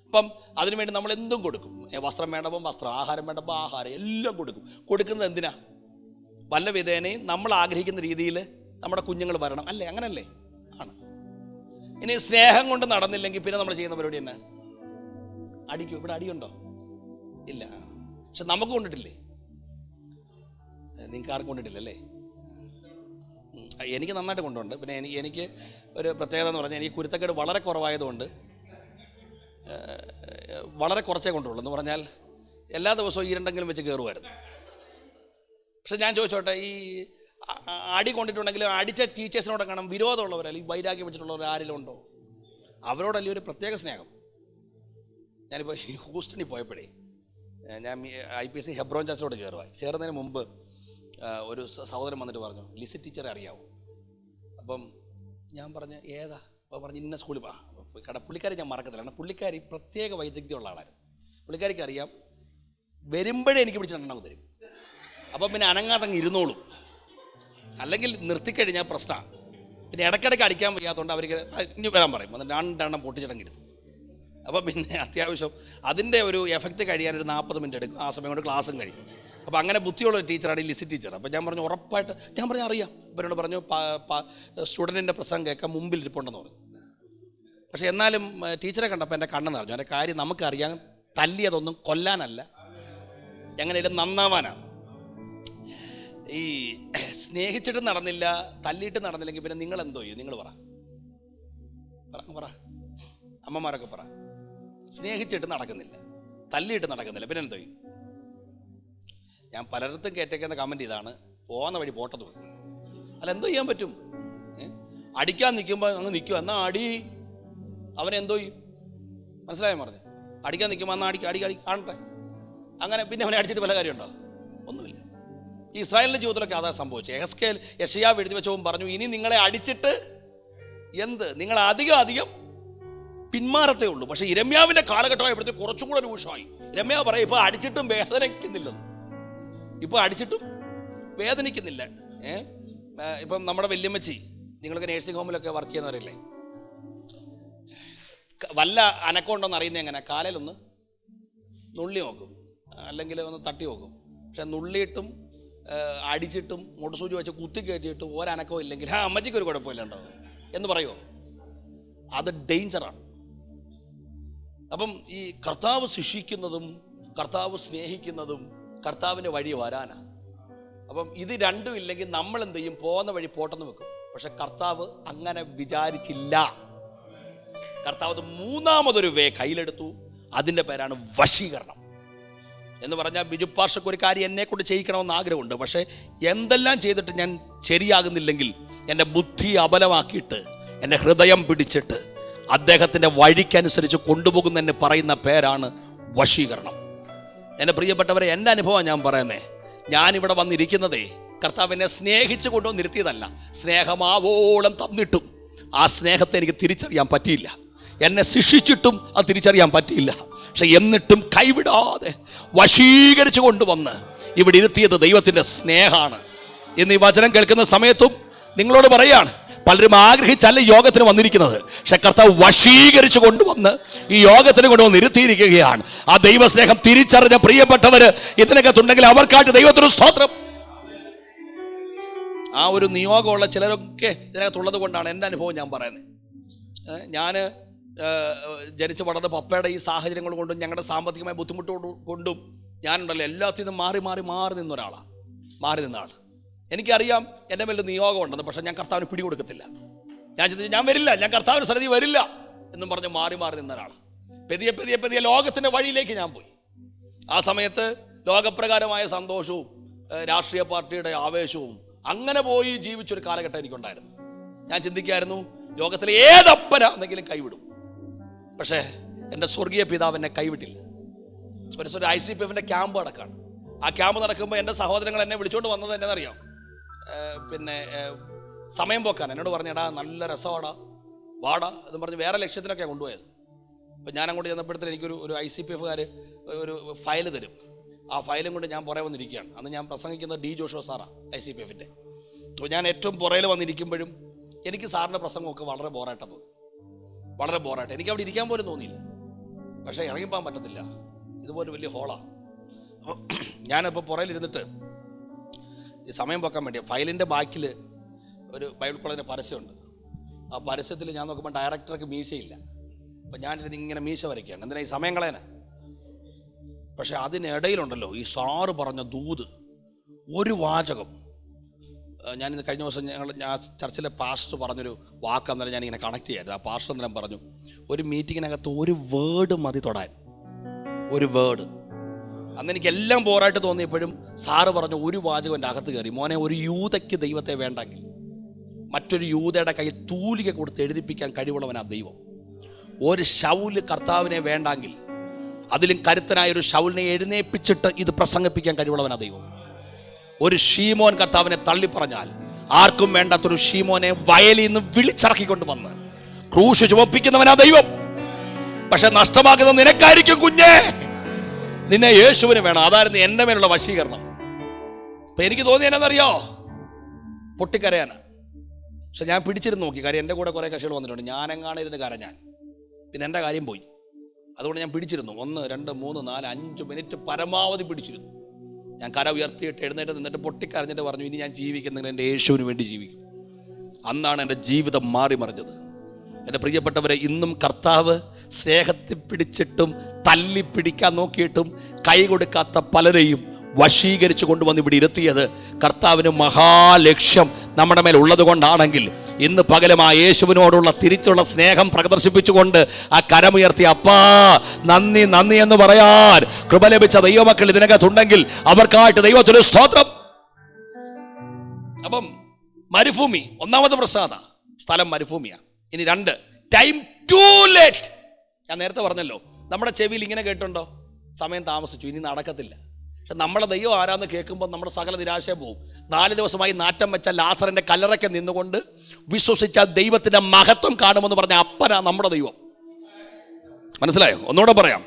അപ്പം അതിനുവേണ്ടി നമ്മൾ എന്തും കൊടുക്കും. വസ്ത്രം വേണ്ടപ്പോൾ വസ്ത്രം, ആഹാരം വേണ്ടപ്പോൾ ആഹാരം, എല്ലാം കൊടുക്കും. കൊടുക്കുന്നത് എന്തിനാ? വല്ല വിധേനയും നമ്മൾ ആഗ്രഹിക്കുന്ന രീതിയിൽ നമ്മുടെ കുഞ്ഞുങ്ങൾ വരണം, അല്ലേ? അങ്ങനല്ലേ? ആണ്. ഇനി സ്നേഹം കൊണ്ട് നടന്നില്ലെങ്കിൽ പിന്നെ നമ്മൾ ചെയ്യുന്ന പരിപാടി തന്നെ അടിക്കും. ഇവിടെ അടിയുണ്ടോ? ഇല്ല. പക്ഷെ നമുക്ക് കൊണ്ടിട്ടില്ലേ? നിങ്ങൾക്ക് ആർക്കും കൊണ്ടിട്ടില്ലല്ലേ? എനിക്ക് നന്നായിട്ട് കൊണ്ടുണ്ട്. പിന്നെ എനിക്ക് ഒരു പ്രത്യേകത എന്ന് പറഞ്ഞാൽ എനിക്ക് കുരുത്തക്കേട് വളരെ കുറവായതുകൊണ്ട് വളരെ കുറച്ചേ കൊണ്ടുള്ളൂ. എന്ന് പറഞ്ഞാൽ എല്ലാ ദിവസവും ഈ രണ്ടെങ്കിലും വെച്ച് കയറുമായിരുന്നു. പക്ഷെ ഞാൻ ചോദിച്ചോട്ടെ, ഈ അടി കൊണ്ടിട്ടുണ്ടെങ്കിലും അടിച്ച ടീച്ചേഴ്സിനോട് കാണാം വിരോധമുള്ളവരല്ല, ഈ വൈരാഗ്യം വെച്ചിട്ടുള്ളവർ ആരെങ്കിലും ഉണ്ടോ? അവരോടല്ലേ ഒരു പ്രത്യേക സ്നേഹം. ഞാനിപ്പോൾ ഈ ഹൂസ്റ്റണിൽ പോയപ്പോഴേ ഞാൻ IPC ഹെബ്രോൻ ചർച്ചിലോട് ചേർന്നതിന് മുമ്പ് ഒരു സഹോദരൻ വന്നിട്ട് പറഞ്ഞു, ലിസി ടീച്ചറെ അറിയാവോ? അപ്പം ഞാൻ പറഞ്ഞു ഏതാ? അപ്പോൾ പറഞ്ഞു ഇന്ന സ്കൂളിൽ കാരണം പുള്ളിക്കാരി ഞാൻ മറക്കത്തില്ല. കാരണം പുള്ളിക്കാരി പ്രത്യേക വൈദഗ്ധ്യമുള്ള ആളായിരുന്നു. പുള്ളിക്കാരിക്ക് അറിയാം വരുമ്പോഴേ എനിക്ക് പിടിച്ച് രണ്ടെണ്ണം തരും. അപ്പം പിന്നെ അനങ്ങാതങ്ങ് ഇരുന്നോളും, അല്ലെങ്കിൽ നിർത്തിക്കഴിഞ്ഞാൽ പ്രശ്നമാണ്. പിന്നെ ഇടയ്ക്കിടയ്ക്ക് അടിക്കാൻ വയ്യാത്തതുകൊണ്ട് അവർക്ക് ഇനി വരാൻ പറയും, അത് രണ്ടെണ്ണം പൊട്ടിച്ചിടങ്ങിരുന്നു. അപ്പം പിന്നെ അത്യാവശ്യം അതിൻ്റെ ഒരു എഫക്റ്റ് കഴിയാനൊരു 40 മിനിറ്റ് എടുക്കും. ആ സമയം കൊണ്ട് ക്ലാസ്സും കഴിയും. അപ്പോൾ അങ്ങനെ ബുദ്ധിയുള്ള ഒരു ടീച്ചറാണ് ഈ ലിസി ടീച്ചർ. അപ്പോൾ ഞാൻ പറഞ്ഞു ഉറപ്പായിട്ട്, ഞാൻ പറഞ്ഞു അറിയാം. ഇവരോട് പറഞ്ഞു സ്റ്റുഡൻറ്റിൻ്റെ പ്രസംഗം കേൾക്കാൻ മുമ്പിൽ ഇരിപ്പുണ്ടെന്ന് പറഞ്ഞു. പക്ഷെ എന്നാലും ടീച്ചറെ കണ്ടപ്പോൾ എൻ്റെ കണ്ണെന്ന് പറഞ്ഞു. എൻ്റെ കാര്യം നമുക്കറിയാം, തല്ലിയതൊന്നും കൊല്ലാനല്ല, എങ്ങനെയും നന്നാവാനാണ്. ഈ സ്നേഹിച്ചിട്ട് നടന്നില്ല, തല്ലിയിട്ട് നടന്നില്ലെങ്കിൽ പിന്നെ നിങ്ങൾ എന്തോ ചെയ്യും? നിങ്ങൾ പറ അമ്മമാരൊക്കെ പറ. സ്നേഹിച്ചിട്ട് നടക്കുന്നില്ല, തല്ലിയിട്ട് നടക്കുന്നില്ല, പിന്നെ എന്തോ ചെയ്യും? ഞാൻ പലയിടത്തും കേട്ടേക്കുന്ന കമൻറ്റ് ഇതാണ്, പോകുന്ന വഴി പോട്ടെന്ന് പറയും. അല്ല എന്തോ ചെയ്യാൻ പറ്റും? അടിക്കാൻ നിൽക്കുമ്പോൾ അങ്ങ് നിൽക്കുക, എന്നാൽ അടി. അവനെന്തോ ചെയ്യും? മനസ്സിലായോ പറഞ്ഞു? അടിക്കാൻ നിൽക്കുമ്പോൾ എന്നാൽ അടി കാണട്ടെ. അങ്ങനെ പിന്നെ അവനെ അടിച്ചിട്ട് വല്ല കാര്യമുണ്ടോ? ഒന്നുമില്ല. ഈ ഇസ്രായേലിൻ്റെ ജീവിതത്തിലൊക്കെ അതാ സംഭവിച്ചത്. യെശയ്യാവ് എഴുതി വെച്ചവും പറഞ്ഞു, ഇനി നിങ്ങളെ അടിച്ചിട്ട് നിങ്ങൾ അധികം പിന്മാറത്തേ ഉള്ളൂ. പക്ഷേ ഇരമ്യാവിൻ്റെ കാലഘട്ടമായപ്പോഴത്തേക്ക് കുറച്ചും കൂടെ രൂക്ഷമായി. ഇരമ്യാവ് പറയും ഇപ്പോൾ അടിച്ചിട്ടും വേദനിക്കുന്നില്ലെന്ന്. ഇപ്പോൾ അടിച്ചിട്ടും വേദനിക്കുന്നില്ല. ഇപ്പം നമ്മുടെ വല്യമ്മച്ചി, നിങ്ങളൊക്കെ നേഴ്സിംഗ് ഹോമിലൊക്കെ വർക്ക് ചെയ്യുന്നവരല്ലേ, വല്ല അനക്കമുണ്ടോന്ന് അറിയുന്നത് എങ്ങനെ? കാലയിലൊന്ന് നുള്ളി നോക്കും, അല്ലെങ്കിൽ ഒന്ന് തട്ടി നോക്കും. പക്ഷെ നുള്ളിയിട്ടും അടിച്ചിട്ടും മുടസൂചി വെച്ച് കുത്തി കയറ്റിയിട്ടും ഒരനക്കവും ഇല്ലെങ്കിൽ അമ്മച്ചിക്കൊരു കുഴപ്പമില്ല ഉണ്ടാവും എന്ന് പറയുമോ? അത് ഡേഞ്ചറാണ്. അപ്പം ഈ കർത്താവ് ശിക്ഷിക്കുന്നതും കർത്താവ് സ്നേഹിക്കുന്നതും കർത്താവിൻ്റെ വഴി വരാനാണ്. അപ്പം ഇത് രണ്ടും ഇല്ലെങ്കിൽ നമ്മൾ എന്ത് ചെയ്യും? പോകുന്ന വഴി പോട്ടെന്ന് വെക്കും. പക്ഷെ കർത്താവ് അങ്ങനെ വിചാരിച്ചില്ല. കർത്താവ് മൂന്നാമതൊരു വേ കയ്യിലെടുത്തു. അതിൻ്റെ പേരാണ് വശീകരണം എന്ന് പറഞ്ഞാൽ, ബിജു പാഷക്ക് ഒരു കാര്യം എന്നെ കൊണ്ട് ചെയ്യിക്കണമെന്ന് ആഗ്രഹമുണ്ട്. പക്ഷേ എന്തെല്ലാം ചെയ്തിട്ട് ഞാൻ ശരിയാകുന്നില്ലെങ്കിൽ എൻ്റെ ബുദ്ധി അബലമാക്കിയിട്ട് എൻ്റെ ഹൃദയം പിടിച്ചിട്ട് അദ്ദേഹത്തിൻ്റെ വഴിക്കനുസരിച്ച് കൊണ്ടുപോകുന്നതിന് പറയുന്ന പേരാണ് വശീകരണം. എൻ്റെ പ്രിയപ്പെട്ടവരെ, എൻ്റെ അനുഭവം ഞാൻ പറയുന്നേ. ഞാനിവിടെ വന്നിരിക്കുന്നതേ കർത്താവ് എന്നെ സ്നേഹിച്ച് കൊണ്ടുവന്നിരുത്തിയതല്ല. സ്നേഹമാവോളം തന്നിട്ടും ആ സ്നേഹത്തെ എനിക്ക് തിരിച്ചറിയാൻ പറ്റിയില്ല. എന്നെ ശിക്ഷിച്ചിട്ടും അത് തിരിച്ചറിയാൻ പറ്റിയില്ല. പക്ഷെ എന്നിട്ടും കൈവിടാതെ വശീകരിച്ച് കൊണ്ടുവന്ന് ഇവിടെ ഇരുത്തിയത് ദൈവത്തിൻ്റെ സ്നേഹമാണ്. ഇന്ന് ഈ വചനം കേൾക്കുന്ന സമയത്തും നിങ്ങളോട് പറയാണ്, പലരും ആഗ്രഹിച്ചല്ല യോഗത്തിന് വന്നിരിക്കുന്നത്. പക്ഷെ കർത്താവ് വശീകരിച്ച് കൊണ്ടുവന്ന് ഈ യോഗത്തിന് കൊണ്ടുവന്ന് ഇരുത്തിയിരിക്കുകയാണ്. ആ ദൈവസ്നേഹം തിരിച്ചറിഞ്ഞ പ്രിയപ്പെട്ടവര് ഇതിനകത്തുണ്ടെങ്കിൽ അവർക്കായിട്ട് ദൈവത്തിന് സ്തോത്രം. ആ ഒരു നിയോഗമുള്ള ചിലരൊക്കെ ഇതിനകത്തുള്ളത് കൊണ്ടാണ് എൻ്റെ അനുഭവം ഞാൻ പറയുന്നത്. ഞാൻ ജനിച്ച് വളർന്ന പപ്പയുടെ ഈ സാഹചര്യങ്ങൾ കൊണ്ടും ഞങ്ങളുടെ സാമ്പത്തികമായ ബുദ്ധിമുട്ട് കൊണ്ടും ഞാനുണ്ടല്ലോ എല്ലാത്തിൽ നിന്നും മാറി നിന്ന ഒരാളാണ്. മാറി നിന്ന ആൾ. എനിക്കറിയാം എൻ്റെ മേലൊരു നിയോഗം ഉണ്ടെന്ന്. പക്ഷേ ഞാൻ കർത്താവിന് പിടികൊടുക്കത്തില്ല. ഞാൻ വരില്ല, ഞാൻ കർത്താവിന് സന്നിധി വരില്ല എന്നും പറഞ്ഞ് മാറി നിന്ന ഒരാളാണ്. പെതിയെ ലോകത്തിൻ്റെ വഴിയിലേക്ക് ഞാൻ പോയി. ആ സമയത്ത് ലോകപ്രകാരമായ സന്തോഷവും രാഷ്ട്രീയ പാർട്ടിയുടെ ആവേശവും അങ്ങനെ പോയി ജീവിച്ചൊരു കാലഘട്ടം എനിക്കുണ്ടായിരുന്നു. ഞാൻ ചിന്തിക്കായിരുന്നു ലോകത്തിലെ ഏതപ്പന എന്തെങ്കിലും കൈവിടും. പക്ഷേ എൻ്റെ സ്വർഗീയ പിതാവ് എന്നെ കൈവിട്ടില്ല. ഒരു ICPF ക്യാമ്പ് നടക്കാണ്. ആ ക്യാമ്പ് നടക്കുമ്പോൾ എൻ്റെ സഹോദരങ്ങൾ എന്നെ വിളിച്ചുകൊണ്ട് വന്നത് എന്നറിയാം, സമയം പോക്കാൻ എന്നോട് പറഞ്ഞടാ നല്ല രസമാടാ വാടാ എന്ന് പറഞ്ഞ് വേറെ ലക്ഷ്യത്തിനൊക്കെയാണ് കൊണ്ടുപോയത്. അപ്പം ഞാൻ അങ്ങോട്ട് ചെന്നപ്പോഴത്തേന് എനിക്കൊരു ICPFകാർ ഒരു ഫയൽ തരും. ആ ഫയലും കൊണ്ട് ഞാൻ പുറകെ വന്നിരിക്കുകയാണ്. അന്ന് ഞാൻ പ്രസംഗിക്കുന്നത് D. ജോഷുവ സാറാണ് ICPFൻ്റെ. അപ്പോൾ ഞാൻ ഏറ്റവും പുറയിൽ വന്നിരിക്കുമ്പോഴും എനിക്ക് സാറിൻ്റെ പ്രസംഗമൊക്കെ വളരെ ബോറായിട്ടാണ് തോന്നി. വളരെ ബോറായിട്ട് എനിക്ക് അവിടെ ഇരിക്കാൻ പോലും തോന്നിയില്ല. പക്ഷേ ഇറങ്ങിപ്പോകാൻ പറ്റത്തില്ല, ഇതുപോലെ വലിയ ഹോളാണ്. അപ്പോൾ ഞാനിപ്പോൾ പുറയിലിരുന്നിട്ട് ഈ സമയം പോക്കാൻ വേണ്ടി ഫയലിൻ്റെ ബാക്കിൽ ഒരു ബൈബിൾ കോളേജിൻ്റെ പരസ്യമുണ്ട്. ആ പരസ്യത്തിൽ ഞാൻ നോക്കുമ്പോൾ ഡയറക്ടർക്ക് മീശയില്ല. അപ്പം ഞാനിരുന്ന് ഇങ്ങനെ മീശ വരയ്ക്കുകയാണ്, എന്തിനാ ഈ സമയം കളയാനാ. പക്ഷെ അതിനിടയിലുണ്ടല്ലോ ഈ സാറ് പറഞ്ഞ ദൂത്, ഒരു വാചകം. ഞാനിന്ന് കഴിഞ്ഞ ദിവസം ഞാൻ ചർച്ചിലെ പാസ്റ്റർ പറഞ്ഞൊരു വാക്ക് അന്നേരം ഞാനിങ്ങനെ കണക്ട് ചെയ്യായിരുന്നു. ആ പാസ്റ്റർ അന്നേരം പറഞ്ഞു, ഒരു മീറ്റിങ്ങിനകത്ത് ഒരു വേർഡ് മതി തൊടാൻ, ഒരു വേർഡ്. അന്ന് എനിക്ക് എല്ലാം ബോറായിട്ട് തോന്നിയപ്പോഴും സാറ് പറഞ്ഞു ഒരു വാചകം എൻ്റെ അകത്ത് കയറി, മോനെ ഒരു യൂതയ്ക്ക് ദൈവത്തെ വേണ്ടെങ്കിൽ മറ്റൊരു യൂതയുടെ കയ്യിൽ തൂലിക കൊടുത്ത് എഴുതിപ്പിക്കാൻ കഴിവുള്ളവനാ ദൈവം. ഒരു ശൗല് കർത്താവിനെ വേണ്ടെങ്കിൽ അതിലും കരുത്തനായ ഒരു ശൗലിനെ എഴുന്നേൽപ്പിച്ചിട്ട് ഇത് പ്രസംഗിപ്പിക്കാൻ കഴിവുള്ളവനാ ദൈവം. ഒരു ഷീമോൻ കർത്താവിനെ തള്ളിപ്പറഞ്ഞാൽ ആർക്കും വേണ്ടാത്തൊരു ഷീമോനെ വയലിൽ നിന്ന് വിളിച്ചിറക്കിക്കൊണ്ട് വന്ന് ക്രൂശ് ചുമപ്പിക്കുന്നവനാ ദൈവം. പക്ഷെ നഷ്ടമാക്കുന്നത് നിനക്കായിരിക്കും കുഞ്ഞേ, നിന്നെ യേശുവിന് വേണം. അതായിരുന്നു എൻ്റെ മേലുള്ള വശീകരണം. അപ്പൊ എനിക്ക് തോന്നി എന്നറിയോ, പൊട്ടിക്കരയാനാ. പക്ഷെ ഞാൻ പിടിച്ചിരുന്ന് നോക്കി, കാര്യം എൻ്റെ കൂടെ കുറേ കക്ഷികൾ വന്നിട്ടുണ്ട്. ഞാനെങ്ങാണ് ഇരുന്ന് കരഞ്ഞാൻ പിന്നെ എൻ്റെ കാര്യം പോയി. അതുകൊണ്ട് ഞാൻ പിടിച്ചിരുന്നു. 1, 2, 3, 4, 5 മിനിറ്റ് പരമാവധി പിടിച്ചിരുന്നു. ഞാൻ കര ഉയർത്തിയിട്ട് എഴുന്നേറ്റ് നിന്നിട്ട് പൊട്ടിക്കരഞ്ഞിട്ട് പറഞ്ഞു, ഇനി ഞാൻ ജീവിക്കുന്നെങ്കിൽ എൻ്റെ യേശുവിന് വേണ്ടി ജീവിക്കും. അന്നാണ് എൻ്റെ ജീവിതം മാറി മറിഞ്ഞത്. എൻ്റെ പ്രിയപ്പെട്ടവരെ, ഇന്നും കർത്താവ് സ്നേഹത്തിൽ പിടിച്ചിട്ടും തല്ലി പിടിക്കാൻ നോക്കിയിട്ടും കൈ കൊടുക്കാത്ത പലരെയും വശീകരിച്ചു കൊണ്ടുവന്ന് ഇവിടെ ഇരുത്തിയത് കർത്താവിന് മഹാലക്ഷ്യം നമ്മുടെ മേൽ ഉള്ളത് കൊണ്ടാണെങ്കിൽ, ഇന്ന് പകലും ആ യേശുവിനോടുള്ള തിരിച്ചുള്ള സ്നേഹം പ്രദർശിപ്പിച്ചുകൊണ്ട് ആ കരമുയർത്തി അപ്പാ നന്ദി നന്ദി എന്ന് പറയാൻ കൃപ ലഭിച്ച ദൈവമക്കൾ ഇതിനകത്തുണ്ടെങ്കിൽ അവർക്കായിട്ട് ദൈവത്തിന് സ്തോത്രം. അപ്പം മരുഭൂമി ഒന്നാമത്തെ പ്രശ്നത, സ്ഥലം മരുഭൂമിയാണ്. ഇനി 2, ടൈം ടു ലേറ്റ്. ഞാൻ നേരത്തെ പറഞ്ഞല്ലോ, നമ്മുടെ ചെവിയിൽ ഇങ്ങനെ കേട്ടുണ്ടോ, സമയം താമസിച്ചു, ഇനി നടക്കത്തില്ല. പക്ഷെ നമ്മളെ ദൈവം ആരാന്ന് കേൾക്കുമ്പോൾ നമ്മുടെ സകല നിരാശയും പോവും. 4 ദിവസമായി നാറ്റം വെച്ച ലാസറിന്റെ കല്ലറയ്ക്ക് നിന്നുകൊണ്ട് വിശ്വസിച്ച ദൈവത്തിന്റെ മഹത്വം കാണുമെന്ന് പറഞ്ഞ അപ്പനാ നമ്മുടെ ദൈവം. മനസ്സിലായോ? ഒന്നുകൂടെ പറയാം,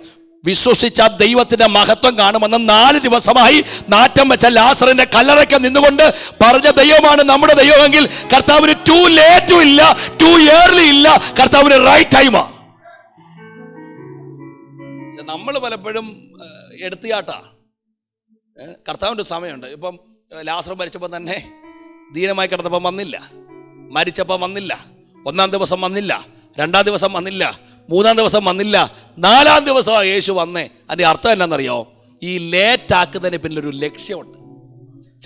വിശ്വസിച്ച ദൈവത്തിന്റെ മഹത്വം കാണുമെന്ന് 4 ദിവസമായി നാറ്റം വെച്ച ലാസറിന്റെ കല്ലറയ്ക്ക് നിന്നുകൊണ്ട് പറഞ്ഞ ദൈവമാണ് നമ്മുടെ ദൈവമെങ്കിൽ കർത്താവിന് ടു ലേറ്റും ഇല്ല, ടു ഇയർലി ഇല്ല, കർത്താവിന് റൈറ്റ് ടൈമാ. നമ്മൾ പലപ്പോഴും എടുത്തിയാട്ടാ. കർത്താവിൻ്റെ സമയമുണ്ട്. ഇപ്പം ലാസർ മരിച്ചപ്പോൾ തന്നെ ദീനമായി കിടന്നപ്പോൾ വന്നില്ല, മരിച്ചപ്പോൾ വന്നില്ല, 1-ാം ദിവസം വന്നില്ല, 2-ാം ദിവസം വന്നില്ല, 3-ാം ദിവസം വന്നില്ല, 4-ാം ദിവസമാണ് യേശു വന്നേ. അതിൻ്റെ അർത്ഥം എന്നാണെന്നറിയോ? ഈ ലേറ്റാക്കുന്നതിന് പിന്നിലൊരു ലക്ഷ്യമുണ്ട്.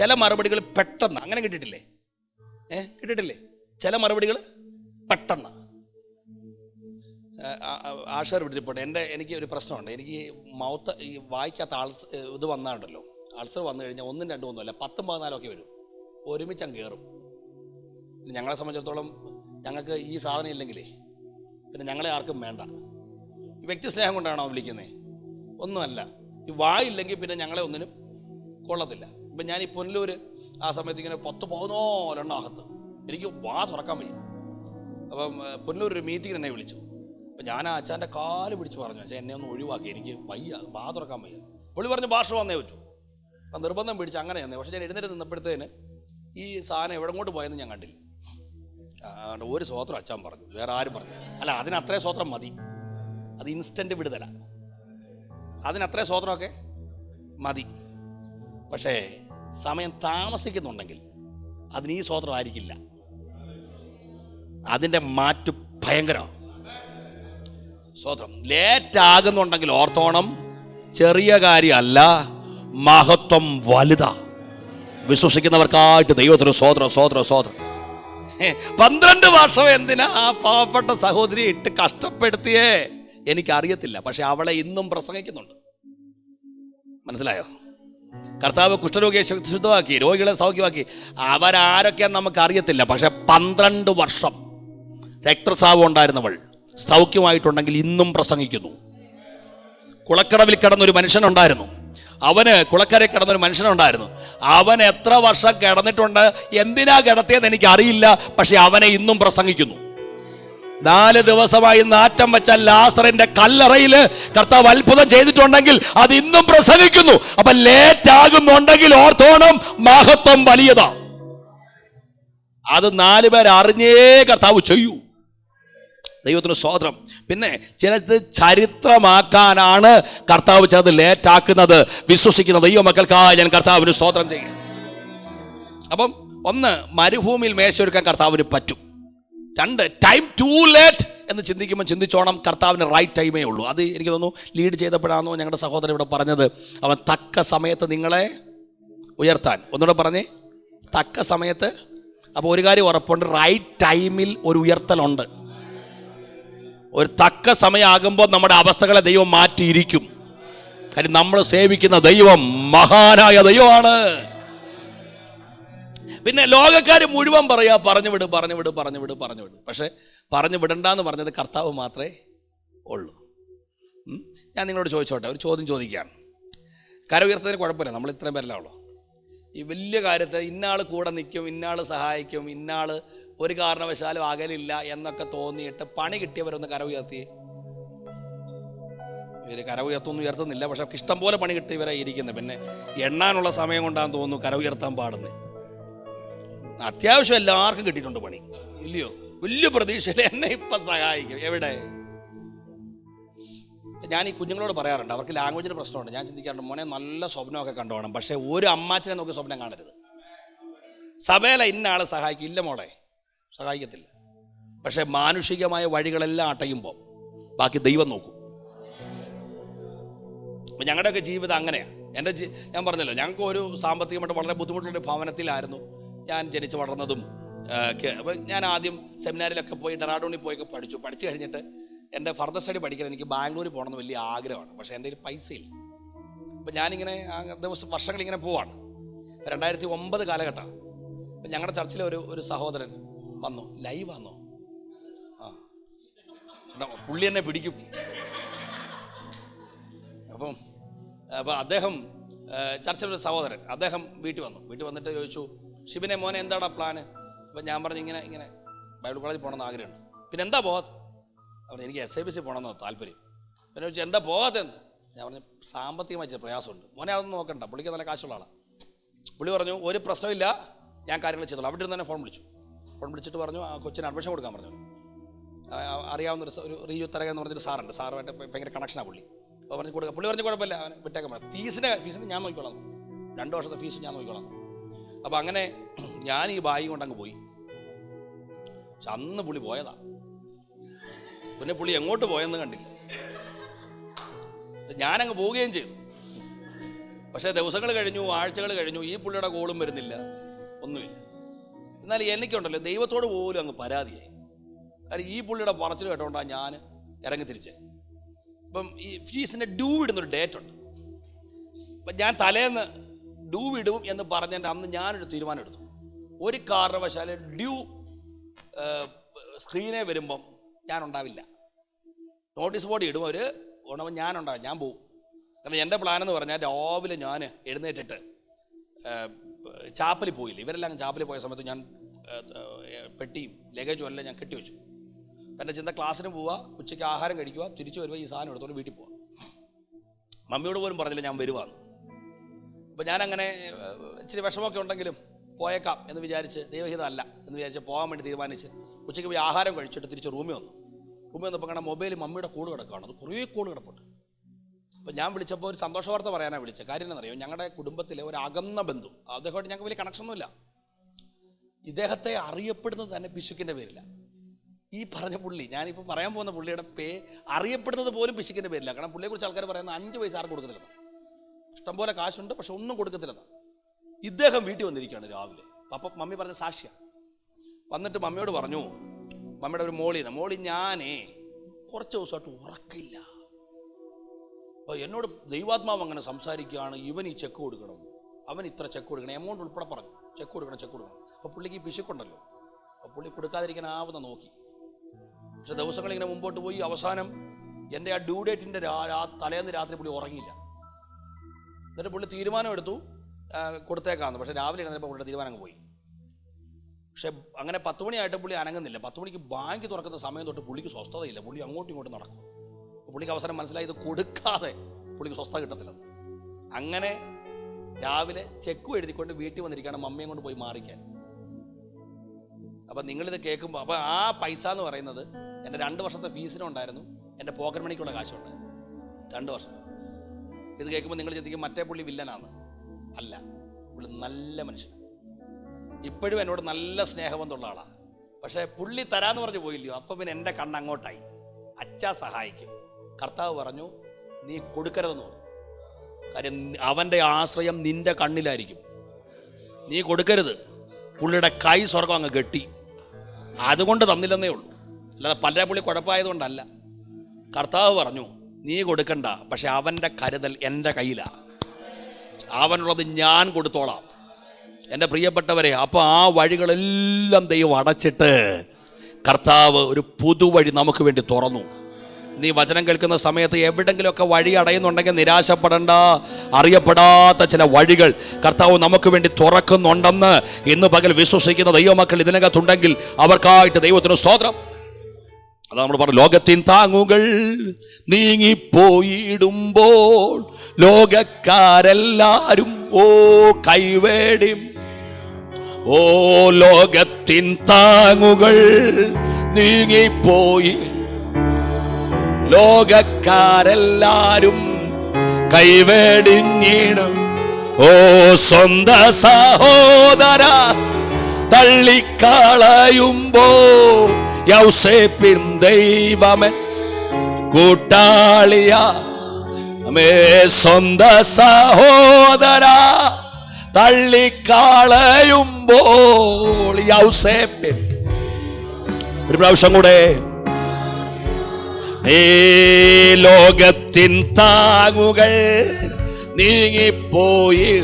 ചില മറുപടികൾ പെട്ടെന്ന്, അങ്ങനെ കിട്ടിയിട്ടില്ലേ? കിട്ടിയിട്ടില്ലേ? ചില മറുപടികൾ പെട്ടെന്ന്. ആൾക്കാർ വിട്ടിപ്പോട്ടെ. എനിക്ക് ഒരു പ്രശ്നമുണ്ട്. എനിക്ക് ഈ വായിക്കാത്ത ഇത് വന്നാണ്ടല്ലോ, അൾസർ വന്നു കഴിഞ്ഞാൽ 1, 2 ഒന്നുമല്ല, 10, 14 ഒക്കെ വരും, ഒരുമിച്ച് അങ്ങ് കയറും. പിന്നെ ഞങ്ങളെ സംബന്ധിച്ചിടത്തോളം ഞങ്ങൾക്ക് ഈ സാധനം ഇല്ലെങ്കിലേ പിന്നെ ഞങ്ങളെ ആർക്കും വേണ്ട. ഈ വ്യക്തി സ്നേഹം കൊണ്ടാണോ വിളിക്കുന്നത്? ഒന്നുമല്ല. ഈ വായില്ലെങ്കിൽ പിന്നെ ഞങ്ങളെ ഒന്നിനും കൊള്ളത്തില്ല. ഇപ്പം ഞാൻ ഈ പുനലൂർ ആ സമയത്ത് ഇങ്ങനെ 10, 14 അകത്ത് എനിക്ക് വാ തുറക്കാൻ വയ്യ. അപ്പം പുനലൂർ ഒരു മീറ്റിങ്ങിന് എന്നെ വിളിച്ചു. അപ്പം ഞാൻ ആ അച്ഛൻ്റെ കാല് പിടിച്ച് പറഞ്ഞു, അച്ഛൻ എന്നെ ഒന്ന് ഒഴിവാക്കി, എനിക്ക് വയ്യ, വാ തുറക്കാൻ വയ്യ. പുള്ളി പറഞ്ഞ് ഭാഷ വന്നേ പറ്റൂ. അപ്പം നിർബന്ധം പിടിച്ച് അങ്ങനെ തന്നെ. പക്ഷെ ഞാൻ എഴുന്നേറ്റ് നിന്നപ്പോഴത്തേന് ഈ സാധനം എവിടെ കൊണ്ട് പോയെന്ന് ഞാൻ കണ്ടില്ല. ഒരു സ്വോത്രം അച്ഛൻ പറഞ്ഞു, വേറെ ആരും പറഞ്ഞു. അല്ല, അതിനത്രേ സ്വോത്രം മതി. അത് ഇൻസ്റ്റൻറ്റ് വിടുതല, അതിനത്രേ സ്വോത്രമൊക്കെ മതി. പക്ഷേ സമയം താമസിക്കുന്നുണ്ടെങ്കിൽ അതിന് ഈ സ്വോത്രം ആയിരിക്കില്ല. അതിൻ്റെ മാറ്റ് ഭയങ്കരമാണ്. സ്വോത്രം ലേറ്റ് ആകുന്നുണ്ടെങ്കിൽ ഓർത്തോണം, ചെറിയ കാര്യമല്ല, മഹത്വം വലുതാ. വിശ്വസിക്കുന്നവർക്കായിട്ട് ദൈവത്തിന് സ്വോത്രം സ്വോത്രം സ്വോത്രം. 12 വർഷം എന്തിനാ ആ പാവപ്പെട്ട സഹോദരിയെ ഇട്ട് കഷ്ടപ്പെടുത്തിയേ എനിക്കറിയത്തില്ല. പക്ഷെ അവളെ ഇന്നും പ്രസംഗിക്കുന്നുണ്ട്. മനസ്സിലായോ? കർത്താവ് കുഷ്ഠരോഗിയെ ശുദ്ധമാക്കി, രോഗികളെ സൗഖ്യമാക്കി. അവരാരൊക്കെയാന്ന് നമുക്ക് അറിയത്തില്ല. പക്ഷെ 12 വർഷം രക്തസ്രാവം ഉണ്ടായിരുന്നവൾ സൗഖ്യമായിട്ടുണ്ടെങ്കിൽ ഇന്നും പ്രസംഗിക്കുന്നു. കുളക്കടവിൽ കിടന്നൊരു മനുഷ്യനുണ്ടായിരുന്നു. കുളക്കരയിൽ കിടന്നൊരു മനുഷ്യനുണ്ടായിരുന്നു. അവൻ എത്ര വർഷം കിടന്നിട്ടുണ്ട്, എന്തിനാ കിടത്തിയെന്ന് എനിക്ക് അറിയില്ല. പക്ഷെ അവനെ ഇന്നും പ്രസംഗിക്കുന്നു. 4 ദിവസമായി നാറ്റം വെച്ച ലാസറിന്റെ കല്ലറയിൽ കർത്താവ് അത്ഭുതം ചെയ്തിട്ടുണ്ടെങ്കിൽ അത് ഇന്നും പ്രസംഗിക്കുന്നു. അപ്പൊ ലേറ്റ് ആകുന്നുണ്ടെങ്കിൽ ഓർത്തോണം, മഹത്വം വലിയതാ. അത് 4 പേർ അറിഞ്ഞേ കർത്താവ് ചെയ്യൂ. ദൈവത്തിന് സ്തോത്രം. പിന്നെ ചിലത് ചരിത്രമാക്കാനാണ് കർത്താവ് ചിലത് ലേറ്റ് ആക്കുന്നത്. വിശ്വസിക്കുന്ന ദൈവമക്കൾക്കായി ഞാൻ കർത്താവിന് സ്തോത്രം ചെയ്യും. അപ്പം 1, മരുഭൂമിയിൽ മേശയൊരുക്കാൻ കർത്താവിന് പറ്റും. 2, ടൈം ടു ലേറ്റ് എന്ന് ചിന്തിച്ചോണം, കർത്താവിന് റൈറ്റ് ടൈമേ ഉള്ളൂ. അത് എനിക്ക് തോന്നുന്നു ലീഡ് ചെയ്തപ്പോഴാണോ ഞങ്ങളുടെ സഹോദരൻ ഇവിടെ പറഞ്ഞത്, അവൻ തക്ക സമയത്ത് നിങ്ങളെ ഉയർത്താൻ. ഒന്നുകൂടെ പറഞ്ഞേ, തക്ക സമയത്ത്. അപ്പോൾ ഒരു കാര്യം ഉറപ്പുണ്ട്, റൈറ്റ് ടൈമിൽ ഒരു ഉയർത്തലുണ്ട്. ഒരു തക്ക സമയമാകുമ്പോൾ നമ്മുടെ അവസ്ഥകളെ ദൈവം മാറ്റിയിരിക്കും. കാര്യം നമ്മൾ സേവിക്കുന്ന ദൈവം മഹാനായ ദൈവമാണ്. പിന്നെ ലോകക്കാർ മുഴുവൻ പറയാ പറഞ്ഞു വിട്. പക്ഷെ പറഞ്ഞു വിടണ്ടെന്ന് പറഞ്ഞത് കർത്താവ് മാത്രമേ ഉള്ളൂ. ഞാൻ നിങ്ങളോട് ചോദിച്ചോട്ടെ, ഒരു ചോദ്യം ചോദിക്കുകയാണ്. കര ഉയർത്തതിന് കുഴപ്പമില്ല, നമ്മൾ ഇത്രയും പേരല്ല ഉള്ളൂ. ഈ വലിയ കാര്യത്തെ ഇന്നാൾ കൂടെ നിൽക്കും, ഇന്നാൾ സഹായിക്കും, ഇന്നാൾ ഒരു കാരണവശാലും അകലില്ല എന്നൊക്കെ തോന്നിയിട്ട് പണി കിട്ടിയവരൊന്ന് കര ഉയർത്തി. ഇവർ കര ഉയർത്തുന്നില്ല, പക്ഷെ ഇഷ്ടം പോലെ പണി കിട്ടിയവരായി ഇരിക്കുന്നത്. പിന്നെ എണ്ണാനുള്ള സമയം കൊണ്ടാന്ന് തോന്നുന്നു കര ഉയർത്താൻ പാടുന്നത്. അത്യാവശ്യം എല്ലാവർക്കും കിട്ടിയിട്ടുണ്ട് പണി, ഇല്ലയോ? വലിയ പ്രതീക്ഷയിൽ എന്നെ ഇപ്പം സഹായിക്കും. എവിടെ? ഞാൻ ഈ കുഞ്ഞുങ്ങളോട് പറയാറുണ്ട്, അവർക്ക് ലാംഗ്വേജിന് പ്രശ്നമുണ്ട്. ഞാൻ ചിന്തിക്കാറുണ്ട്, മോനെ നല്ല സ്വപ്നമൊക്കെ കണ്ടുപോകണം, പക്ഷെ ഒരു അമ്മാച്ചനെ നോക്കി സ്വപ്നം കാണരുത്. സഭയില ഇന്ന ആളെ സഹായിക്കും, ഇല്ല മോളെ, സഹായിക്കത്തില്ല. പക്ഷെ മാനുഷികമായ വഴികളെല്ലാം അടയുമ്പോൾ ബാക്കി ദൈവം നോക്കും. അപ്പം ഞങ്ങളുടെയൊക്കെ ജീവിതം അങ്ങനെയാണ്. ഞാൻ പറഞ്ഞല്ലോ, ഞങ്ങൾക്ക് ഒരു സാമ്പത്തികമായിട്ട് വളരെ ബുദ്ധിമുട്ടുള്ളൊരു ഭവനത്തിലായിരുന്നു ഞാൻ ജനിച്ച് വളർന്നതും. അപ്പം ഞാൻ ആദ്യം സെമിനാറിലൊക്കെ പോയി ഡെറാഡൂണിൽ പോയൊക്കെ പഠിച്ചു കഴിഞ്ഞിട്ട് എൻ്റെ ഫർദർ സ്റ്റഡി പഠിക്കാൻ എനിക്ക് ബാംഗ്ലൂരിൽ പോകണമെന്ന് വലിയ ആഗ്രഹമാണ്. പക്ഷേ എൻ്റെ കയ്യിൽ പൈസയില്ല. അപ്പം ഞാനിങ്ങനെ വർഷങ്ങളിങ്ങനെ പോവാണ്. 2009 കാലഘട്ടം. അപ്പം ഞങ്ങളുടെ ചർച്ചിലെ ഒരു സഹോദരൻ വന്നു, ലൈവ് വന്നോ, പുള്ളി എന്നെ പിടിക്കും. അപ്പം അദ്ദേഹം ചർച്ചിലൊരു സഹോദരൻ, അദ്ദേഹം വീട്ടിൽ വന്നിട്ട് ചോദിച്ചു, ഷിബിനെ മോനെ എന്താടാ പ്ലാന്? അപ്പം ഞാൻ പറഞ്ഞു, ഇങ്ങനെ ബൈബിൾ കോളേജിൽ പോകണമെന്ന് ആഗ്രഹമുണ്ട്. പിന്നെ എന്താ പോകാത്ത? അവർ എനിക്ക് SIBC പോകണമെന്നോ താല്പര്യം. പിന്നെ ചോദിച്ചു, എന്താ പോകാത്തതെന്ന്? ഞാൻ പറഞ്ഞു, സാമ്പത്തികമായി ചില പ്രയാസമുണ്ട്. മോനെ അതൊന്നും നോക്കണ്ട, പുള്ളിക്ക് നല്ല കാശുള്ള ആളാണ്. പുള്ളി പറഞ്ഞു, ഒരു പ്രശ്നമില്ല, ഞാൻ കാര്യങ്ങൾ ചെയ്തോളാം. അവിടെ ഇരുന്ന് തന്നെ ഫോൺ വിളിച്ചിട്ട് പറഞ്ഞു, ആ കൊച്ചിന് അഡ്മിഷൻ കൊടുക്കാൻ പറഞ്ഞു. അറിയാവുന്ന ഒരു റീജു തരക എന്ന് പറഞ്ഞൊരു സാറുണ്ട്, സാറുമായിട്ട് ഭയങ്കര കണക്ഷനാണ് പുള്ളി. അപ്പോൾ പുള്ളി പറഞ്ഞു കുഴപ്പമില്ല, അവന് വിട്ടേക്കാൻ പറഞ്ഞു. ഫീസിന് ഞാൻ നോക്കിക്കോളാം, 2 വർഷത്തെ ഫീസ് ഞാൻ നോക്കിക്കോളാം. അപ്പം അങ്ങനെ ഞാൻ ഈ ബാഗ് കൊണ്ടങ്ങ് പോയി. പക്ഷെ അന്ന് പുള്ളി പോയതാ. പിന്നെ പുള്ളി എങ്ങോട്ട് പോയെന്ന് കണ്ടില്ല. ഞാനങ്ങ് പോവുകയും ചെയ്തു. പക്ഷേ ദിവസങ്ങൾ കഴിഞ്ഞു, ആഴ്ചകൾ കഴിഞ്ഞു, ഈ പുള്ളിയുടെ കോളും വരുന്നില്ല, ഒന്നുമില്ല. എന്നാൽ എനിക്കുണ്ടല്ലോ ദൈവത്തോട് പോലും അങ്ങ് പരാതിയായി. കാര്യം ഈ പുള്ളിയുടെ പറച്ചിൽ കേട്ടോണ്ടാണ് ഞാൻ ഇറങ്ങി തിരിച്ചത്. ഇപ്പം ഈ ഫീസിൻ്റെ ഡ്യൂ ഇടുന്നൊരു ഡേറ്റ് ഉണ്ട്. അപ്പം ഞാൻ തലേന്ന് ഡ്യൂ ഇടും എന്ന് പറഞ്ഞതിൻ്റെ അന്ന് ഞാനൊരു തീരുമാനം എടുത്തു. ഒരു കാരണവശാലും ഡ്യൂ സ്ക്രീനെ വരുമ്പം ഞാനുണ്ടാവില്ല. നോട്ടീസ് ബോർഡ് ഇടും അവർ ഉണവും, ഞാനുണ്ടാവും, ഞാൻ പോവും. കാരണം എൻ്റെ പ്ലാൻ എന്ന് പറഞ്ഞാൽ രാവിലെ ഞാൻ എഴുന്നേറ്റിട്ട് ചാപ്പലിൽ പോയില്ല. ഇവരെല്ലാം ചാപ്പലിൽ പോയ സമയത്ത് ഞാൻ പെട്ടിയും ലഗേജും എല്ലാം ഞാൻ കെട്ടിവെച്ചു. എൻ്റെ ചിന്ത ക്ലാസ്സിന് പോവുക, ഉച്ചയ്ക്ക് ആഹാരം കഴിക്കുക, തിരിച്ചു വരുക, ഈ സാധനം എടുത്തോണ്ട് വീട്ടിൽ പോവുക. മമ്മിയോട് പോലും പറഞ്ഞില്ല ഞാൻ വരുവാന്ന്. അപ്പം ഞാനങ്ങനെ ഇച്ചിരി വിഷമമൊക്കെ ഉണ്ടെങ്കിലും പോയേക്കാം എന്ന് വിചാരിച്ച്, ദൈവഹിതമല്ല എന്ന് വിചാരിച്ച് പോകാൻ വേണ്ടി തീരുമാനിച്ച് ഉച്ചയ്ക്ക് പോയി ആഹാരം കഴിച്ചിട്ട് തിരിച്ച് റൂമിൽ വന്നപ്പോൾ കാണാൻ മൊബൈൽ മമ്മിയുടെ കോള് കിടക്കുകയാണ്. അത് കുറേ കോള് കിടപ്പുണ്ട്. അപ്പോൾ ഞാൻ വിളിച്ചപ്പോൾ ഒരു സന്തോഷ വാർത്ത പറയാനാണ് വിളിച്ചത്. കാര്യം എന്നറിയോ, ഞങ്ങളുടെ കുടുംബത്തിലെ ഒരു അകന്ന ബന്ധു, അദ്ദേഹമായിട്ട് ഞങ്ങൾക്ക് വലിയ കണക്ഷനൊന്നുമില്ല. ഇദ്ദേഹത്തെ അറിയപ്പെടുന്നത് തന്നെ പിശുക്കിൻ്റെ പേരില്ല. ഈ പറഞ്ഞ പുള്ളി, ഞാനിപ്പോൾ പറയാൻ പോകുന്ന പുള്ളിയുടെ അറിയപ്പെടുന്നത് പോലും പിശുക്കിൻ്റെ പേരില്ല. കാരണം പുള്ളിയെക്കുറിച്ച് ആൾക്കാർ പറയുന്നത് 5 പൈസ ആർക്കും കൊടുക്കത്തില്ലെന്ന്. ഇഷ്ടംപോലെ കാശുണ്ട്, പക്ഷെ ഒന്നും കൊടുക്കത്തില്ലെന്ന്. ഇദ്ദേഹം വീട്ടിൽ വന്നിരിക്കുകയാണ് രാവിലെ. അപ്പം മമ്മി പറഞ്ഞ സാക്ഷിയാണ്. വന്നിട്ട് മമ്മിയോട് പറഞ്ഞു, മമ്മിയുടെ ഒരു മോളി, ഞാനേ കുറച്ച് ദിവസമായിട്ട് ഉറക്കില്ല. അപ്പോൾ എന്നോട് ദൈവാത്മാവ് അങ്ങനെ സംസാരിക്കുകയാണ്, ഇവൻ ഈ ചെക്ക് കൊടുക്കണം, അവൻ ഇത്ര ചെക്ക് കൊടുക്കണം, എമൗണ്ട് ഉൾപ്പെടെ പറഞ്ഞു ചെക്ക് കൊടുക്കണം. അപ്പോൾ പുള്ളിക്ക് ഈ പിശുക്കുണ്ടല്ലോ, അപ്പോൾ പുള്ളി കൊടുക്കാതിരിക്കാൻ ആവുന്ന നോക്കി. പക്ഷെ ദിവസങ്ങളിങ്ങനെ മുമ്പോട്ട് പോയി. അവസാനം എൻ്റെ ആ ഡ്യൂ ഡേറ്റിൻ്റെ തലേന്ന് രാത്രി പുള്ളി ഉറങ്ങിയില്ല. എന്നിട്ട് പുള്ളി തീരുമാനം എടുത്തു കൊടുത്തേക്കാന്ന്. പക്ഷെ രാവിലെ എഴുന്നേൽപ്പോൾ പുള്ളിയുടെ തീരുമാനം അങ്ങ് പോയി. പക്ഷെ അങ്ങനെ 10 മണിയായിട്ട് പുള്ളി അനങ്ങുന്നില്ല. 10 മണിക്ക് ബാങ്ക് തുറക്കുന്ന സമയം തൊട്ട് പുള്ളിക്ക് സ്വസ്ഥതയില്ല. പുള്ളി അങ്ങോട്ടും ഇങ്ങോട്ടും നടക്കും. പുള്ളിക്ക് അവസരം മനസ്സിലായി ഇത് കൊടുക്കാതെ പുള്ളിക്ക് സ്വസ്ഥത കിട്ടത്തില്ലെന്ന്. അങ്ങനെ രാവിലെ ചെക്കും എഴുതിക്കൊണ്ട് വീട്ടിൽ വന്നിരിക്കുകയാണ് മമ്മിയും കൊണ്ട് പോയി മാറിക്കാൻ. അപ്പം നിങ്ങളിത് കേൾക്കുമ്പോൾ, അപ്പോൾ ആ പൈസ എന്ന് പറയുന്നത് എൻ്റെ 2 വർഷത്തെ ഫീസിനുണ്ടായിരുന്നു, എൻ്റെ പോക്കറ്റ് മണിക്കുള്ള കാശുണ്ടായിരുന്നു 2 വർഷത്തെ. ഇത് കേൾക്കുമ്പോൾ നിങ്ങൾ ചിന്തിക്കും മറ്റേ പുള്ളി വില്ലനാണ്. അല്ല, പുള്ളി നല്ല മനുഷ്യൻ, ഇപ്പോഴും എന്നോട് നല്ല സ്നേഹബന്ധമുള്ള ആളാണ്. പക്ഷേ പുള്ളി തരാന്ന് പറഞ്ഞു പോയില്ലയോ, അപ്പം പിന്നെ എൻ്റെ കണ്ണ് അങ്ങോട്ടായി. അച്ഛാ സഹായിക്കും. കർത്താവ് പറഞ്ഞു നീ കൊടുക്കരുതെന്ന് പറഞ്ഞു. കാര്യം അവൻ്റെ ആശ്രയം നിൻ്റെ കണ്ണിലായിരിക്കും. നീ കൊടുക്കരുത്. പുള്ളിയുടെ കൈ സ്വർഗം അങ്ങ് കെട്ടി, അതുകൊണ്ട് തന്നില്ലെന്നേ ഉള്ളൂ. അല്ലാതെ പല പുള്ളി കുഴപ്പമായതുകൊണ്ടല്ല. കർത്താവ് പറഞ്ഞു നീ കൊടുക്കണ്ട, പക്ഷെ അവൻ്റെ കരുതൽ എൻ്റെ കയ്യിലാണ്, അവനുള്ളത് ഞാൻ കൊടുത്തോളാം. എൻ്റെ പ്രിയപ്പെട്ടവരെ, അപ്പോൾ ആ വഴികളെല്ലാം ദൈവം അടച്ചിട്ട് കർത്താവ് ഒരു പുതുവഴി നമുക്ക് വേണ്ടി തുറന്നു. നീ വചനം കേൾക്കുന്ന സമയത്ത് എവിടെങ്കിലുമൊക്കെ വഴി അടയുന്നുണ്ടെങ്കിൽ നിരാശപ്പെടേണ്ട. അറിയപ്പെടാത്ത ചില വഴികൾ കർത്താവ് നമുക്ക് വേണ്ടി തുറക്കുന്നുണ്ടെന്ന് ഇന്ന് പകൽ വിശ്വസിക്കുന്ന ദൈവമക്കൾ ഇതിനകത്തുണ്ടെങ്കിൽ അവർക്കായിട്ട് ദൈവത്തിന് സ്തോത്രം. അതാ നമ്മൾ പറഞ്ഞു, ലോകത്തിൻ താങ്ങുകൾ നീങ്ങിപ്പോയിടുമ്പോൾ ലോകക്കാരെല്ലാരും കൈവേടിം. ലോകത്തിൻ താങ്ങുകൾ നീങ്ങിപ്പോയി ലോകക്കാരെല്ലാരും കൈവേടിഞ്ഞിടും. സ്വന്ത സഹോദര തള്ളിക്കളയുമ്പോ യൗസേപ്പിൻ ദൈവമൻ കൂട്ടാളിയ. സ്വന്ത സഹോദര തള്ളിക്കളയുമ്പോൾ യൗസേപ്പിൻ. ഒരു പ്രാവശ്യം കൂടെ, ലോകത്തിൻ താങ്ങുകൾ നീങ്ങിപ്പോയി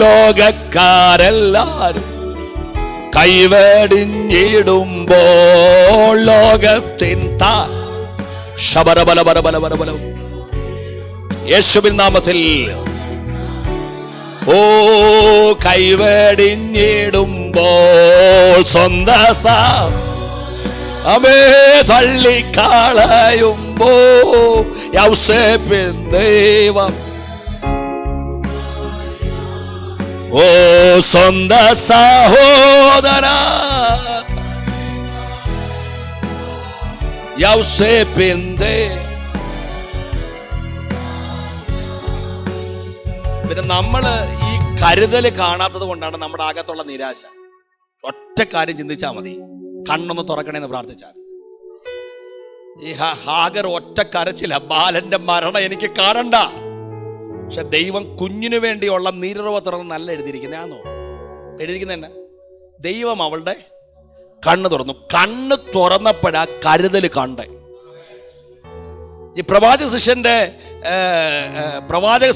ലോകക്കാരെല്ലാരും കൈവടിഞ്ഞിടുമ്പോൾ ലോകത്തിൻ ശബരബലബലബലബലബലം യേശുവിൻ നാമത്തിൽ കൈവടിഞ്ഞിടുമ്പോൾ സ്വന്തം അമേ തള്ളിക്കളയുമ്പോ യൗസേപ്പിൻ ദൈവം. സ്വന്ത സഹോദര യൗസേപ്പിൻ പിന്നെ നമ്മള് ഈ കരുതൽ കാണാത്തത് കൊണ്ടാണ് നമ്മുടെ അകത്തുള്ള നിരാശ. ഒറ്റ കാര്യം ചിന്തിച്ചാൽ മതി, കണ്ണൊന്ന് തുറക്കണേന്ന് പ്രാർത്ഥിച്ചാൽ. ഈ ഹാഗർ ഒറ്റ കരച്ചില്ല, ബാലന്റെ മരണം എനിക്ക് കാണണ്ട. പക്ഷെ ദൈവം കുഞ്ഞിനു വേണ്ടിയുള്ള നീരുറവ തുറന്ന് നല്ല എഴുതിയിരിക്കുന്നതാണോ? എഴുതിയിരിക്കുന്ന തന്നെ ദൈവം അവളുടെ കണ്ണ് തുറന്നു. കണ്ണ് തുറന്നപ്പോഴാ കരുതൽ കണ്ടേ. ഈ പ്രവാചക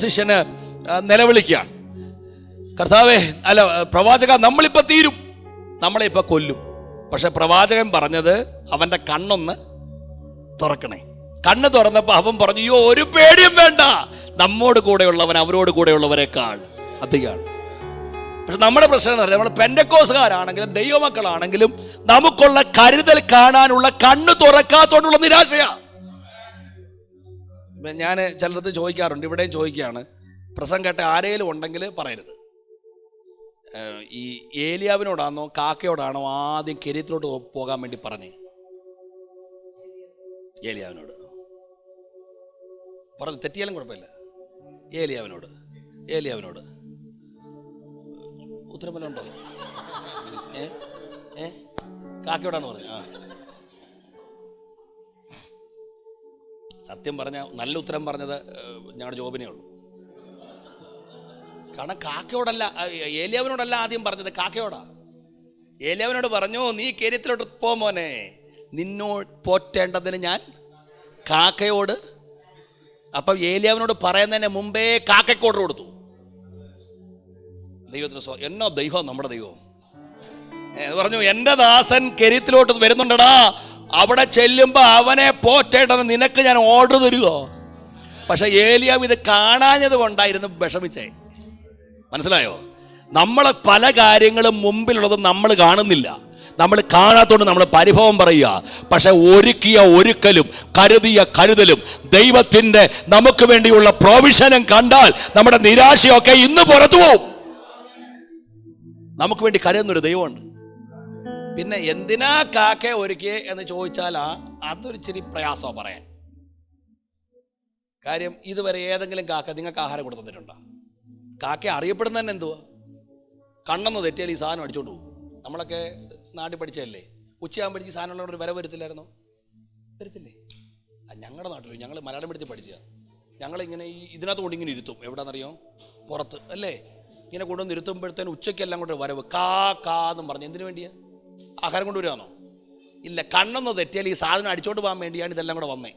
ശിഷ്യന് നിലവിളിക്കുകയാണ്, കർത്താവേ, അല്ല പ്രവാചക, നമ്മളിപ്പോൾ തീരും, നമ്മളെ ഇപ്പൊ കൊല്ലും. പക്ഷെ പ്രവാചകൻ പറഞ്ഞത് അവന്റെ കണ്ണൊന്ന് തുറക്കണേ. കണ്ണ് തുറന്നപ്പോ അവൻ പറഞ്ഞു, അയ്യോ ഒരു പേടിയും വേണ്ട, നമ്മോട് കൂടെയുള്ളവൻ അവരോട് കൂടെയുള്ളവരെക്കാൾ അധികമാണ്. പക്ഷെ നമ്മുടെ പ്രശ്നം എന്ന് പറഞ്ഞാൽ, നമ്മൾ പെന്തക്കോസ്തുകാരാണെങ്കിലും ദൈവമക്കളാണെങ്കിലും നമുക്കുള്ള കരുതൽ കാണാനുള്ള കണ്ണ് തുറക്കാത്തോണ്ടുള്ള നിരാശയാ. ഞാൻ ചിലടത്ത് ചോദിക്കാറുണ്ട്, ഇവിടെയും ചോദിക്കുകയാണ്, പ്രസംഗം കേട്ട ആരേലും ഉണ്ടെങ്കിൽ പറയരുത്. ഈ ഏലിയാവിനോടാണോ കാക്കയോടാണോ ആദ്യം കെരീത്തിലോട്ട് പോകാൻ വേണ്ടി പറഞ്ഞേ? ഏലിയാവിനോട് പറഞ്ഞു, തെറ്റിയാലും കുഴപ്പമില്ല. ഏലിയാവിനോട് ഉത്തരം വല്ലതും ഉണ്ടോ? കാക്കയോടാന്ന് പറഞ്ഞു. സത്യം പറഞ്ഞ നല്ല ഉത്തരം പറഞ്ഞത് ഞങ്ങളുടെ ജോബിനേ ഉള്ളൂ. കാരണം കാക്കയോടല്ല, ഏലിയാവിനോടല്ല ആദ്യം പറഞ്ഞത്, കാക്കയോടാ. ഏലിയാവിനോട് പറഞ്ഞു, നീ കെരീത്തിലോട്ട് പോ മോനെ, നിന്നോട് പോറ്റേണ്ടതിന് ഞാൻ കാക്കയോട് അപ്പം ഏലിയാവിനോട് പറയുന്നതിന് മുമ്പേ കാക്കയ്ക്ക് ഓർഡർ കൊടുത്തു. ദൈവത്തിന് എന്നോ ദൈവം നമ്മുടെ ദൈവം പറഞ്ഞു, എൻ്റെ ദാസൻ കെരീത്തിലോട്ട് വരുന്നുണ്ടടാ, അവിടെ ചെല്ലുമ്പോൾ അവനെ പോറ്റേണ്ടത് നിനക്ക് ഞാൻ ഓർഡർ തരുമോ? പക്ഷെ ഏലിയാവ് ഇത് കാണാഞ്ഞത് കൊണ്ടായിരുന്നു വിഷമിച്ചേ. മനസ്സിലായോ? നമ്മൾ പല കാര്യങ്ങളും മുമ്പിലുള്ളത് നമ്മൾ കാണുന്നില്ല, നമ്മൾ കാണാത്തോണ്ട് നമ്മൾ പരിഭവം പറയുക. പക്ഷെ ഒരുക്കിയ ഒരുക്കലും കരുതിയ കരുതലും ദൈവത്തിൻ്റെ നമുക്ക് വേണ്ടിയുള്ള പ്രൊവിഷനും കണ്ടാൽ നമ്മുടെ നിരാശയൊക്കെ ഇന്ന് പുറത്തു പോവും. നമുക്ക് വേണ്ടി കരുതുന്നൊരു ദൈവമുണ്ട്. പിന്നെ എന്തിനാ കാക്ക ഒരുക്കിയേ എന്ന് ചോദിച്ചാൽ അതൊരു ഇച്ചിരി പ്രയാസമാണ് പറയാൻ. കാര്യം ഇതുവരെ ഏതെങ്കിലും കാക്ക നിങ്ങൾക്ക് ആഹാരം കൊടുത്തു തന്നിട്ടുണ്ടോ? കാക്ക അറിയപ്പെടുന്ന തന്നെ എന്തുവാ? കണ്ണെന്ന് തെറ്റിയാൽ ഈ സാധനം അടിച്ചോണ്ട് പോകും. നമ്മളൊക്കെ നാട്ടിൽ പഠിച്ചതല്ലേ, ഉച്ചയാകുമ്പോഴേക്ക് സാധനമുള്ള ഒരു വര വരത്തില്ലായിരുന്നോ? വരത്തില്ലേ? ഞങ്ങളുടെ നാട്ടിൽ ഞങ്ങൾ മലയാളം പഠിച്ച് പഠിച്ചതാണ്. ഞങ്ങളിങ്ങനെ ഇതിനകത്ത് കൊണ്ട് ഇങ്ങനെ ഇരുത്തും. എവിടെയാണെന്നറിയോ? പുറത്ത് അല്ലേ? ഇങ്ങനെ കൊണ്ടുവന്ന് ഇരുത്തുമ്പോഴത്തേനും ഉച്ചയ്ക്കെല്ലാം കൊണ്ട് വരവ് കാന്നും പറഞ്ഞ് എന്തിനു വേണ്ടിയാ? ആഹാരം കൊണ്ടുവരുവാണോ? ഇല്ല, കണ്ണെന്ന് തെറ്റിയാൽ ഈ സാധനം അടിച്ചോണ്ട് പോകാൻ വേണ്ടിയാണ് ഇതെല്ലാം കൂടെ വന്നേ.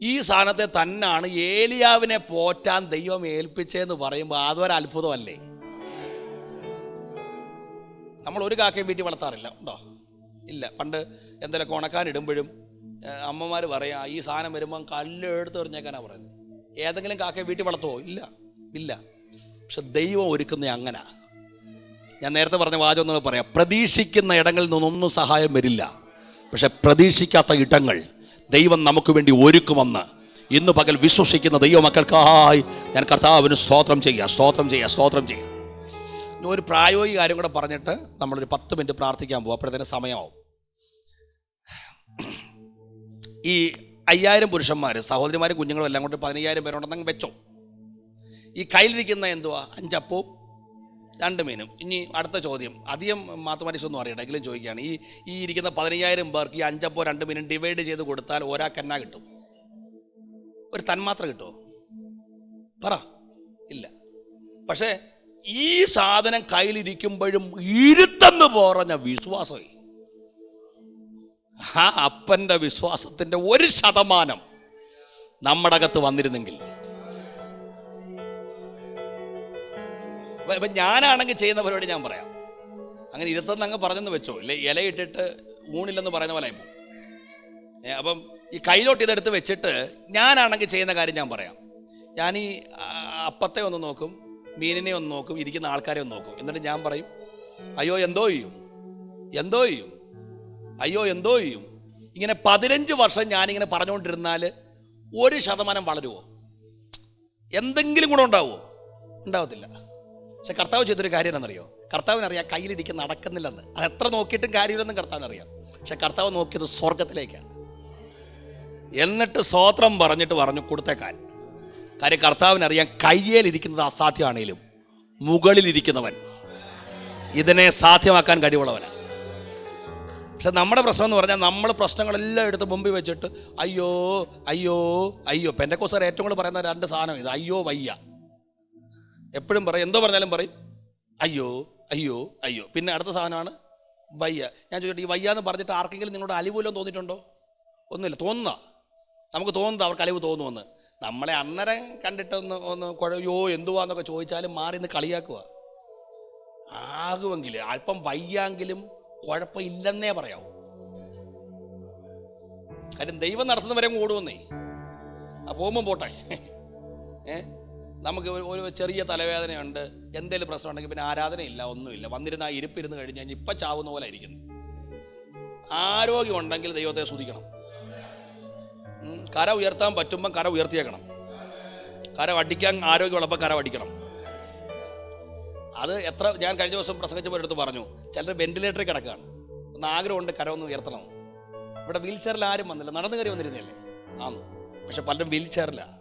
ഈ സാധനത്തെ തന്നാണ് ഏലിയാവിനെ പോറ്റാൻ ദൈവം ഏൽപ്പിച്ചതെന്ന് പറയുമ്പോൾ അതൊരു അത്ഭുതമല്ലേ? നമ്മൾ ഒരു കാക്കയും വീട്ടിൽ വളർത്താറില്ല, ഉണ്ടോ? ഇല്ല. പണ്ട് എന്തെങ്കിലുമൊക്കെ ഉണക്കാനിടുമ്പോഴും അമ്മമാർ പറയാം, ഈ സാധനം വരുമ്പം കല്ല് എടുത്ത് എറിഞ്ഞേക്കാനാണ് പറയുന്നത്. ഏതെങ്കിലും കാക്കയെ വീട്ടിൽ വളർത്തുമോ? ഇല്ല. പക്ഷെ ദൈവം ഒരുക്കുന്ന അങ്ങനെ. ഞാൻ നേരത്തെ പറഞ്ഞ വാചകം ഒന്നും പറയാം. പ്രതീക്ഷിക്കുന്ന ഇടങ്ങളിൽ നിന്നൊന്നും സഹായം വരില്ല, പക്ഷെ പ്രതീക്ഷിക്കാത്ത ഇടങ്ങൾ ദൈവം നമുക്ക് വേണ്ടി ഒരുക്കുമെന്ന് ഇന്ന് പകൽ വിശ്വസിക്കുന്ന ദൈവമക്കൾക്കായി ഞാൻ കർത്താവിന് സ്തോത്രം ചെയ്യുക. ഒരു പ്രായോഗിക കാര്യം കൂടെ പറഞ്ഞിട്ട് നമ്മളൊരു 10 മിനിറ്റ് പ്രാർത്ഥിക്കാൻ പോകും. അപ്പോഴത്തേന് സമയമാവും. ഈ 5000 പുരുഷന്മാർ, സഹോദരിമാരും കുഞ്ഞുങ്ങളും എല്ലാം കൊണ്ട് 15000 പേരുണ്ടെന്നങ്ങ് വെച്ചോ. ഈ കയ്യിലിരിക്കുന്ന എന്തുവാ? 5 അപ്പവും 2 മീനും. ഇനി അടുത്ത ചോദ്യം, അധികം മാത്തമാറ്റിക്സ് ഒന്നും അറിയട്ടെ, എങ്കിലും ചോദിക്കുകയാണ്. ഈ ഇരിക്കുന്ന 15000 പേർക്ക് ഈ 5 അപ്പവും 2 മീനും ഡിവൈഡ് ചെയ്ത് കൊടുത്താൽ ഒരാൾക്ക് എന്നാ കിട്ടും? ഒരു തന്മാത്ര കിട്ടുമോ? പറ. ഇല്ല. പക്ഷേ ഈ സാധനം കയ്യിലിരിക്കുമ്പോഴും ഇരുത്തെന്ന് പറഞ്ഞ വിശ്വാസമായി. ആ അപ്പൻ്റെ വിശ്വാസത്തിൻ്റെ 1% നമ്മുടെ അകത്ത് വന്നിരുന്നെങ്കിൽ, ഇപ്പം ഞാനാണെങ്കിൽ ചെയ്യുന്ന പരിപാടി ഞാൻ പറയാം. അങ്ങനെ ഇരുത്തെന്ന് അങ്ങ് പറഞ്ഞെന്ന് വെച്ചോ, ഇല്ലേ ഇലയിട്ടിട്ട് ഊണില്ലെന്ന് പറയുന്ന പോലെ ആയിപ്പോ. അപ്പം ഈ കയ്യിലോട്ട് ഇതെടുത്ത് വെച്ചിട്ട് ഞാനാണെങ്കിൽ ചെയ്യുന്ന കാര്യം ഞാൻ പറയാം. ഞാൻ ഈ അപ്പത്തെ ഒന്ന് നോക്കും, മീനിനെ ഒന്ന് നോക്കും, ഇരിക്കുന്ന ആൾക്കാരെ ഒന്ന് നോക്കും. എന്നിട്ട് ഞാൻ പറയും, അയ്യോ എന്തോ ചെയ്യും. ഇങ്ങനെ 15 വർഷം ഞാനിങ്ങനെ പറഞ്ഞുകൊണ്ടിരുന്നാൽ 1% വളരുമോ? എന്തെങ്കിലും കൂടെ ഉണ്ടാവുമോ? ഉണ്ടാവത്തില്ല. പക്ഷെ കർത്താവ് ചെയ്തൊരു കാര്യം എന്നറിയോ? കർത്താവിനറിയാം കയ്യിലിരിക്കുന്ന നടക്കുന്നില്ലെന്ന്. അത് എത്ര നോക്കിയിട്ടും കാര്യമില്ലെന്നും കർത്താവിനറിയാം. പക്ഷെ കർത്താവ് നോക്കിയത് സ്വർഗത്തിലേക്കാണ്. എന്നിട്ട് സ്തോത്രം പറഞ്ഞു കൊടുത്തേക്കാൻ. കാര്യം കർത്താവിനറിയാം കയ്യിലിരിക്കുന്നത് അസാധ്യമാണേലും മുകളിലിരിക്കുന്നവൻ ഇതിനെ സാധ്യമാക്കാൻ കഴിവുള്ളവനാണ്. പക്ഷെ നമ്മുടെ പ്രശ്നം എന്ന് പറഞ്ഞാൽ നമ്മൾ പ്രശ്നങ്ങളെല്ലാം എടുത്ത് മുമ്പിൽ വെച്ചിട്ട് അയ്യോ പെന്തക്കോസ്തുകാർ ഏറ്റവും കൂടുതൽ പറയുന്ന 2 സാധനം ഇത്: അയ്യോ വയ്യ. എപ്പോഴും പറയും, എന്തോ പറഞ്ഞാലും പറയും അയ്യോ. പിന്നെ അടുത്ത സാധനമാണ് വയ്യ. ഞാൻ ചോദിച്ചിട്ട്, ഈ വയ്യ എന്ന് പറഞ്ഞിട്ട് ആർക്കെങ്കിലും നിങ്ങളോട് അലിവല്ലോ തോന്നിയിട്ടുണ്ടോ? ഒന്നുമില്ല. നമുക്ക് തോന്നുന്നത് അവർക്ക് അലിവ് തോന്നുമെന്ന്. നമ്മളെ അന്നേരം കണ്ടിട്ട് ഒന്ന് കുഴയോ എന്തുവാന്നൊക്കെ ചോദിച്ചാലും മാറി നിന്ന് കളിയാക്കുക. ആകുമെങ്കിൽ അല്പം വയ്യാങ്കിലും കുഴപ്പമില്ലെന്നേ പറയാവൂ. കാര്യം ദൈവം നടത്തുന്നവരെ ഓടുവന്നേ. പോകുമ്പം പോട്ടെ. നമുക്ക് ഒരു ചെറിയ തലവേദനയുണ്ട്, എന്തെങ്കിലും പ്രശ്നം ഉണ്ടെങ്കിൽ പിന്നെ ആരാധനയില്ല, ഒന്നുമില്ല. വന്നിരുന്ന ആ ഇരിപ്പിരുന്ന് കഴിഞ്ഞാൽ ഇപ്പം ചാവുന്ന പോലെ ഇരിക്കുന്നു. ആരോഗ്യം ഉണ്ടെങ്കിൽ ദൈവത്തെ സ്തുതിക്കണം. കര ഉയർത്താൻ പറ്റുമ്പം കര ഉയർത്തിയേക്കണം. കര അടിക്കാൻ ആരോഗ്യമുള്ളപ്പോൾ കര അടിക്കണം. അത് എത്ര ഞാൻ കഴിഞ്ഞ ദിവസം പ്രസംഗിച്ചപ്പോൾ എടുത്ത് പറഞ്ഞു, ചിലർ വെന്റിലേറ്ററിൽ കിടക്കുകയാണ്. ഒന്ന് ആഗ്രഹമുണ്ട് കര ഒന്ന് ഉയർത്തണം. ഇവിടെ വീൽ ചെയറിൽ ആരും വന്നില്ല, നടന്നു കയറി വന്നിരുന്നല്ലേ ആന്ന്. പക്ഷെ പലരും വീൽ ചെയറിലാണ്,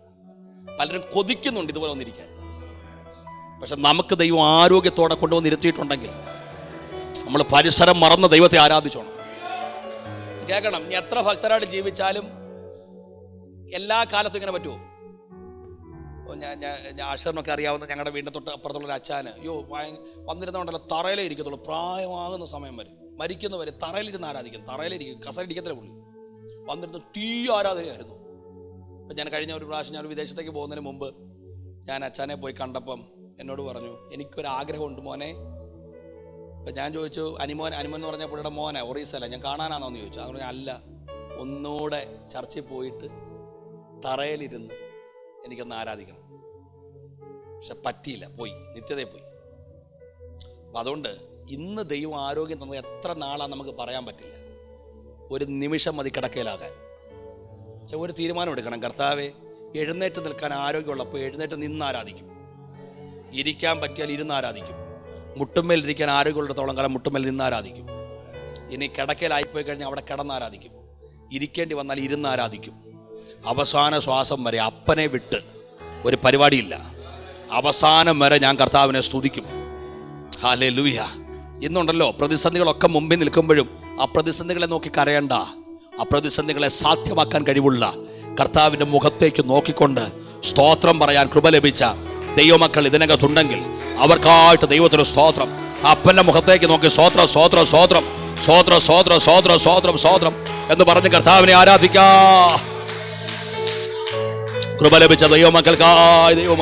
പലരും കൊതിക്കുന്നുണ്ട് ഇതുപോലെ വന്നിരിക്കാൻ. പക്ഷെ നമുക്ക് ദൈവം ആരോഗ്യത്തോടെ കൊണ്ടുവന്ന് ഇരുത്തിയിട്ടുണ്ടെങ്കിൽ നമ്മൾ പരിസരം മറന്ന് ദൈവത്തെ ആരാധിച്ചോണം. കേൾക്കണം, ഇനി എത്ര ഭക്തരായിട്ട് ജീവിച്ചാലും എല്ലാ കാലത്തും ഇങ്ങനെ പറ്റുമോ? ഞാൻ ആശ്രമൊക്കെ അറിയാവുന്ന ഞങ്ങളുടെ വീടിൻ്റെ തൊട്ട് അപ്പുറത്തുള്ളൊരു അച്ഛന് വന്നിരുന്നോണ്ടല്ലോ തറയിലേ ഇരിക്കത്തുള്ളൂ. പ്രായമാകുന്ന സമയം വരെ, മരിക്കുന്നവരെ തറയിലിരുന്ന് ആരാധിക്കും. തറയിലിരിക്കും, കസരിടിക്കത്തില്ല പുള്ളി. വന്നിരുന്ന് തീ ആരാധനയായിരുന്നു. അപ്പം ഞാൻ കഴിഞ്ഞ ഒരു പ്രാവശ്യം ഞാൻ വിദേശത്തേക്ക് പോകുന്നതിന് മുമ്പ് ഞാൻ അച്ഛനെ പോയി കണ്ടപ്പം എന്നോട് പറഞ്ഞു, എനിക്കൊരാഗ്രഹമുണ്ട് മോനെ. അപ്പം ഞാൻ ചോദിച്ചു, അനിമോൻ എന്ന് പറഞ്ഞാൽ പുള്ളിയുടെ മോനെ ഒറീസല്ല, ഞാൻ കാണാനാണോ എന്ന് ചോദിച്ചു. അങ്ങനെ അല്ല, ഒന്നുകൂടെ ചർച്ചിൽ പോയിട്ട് തറയിലിരുന്ന് എനിക്കൊന്ന് ആരാധിക്കണം. പക്ഷെ പറ്റിയില്ല, പോയി, നിത്യതയിൽ പോയി. അപ്പം അതുകൊണ്ട് ഇന്ന് ദൈവം ആരോഗ്യം തന്നത് എത്ര നാളാന്ന് നമുക്ക് പറയാൻ പറ്റില്ല. ഒരു നിമിഷം മതി കിടക്കയിലാകാൻ. പക്ഷെ ഒരു തീരുമാനം എടുക്കണം, കർത്താവേ എഴുന്നേറ്റ് നിൽക്കാൻ ആരോഗ്യമുള്ളപ്പോൾ എഴുന്നേറ്റ് നിന്ന് ആരാധിക്കും. ഇരിക്കാൻ പറ്റിയാൽ ഇരുന്ന് ആരാധിക്കും. മുട്ടുമേൽ ഇരിക്കാൻ ആരോഗ്യമുള്ളിടത്തോളം കാലം മുട്ടുമേൽ നിന്ന് ആരാധിക്കും. ഇനി കിടക്കയിലായിപ്പോയി കഴിഞ്ഞാൽ അവിടെ കിടന്ന് ആരാധിക്കും. ഇരിക്കേണ്ടി വന്നാൽ ഇരുന്ന് ആരാധിക്കും. അവസാന ശ്വാസം വരെ അപ്പനെ വിട്ട് ഒരു പരിപാടിയില്ല. അവസാനം വരെ ഞാൻ കർത്താവിനെ സ്തുതിക്കും. ഹല്ലേലൂയ. ഇന്നുണ്ടല്ലോ പ്രതിസന്ധികളൊക്കെ മുമ്പിൽ നിൽക്കുമ്പോഴും ആ പ്രതിസന്ധികളെ നോക്കി കരയണ്ട. ആ പ്രതിസന്ധികളെ സാധ്യമാക്കാൻ കഴിവുള്ള കർത്താവിൻ്റെ മുഖത്തേക്ക് നോക്കിക്കൊണ്ട് സ്തോത്രം പറയാൻ കൃപ ലഭിച്ച ദൈവമക്കൾ ഇതിനകത്തുണ്ടെങ്കിൽ അവർക്കായിട്ട് ദൈവത്തിന് സ്തോത്രം. അപ്പൻ്റെ മുഖത്തേക്ക് നോക്കി സ്തോത്രം സ്തോത്രം സ്തോത്രം സ്തോത്രം സ്തോത്രം സ്തോത്രം സ്തോത്രം സ്തോത്രം എന്ന് പറഞ്ഞ് കർത്താവിനെ ആരാധിക്കാ. കൃപ ലഭിച്ച ദൈവമക്കൾക്കായി ദൈവം